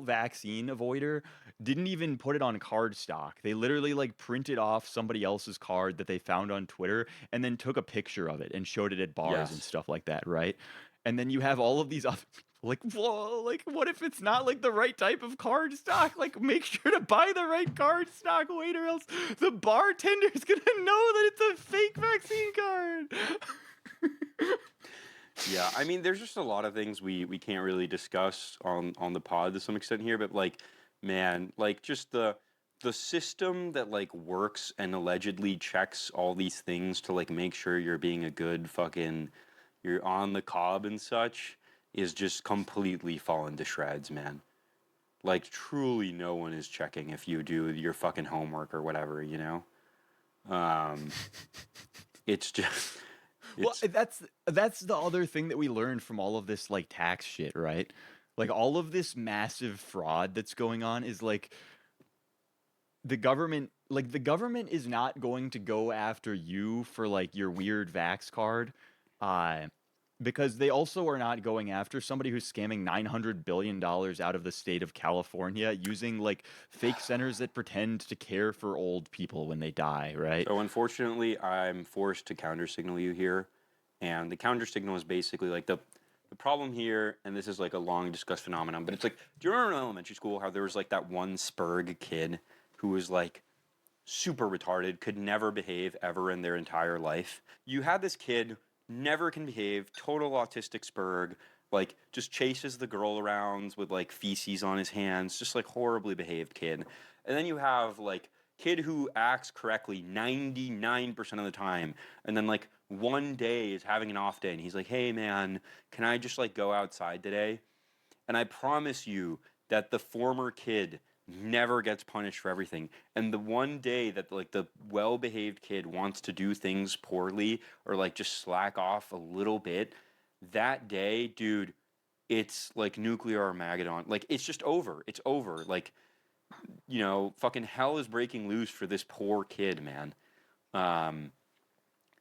Speaker 1: vaccine avoider didn't even put it on card stock. They literally like printed off somebody else's card that they found on Twitter and then took a picture of it and showed it at bars and
Speaker 3: Yes.
Speaker 1: stuff like that, right? And then you have all of these other like, whoa, like, what if it's not like the right type of card stock? Like, make sure to buy the right card stock, wait, or else the bartender's gonna know that it's a fake vaccine card.
Speaker 3: Yeah, I mean, there's just a lot of things we can't really discuss on the pod to some extent here, but like, man, like just the system that like works and allegedly checks all these things to like make sure you're being a good fucking, you're on the cob and such, is just completely fallen to shreds, man. Like, truly no one is checking if you do your fucking homework or whatever, you know? It's just...
Speaker 1: Well, that's the other thing that we learned from all of this like tax shit, right? Like all of this massive fraud that's going on is like the government is not going to go after you for like your weird vax card. Because they also are not going after somebody who's scamming $900 billion out of the state of California using like fake centers that pretend to care for old people when they die, right?
Speaker 3: So unfortunately, I'm forced to counter signal you here. And the counter signal is basically like the problem here, and this is like a long discussed phenomenon, but it's like, do you remember in elementary school how there was like that one Spurg kid who was like super retarded, could never behave ever in their entire life? You had this kid, never can behave, total autistic Spurg, like just chases the girl around with like feces on his hands, just like horribly behaved kid. And then you have like kid who acts correctly 99% of the time, and then like one day is having an off day and he's like, hey man, can I just like go outside today? And I promise you that the former kid never gets punished for everything. And the one day that like the well-behaved kid wants to do things poorly or like just slack off a little bit, that day, dude, it's like nuclear Armageddon. Like it's just over. It's over. Like, you know, fucking hell is breaking loose for this poor kid, man.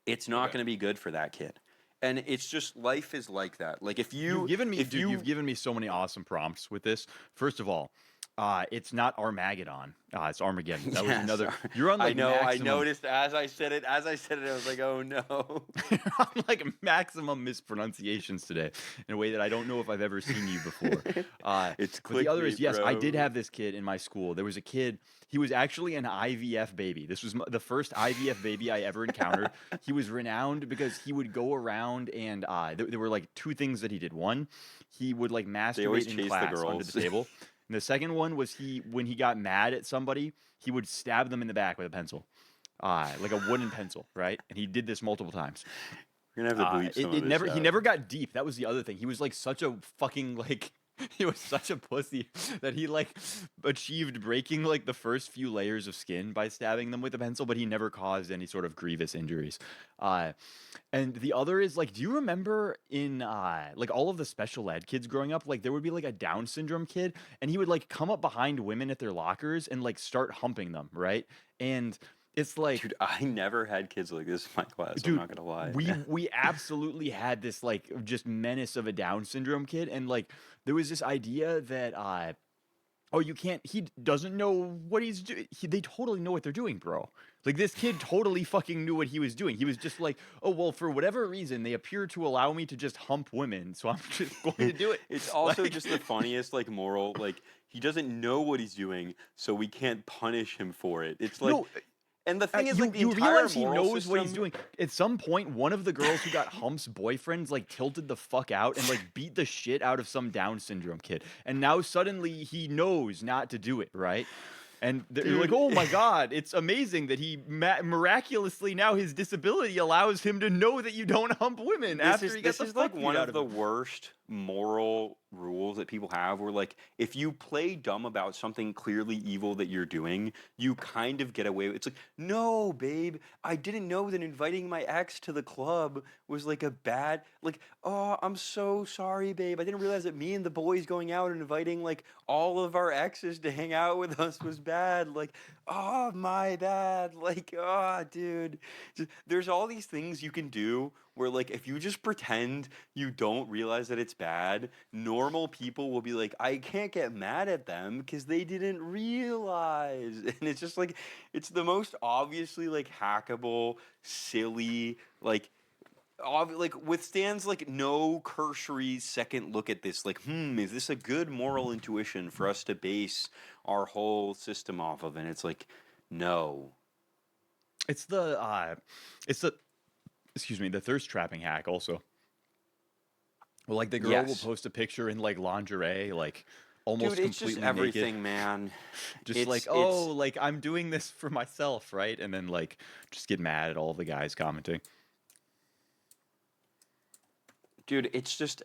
Speaker 3: It's not going to be good for that kid. And it's just, life is like that. Like if you...
Speaker 1: You've given me so many awesome prompts with this. First of all, it's not Armageddon. It's Armageddon. That was another.
Speaker 3: Sorry.
Speaker 1: You're on like
Speaker 3: I know.
Speaker 1: maximum,
Speaker 3: I noticed as I said it. I was like, "Oh no!"
Speaker 1: you're on like maximum mispronunciations today in a way that I don't know if I've ever seen you before.
Speaker 3: It's
Speaker 1: but the other is
Speaker 3: clickbait,
Speaker 1: yes, I
Speaker 3: bro.
Speaker 1: did have this kid in my school. There was a kid. He was actually an IVF baby. This was the first IVF baby I ever encountered. He was renowned because he would go around and there were like two things that he did. One, he would like
Speaker 3: always
Speaker 1: masturbate in
Speaker 3: chase the
Speaker 1: class under
Speaker 3: girls.
Speaker 1: the table. And the second one was when he got mad at somebody, he would stab them in the back with a pencil, like a wooden pencil, right? And he did this multiple times.
Speaker 3: You're gonna have to bleep some of this
Speaker 1: He
Speaker 3: out.
Speaker 1: never got deep. That was the other thing. He was like such a fucking like he was such a pussy that he like achieved breaking like the first few layers of skin by stabbing them with a pencil, but he never caused any sort of grievous injuries. And the other is like, do you remember in like all of the special ed kids growing up, like there would be like a Down syndrome kid and he would like come up behind women at their lockers and like start humping them, right? And it's like,
Speaker 3: Dude, I never had kids like this in my class.
Speaker 1: dude,
Speaker 3: I'm not gonna lie.
Speaker 1: we absolutely had this like just menace of a Down syndrome kid, and like there was this idea that oh, you can't. He doesn't know what he's doing. They totally know what they're doing, bro. Like this kid totally fucking knew what he was doing. He was just like, oh well, for whatever reason, they appear to allow me to just hump women, so I'm just going to do it.
Speaker 3: It's also
Speaker 1: Like-
Speaker 3: just the funniest like moral. Like he doesn't know what he's doing, so we can't punish him for it. It's like.
Speaker 1: No,
Speaker 3: And the thing is,
Speaker 1: you,
Speaker 3: like, the
Speaker 1: you
Speaker 3: entire
Speaker 1: realize he
Speaker 3: moral
Speaker 1: knows what he's
Speaker 3: system-
Speaker 1: doing. At some point, one of the girls who got Hump's boyfriends like tilted the fuck out and like beat the shit out of some Down syndrome kid. And now suddenly he knows not to do it, right? And they're like,
Speaker 3: Dude.
Speaker 1: oh my god, it's amazing that he miraculously now his disability allows him to know that you don't hump women after he gets
Speaker 3: This
Speaker 1: the
Speaker 3: is like
Speaker 1: fuck
Speaker 3: one
Speaker 1: beat out
Speaker 3: of the
Speaker 1: him.
Speaker 3: worst moral rules that people have where like if you play dumb about something clearly evil that you're doing, you kind of get away with it's like, no, babe, I didn't know that inviting my ex to the club was like a bad like, oh, I'm so sorry, babe. I didn't realize that me and the boys going out and inviting like all of our exes to hang out with us was bad. Like, oh, my bad. Like, oh, dude. There's all these things you can do where like if you just pretend you don't realize that it's bad, normal people will be like, I can't get mad at them because they didn't realize. And it's just like, it's the most obviously like hackable, silly, like, like withstands like no cursory second look at this. Like, is this a good moral intuition for us to base our whole system off of? And it's like, no.
Speaker 1: It's the excuse me, the thirst trapping hack also. Well, like the girl will
Speaker 3: Yes.
Speaker 1: post a picture in like lingerie, like almost
Speaker 3: Dude, it's just
Speaker 1: completely
Speaker 3: everything,
Speaker 1: naked.
Speaker 3: man.
Speaker 1: Just like, oh, like I'm doing this for myself, right? And then like just get mad at all the guys commenting.
Speaker 3: Dude, it's just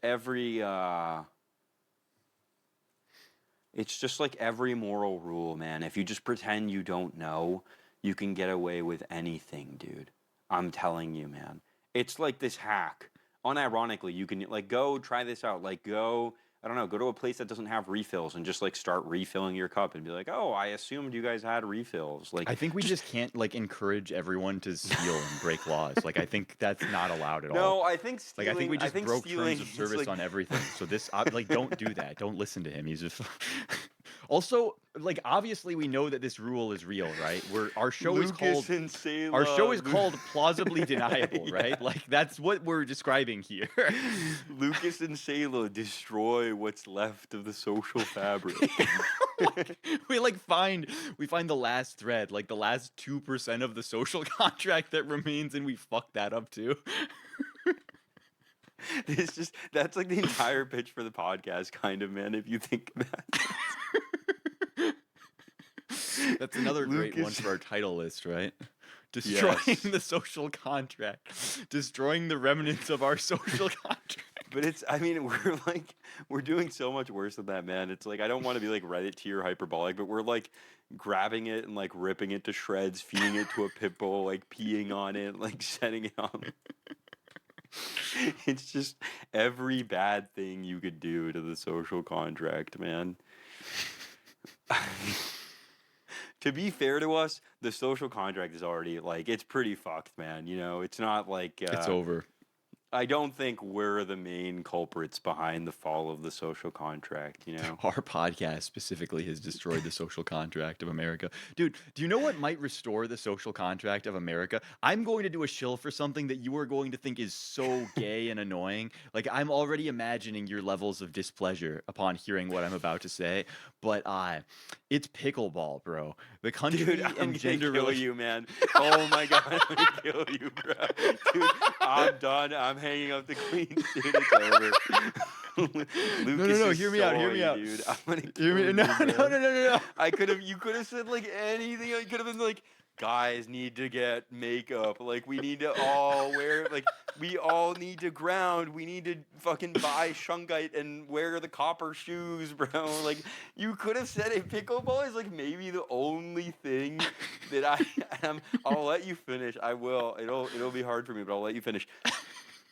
Speaker 3: it's just like every moral rule, man. If you just pretend you don't know, you can get away with anything, dude. I'm telling you, man. It's like this hack. Unironically, you can like go try this out. Like go, I don't know, go to a place that doesn't have refills and just like start refilling your cup and be like, "Oh, I assumed you guys had refills." Like
Speaker 1: I think we just can't like encourage everyone to steal and break laws. Like I think that's not allowed at all.
Speaker 3: No, I think
Speaker 1: Like I think we
Speaker 3: stealing. I
Speaker 1: just
Speaker 3: think
Speaker 1: broke
Speaker 3: stealing
Speaker 1: terms of
Speaker 3: is
Speaker 1: service
Speaker 3: like
Speaker 1: on everything. So this like don't do that. Don't listen to him. He's just also like obviously we know that this rule is real, right? Our show is called
Speaker 3: Lucas and Sayla.
Speaker 1: our show is called Plausibly Deniable,
Speaker 3: Yeah.
Speaker 1: right? Like that's what we're describing here.
Speaker 3: Lucas and Sayla destroy what's left of the social fabric.
Speaker 1: we like find the last thread, like the last 2% of the social contract that remains, and we fuck that up too.
Speaker 3: It's just that's like the entire pitch for the podcast, kind of, man. If you think about it.
Speaker 1: That's another great one
Speaker 3: Lucas-
Speaker 1: for our title list, right? Destroying
Speaker 3: Yes.
Speaker 1: the social contract, destroying the remnants of our social contract.
Speaker 3: But it's, I mean, we're doing so much worse than that, man. It's like, I don't want to be like Reddit tier hyperbolic, but we're like grabbing it and like ripping it to shreds, feeding it to a pit bull, like peeing on it, like setting it on. It's just every bad thing you could do to the social contract, man. To be fair to us, the social contract is already like, it's pretty fucked, man. You know, it's not like
Speaker 1: It's over.
Speaker 3: I don't think we're the main culprits behind the fall of the social contract, you know?
Speaker 1: Our podcast specifically has destroyed the social contract of America. Dude, do you know what might restore the social contract of America? I'm going to do a shill for something that you are going to think is so gay and annoying. Like, I'm already imagining your levels of displeasure upon hearing what I'm about to say. But it's pickleball, bro. The country
Speaker 3: Dude, I'm
Speaker 1: and
Speaker 3: gonna
Speaker 1: gender
Speaker 3: kill
Speaker 1: relation-
Speaker 3: you, man. Oh my god, I'm gonna kill you, bro. Dude, I'm done. I'm hanging up the cleats, dude. It's over. Lucas
Speaker 1: no,
Speaker 3: is
Speaker 1: hear me out, hear
Speaker 3: sorry,
Speaker 1: me out.
Speaker 3: dude. I'm gonna kill
Speaker 1: Hear me-
Speaker 3: you,
Speaker 1: no,
Speaker 3: man.
Speaker 1: no.
Speaker 3: You could have said like anything. You could have been like, guys need to get makeup. Like we need to all wear like we all need to ground. We need to fucking buy shungite and wear the copper shoes, bro. Like you could have said it. Pickleball is like maybe the only thing that I am. I'll let you finish. I will. It'll be hard for me, but I'll let you finish.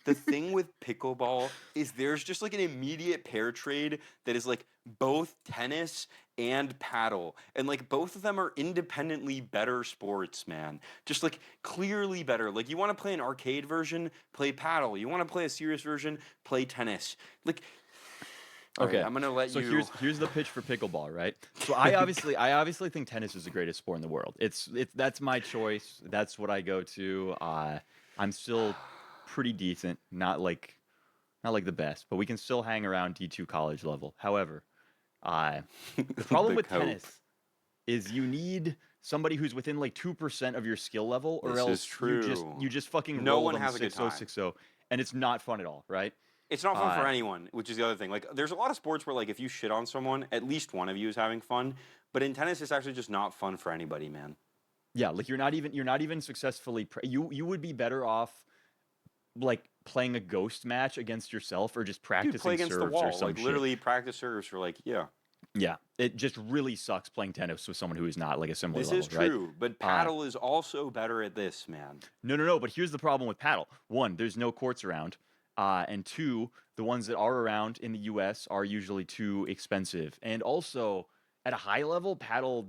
Speaker 3: The thing with pickleball is there's just like an immediate pair trade that is like both tennis and paddle. And like both of them are independently better sports, man. Just like clearly better. Like you want to play an arcade version, play paddle. You want to play a serious version, play tennis. Like
Speaker 1: Okay,
Speaker 3: I'm gonna let
Speaker 1: so
Speaker 3: you.
Speaker 1: here's the pitch for pickleball, right? So I obviously think tennis is the greatest sport in the world. It's that's my choice. That's what I go to. I'm still pretty decent, not like the best, but we can still hang around D2 college level. However, the problem with
Speaker 3: cope.
Speaker 1: tennis is you need somebody who's within like 2% of your skill level, or
Speaker 3: This
Speaker 1: else
Speaker 3: is true.
Speaker 1: you just fucking
Speaker 3: No
Speaker 1: roll
Speaker 3: one
Speaker 1: them
Speaker 3: has a good
Speaker 1: 6-0,
Speaker 3: time.
Speaker 1: 6-0, and it's not fun at all, right?
Speaker 3: It's not fun for
Speaker 1: Uh,
Speaker 3: anyone, which is the other thing. Like, there's a lot of sports where, like, if you shit on someone, at least one of you is having fun. But in tennis, it's actually just not fun for anybody, man.
Speaker 1: Yeah, like you're not even successfully you would be better off like playing a ghost match against yourself or just
Speaker 2: Dude, play
Speaker 1: practicing
Speaker 2: against the
Speaker 1: serves or
Speaker 2: wall.
Speaker 1: some
Speaker 2: Like
Speaker 1: shit.
Speaker 2: literally practice serves for like, yeah.
Speaker 1: Yeah, it just really sucks playing tennis with someone who is not like a similar
Speaker 2: This
Speaker 1: level,
Speaker 2: is
Speaker 1: right?
Speaker 2: true, but paddle is also better at this, man.
Speaker 1: No. But here's the problem with paddle. One, there's no courts around. And two, the ones that are around in the U.S. are usually too expensive. And also, at a high level, paddle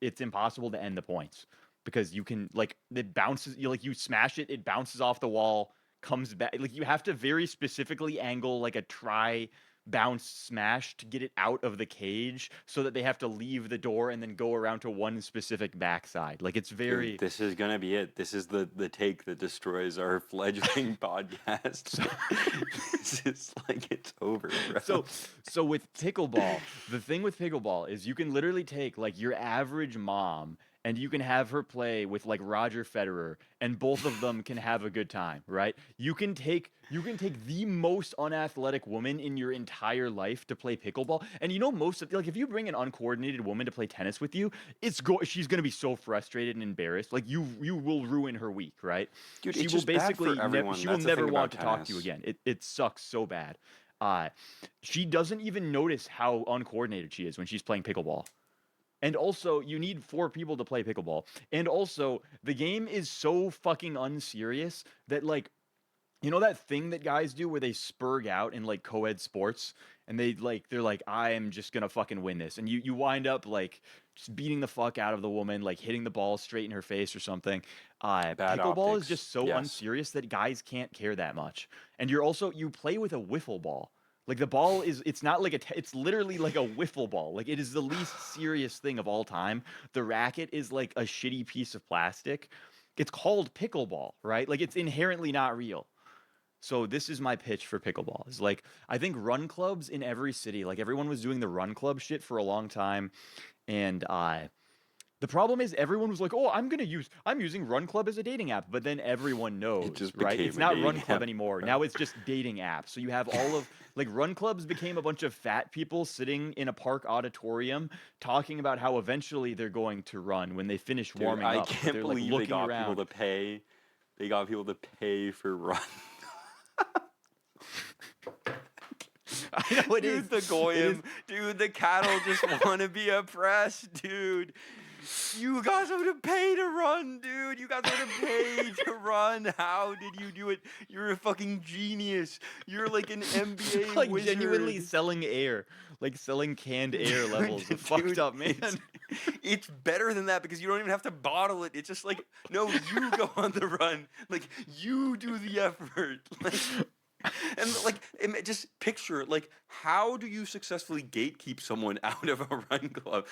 Speaker 1: it's impossible to end the points because you can like it bounces. You smash it, it bounces off the wall, comes back. Like you have to very specifically angle like a try bounce smash to get it out of the cage so that they have to leave the door and then go around to one specific backside. Like it's
Speaker 2: Dude,
Speaker 1: very
Speaker 2: this is gonna be it. This is the take that destroys our fledgling podcast. This is like it's over, bro.
Speaker 1: so with pickleball, the thing with pickleball is you can literally take like your average mom and you can have her play with like Roger Federer and both of them can have a good time, right? You can take the most unathletic woman in your entire life to play pickleball. And most of like if you bring an uncoordinated woman to play tennis with you, she's going to be so frustrated and embarrassed. Like you will ruin her week, right?
Speaker 2: Dude,
Speaker 1: She
Speaker 2: it's
Speaker 1: will
Speaker 2: just bad for
Speaker 1: basically
Speaker 2: everyone.
Speaker 1: she will
Speaker 2: That's the
Speaker 1: never
Speaker 2: thing
Speaker 1: want
Speaker 2: about
Speaker 1: to talk to you
Speaker 2: tennis.
Speaker 1: again. It sucks so bad. She doesn't even notice how uncoordinated she is when she's playing pickleball. And also, you need 4 people to play pickleball. And also, the game is so fucking unserious that like that thing that guys do where they spurg out in like co-ed sports and they're like I am just going to fucking win this. And you wind up like just beating the fuck out of the woman, like hitting the ball straight in her face or something.
Speaker 2: Bad
Speaker 1: Pickleball is
Speaker 2: optics.
Speaker 1: just so
Speaker 2: Yes.
Speaker 1: unserious that guys can't care that much. And you play with a wiffle ball. Like it's not like it's literally like a wiffle ball. Like it is the least serious thing of all time. The racket is like a shitty piece of plastic. It's called pickleball, right? Like it's inherently not real. So this is my pitch for pickleball. It's like I think run clubs in every city, like everyone was doing the run club shit for a long time, and the problem is everyone was like, "Oh, I'm using Run Club as a dating app," but then everyone knows,
Speaker 2: just
Speaker 1: right?
Speaker 2: became
Speaker 1: It's
Speaker 2: a
Speaker 1: not
Speaker 2: dating
Speaker 1: Run Club
Speaker 2: app.
Speaker 1: anymore. Now it's just dating apps. So you have all of like Run Clubs became a bunch of fat people sitting in a park auditorium talking about how eventually they're going to run when they finish
Speaker 2: Dude,
Speaker 1: warming
Speaker 2: I
Speaker 1: up. But
Speaker 2: can't
Speaker 1: they're like
Speaker 2: believe they
Speaker 1: looking
Speaker 2: got
Speaker 1: around.
Speaker 2: people to pay. They got people to pay for run.
Speaker 1: I know it is.
Speaker 2: Dude, the goyim, dude, the cattle just want to be oppressed, dude. You got someone to pay to run, dude. You got someone to pay to run. How did you do it? You're a fucking genius. You're like an NBA
Speaker 1: Like
Speaker 2: wizard.
Speaker 1: genuinely selling air, like selling canned air levels of fucked
Speaker 2: Dude,
Speaker 1: up, man.
Speaker 2: It's better than that because you don't even have to bottle it. It's just like, no, you go on the run. Like, you do the effort. Like, and like, just picture like, how do you successfully gatekeep someone out of a run club?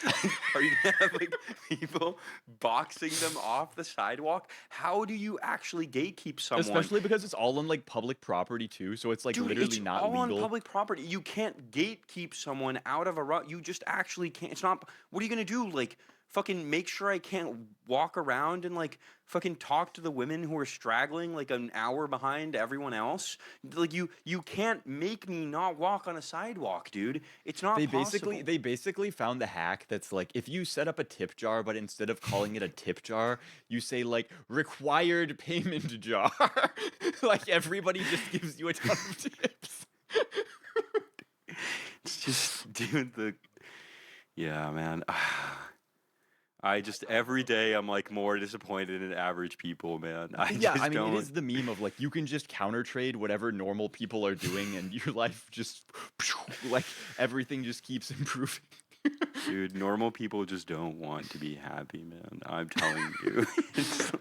Speaker 2: Are you gonna have like people boxing them off the sidewalk? How do you actually gatekeep someone?
Speaker 1: Especially because it's all on like public property too, so it's like
Speaker 2: Dude,
Speaker 1: literally
Speaker 2: it's
Speaker 1: not
Speaker 2: all on
Speaker 1: legal.
Speaker 2: public property. You can't gatekeep someone out of a run. You just actually can't. It's not. What are you gonna do? Like, fucking make sure I can't walk around and like fucking talk to the women who are straggling like an hour behind everyone else? Like, you can't make me not walk on a sidewalk, dude. It's not possible.
Speaker 1: They basically found the hack that's like if you set up a tip jar, but instead of calling it a tip jar, you say like required payment jar. Like everybody just gives you a ton of tips.
Speaker 2: It's just, dude. Yeah, man. I just every day I'm like more disappointed in average people, man. I
Speaker 1: I mean,
Speaker 2: don't.
Speaker 1: it is the meme of like you can just counter trade whatever normal people are doing, and your life just like everything just keeps improving.
Speaker 2: Dude, normal people just don't want to be happy, man. I'm telling you.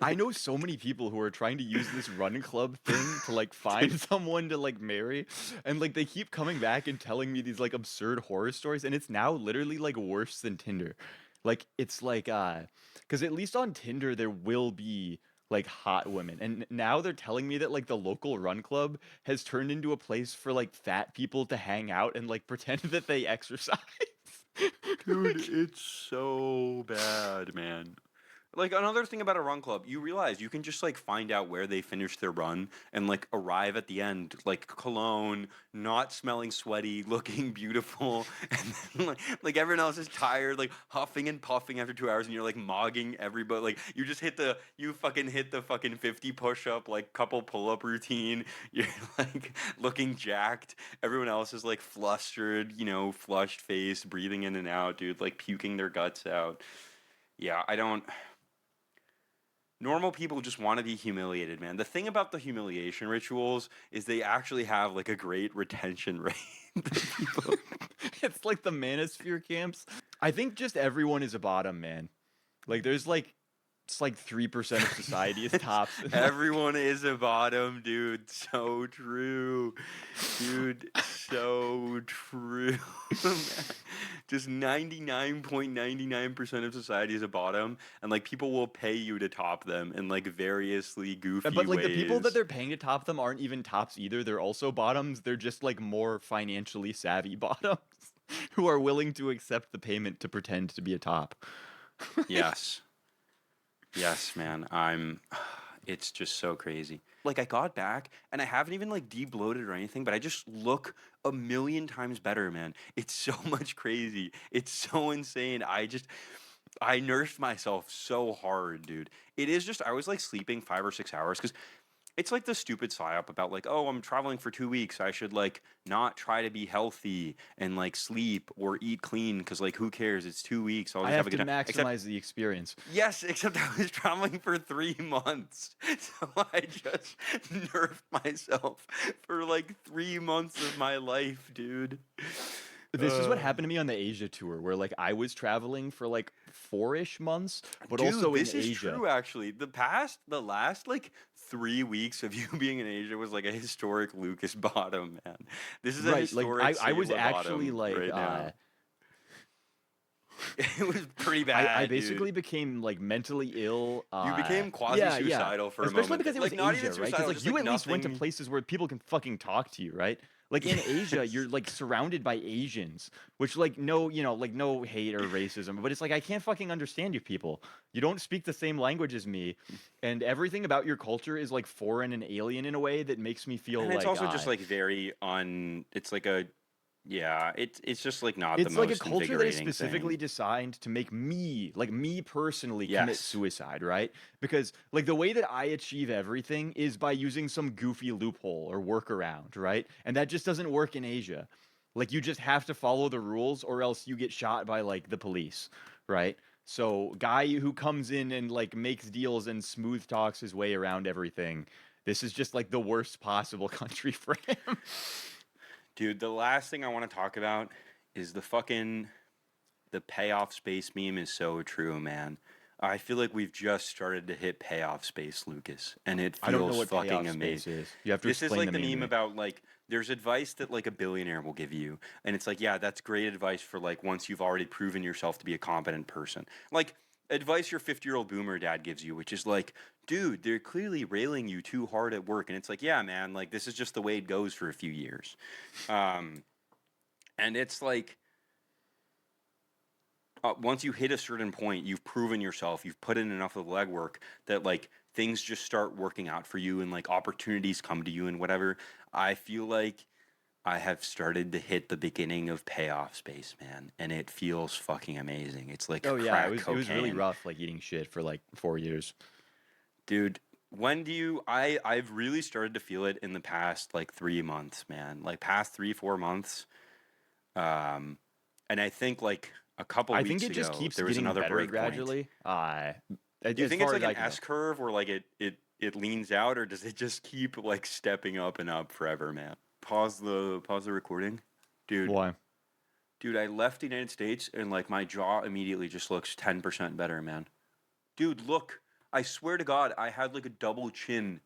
Speaker 1: I know so many people who are trying to use this run club thing to like find someone to like marry, and like they keep coming back and telling me these like absurd horror stories, and it's now literally like worse than Tinder. Like it's like because at least on Tinder there will be like hot women, and now they're telling me that like the local run club has turned into a place for like fat people to hang out and like pretend that they exercise.
Speaker 2: Dude, it's so bad, man. Like another thing about a run club, you realize you can just like find out where they finished their run and like arrive at the end like cologne, not smelling sweaty, looking beautiful, and then like everyone else is tired, like huffing and puffing after 2 hours, and you're like mogging everybody. Like you fucking hit the fucking 50 push up, like couple pull up routine. You're like looking jacked. Everyone else is like flustered, flushed face, breathing in and out, dude, like puking their guts out. Yeah, I don't. Normal people just want to be humiliated, man. The thing about the humiliation rituals is they actually have like a great retention rate. People,
Speaker 1: It's like the manosphere camps. I think just everyone is a bottom, man. Like there's like it's like 3% of society is tops.
Speaker 2: everyone is a bottom, dude. So true, dude. So true. Just 99.99% of society is a bottom, and like people will pay you to top them in like variously goofy
Speaker 1: But like
Speaker 2: ways.
Speaker 1: the people that they're paying to top them aren't even tops either. They're also bottoms. They're just like more financially savvy bottoms who are willing to accept the payment to pretend to be a top.
Speaker 2: Yes. Yes, man. It's just so crazy. Like I got back and I haven't even like de-bloated or anything, but I just look a million times better, man. It's so much crazy. It's so insane. I nursed myself so hard, dude. It is just I was like sleeping 5 or 6 hours because it's like the stupid psyop about like, oh, I'm traveling for 2 weeks. I should like not try to be healthy and like sleep or eat clean because like who cares? It's 2 weeks. I'll
Speaker 1: I
Speaker 2: just
Speaker 1: have
Speaker 2: have a
Speaker 1: to
Speaker 2: good time. Except
Speaker 1: maximize the experience.
Speaker 2: yes, except I was traveling for 3 months. So I just nerfed myself for like 3 months of my life, dude.
Speaker 1: This is what happened to me on the Asia tour, where like I was traveling for like 4-ish months, but
Speaker 2: Dude,
Speaker 1: also in
Speaker 2: this is
Speaker 1: Asia.
Speaker 2: true actually. The last like 3 weeks of you being in Asia was like a historic Lucas bottom, man. This is a
Speaker 1: Right, like
Speaker 2: historic
Speaker 1: I was
Speaker 2: Sayla
Speaker 1: actually
Speaker 2: bottom
Speaker 1: like
Speaker 2: right now. It was pretty bad.
Speaker 1: I
Speaker 2: dude.
Speaker 1: basically became like mentally ill.
Speaker 2: You became
Speaker 1: yeah,
Speaker 2: quasi-suicidal for a
Speaker 1: especially
Speaker 2: moment.
Speaker 1: because it was
Speaker 2: Like, not
Speaker 1: Asia,
Speaker 2: even
Speaker 1: right? Because
Speaker 2: suicidal,
Speaker 1: like
Speaker 2: just,
Speaker 1: you
Speaker 2: like,
Speaker 1: at least went to
Speaker 2: nothing.
Speaker 1: places where people can fucking talk to you, right? Like in Asia,
Speaker 2: Yes.
Speaker 1: you're like surrounded by Asians, which like like no hate or racism, but it's like I can't fucking understand you people. You don't speak the same language as me, and everything about your culture is like foreign and alien in a way that makes me feel
Speaker 2: And it's
Speaker 1: like
Speaker 2: also just like very it's like a yeah, it's just like not the
Speaker 1: it's like a
Speaker 2: most
Speaker 1: culture that is
Speaker 2: invigorating
Speaker 1: specifically
Speaker 2: thing.
Speaker 1: designed to make me, like me personally, commit
Speaker 2: Yes.
Speaker 1: suicide, right? Because like the way that I achieve everything is by using some goofy loophole or workaround, right? And that just doesn't work in Asia. Like you just have to follow the rules or else you get shot by like the police, right? So guy who comes in and like makes deals and smooth talks his way around everything. This is just like the worst possible country for him.
Speaker 2: Dude, the last thing I want to talk about is the payoff space meme is so true, man. I feel like we've just started to hit payoff space, Lucas, and it
Speaker 1: I don't know
Speaker 2: feels
Speaker 1: what
Speaker 2: fucking
Speaker 1: payoff space
Speaker 2: amazing.
Speaker 1: is. You have to
Speaker 2: This is
Speaker 1: explain
Speaker 2: like
Speaker 1: the
Speaker 2: the
Speaker 1: meme to
Speaker 2: meme
Speaker 1: me.
Speaker 2: about like there's advice that like a billionaire will give you, and it's like, yeah, that's great advice for like once you've already proven yourself to be a competent person. Like advice your 50-year-old boomer dad gives you, which is like, dude, they're clearly railing you too hard at work, and it's like, yeah, man, like this is just the way it goes for a few years. And it's like once you hit a certain point, you've proven yourself, you've put in enough of the legwork that like things just start working out for you and like opportunities come to you and whatever. I feel like I have started to hit the beginning of payoff space, man, and it feels fucking amazing. It's like
Speaker 1: Oh yeah,
Speaker 2: crack
Speaker 1: it was really
Speaker 2: cocaine.
Speaker 1: rough, like eating shit for like 4 years.
Speaker 2: Dude, when do you I've really started to feel it in the past like 3 months, man. Like past 3, 4 months. And I think like a couple
Speaker 1: I think
Speaker 2: weeks
Speaker 1: it just
Speaker 2: ago
Speaker 1: keeps
Speaker 2: there was
Speaker 1: getting
Speaker 2: another
Speaker 1: better
Speaker 2: break point.
Speaker 1: gradually.
Speaker 2: Do you
Speaker 1: As
Speaker 2: think it's
Speaker 1: far
Speaker 2: like
Speaker 1: as
Speaker 2: an
Speaker 1: I can
Speaker 2: S curve or like it leans out, or does it just keep like stepping up and up forever, man? Pause the recording.
Speaker 1: tell.
Speaker 2: Dude,
Speaker 1: Why?
Speaker 2: dude, I left the United States and like my jaw immediately just looks 10% better, man. Dude, look, I swear to God, I had like a double chin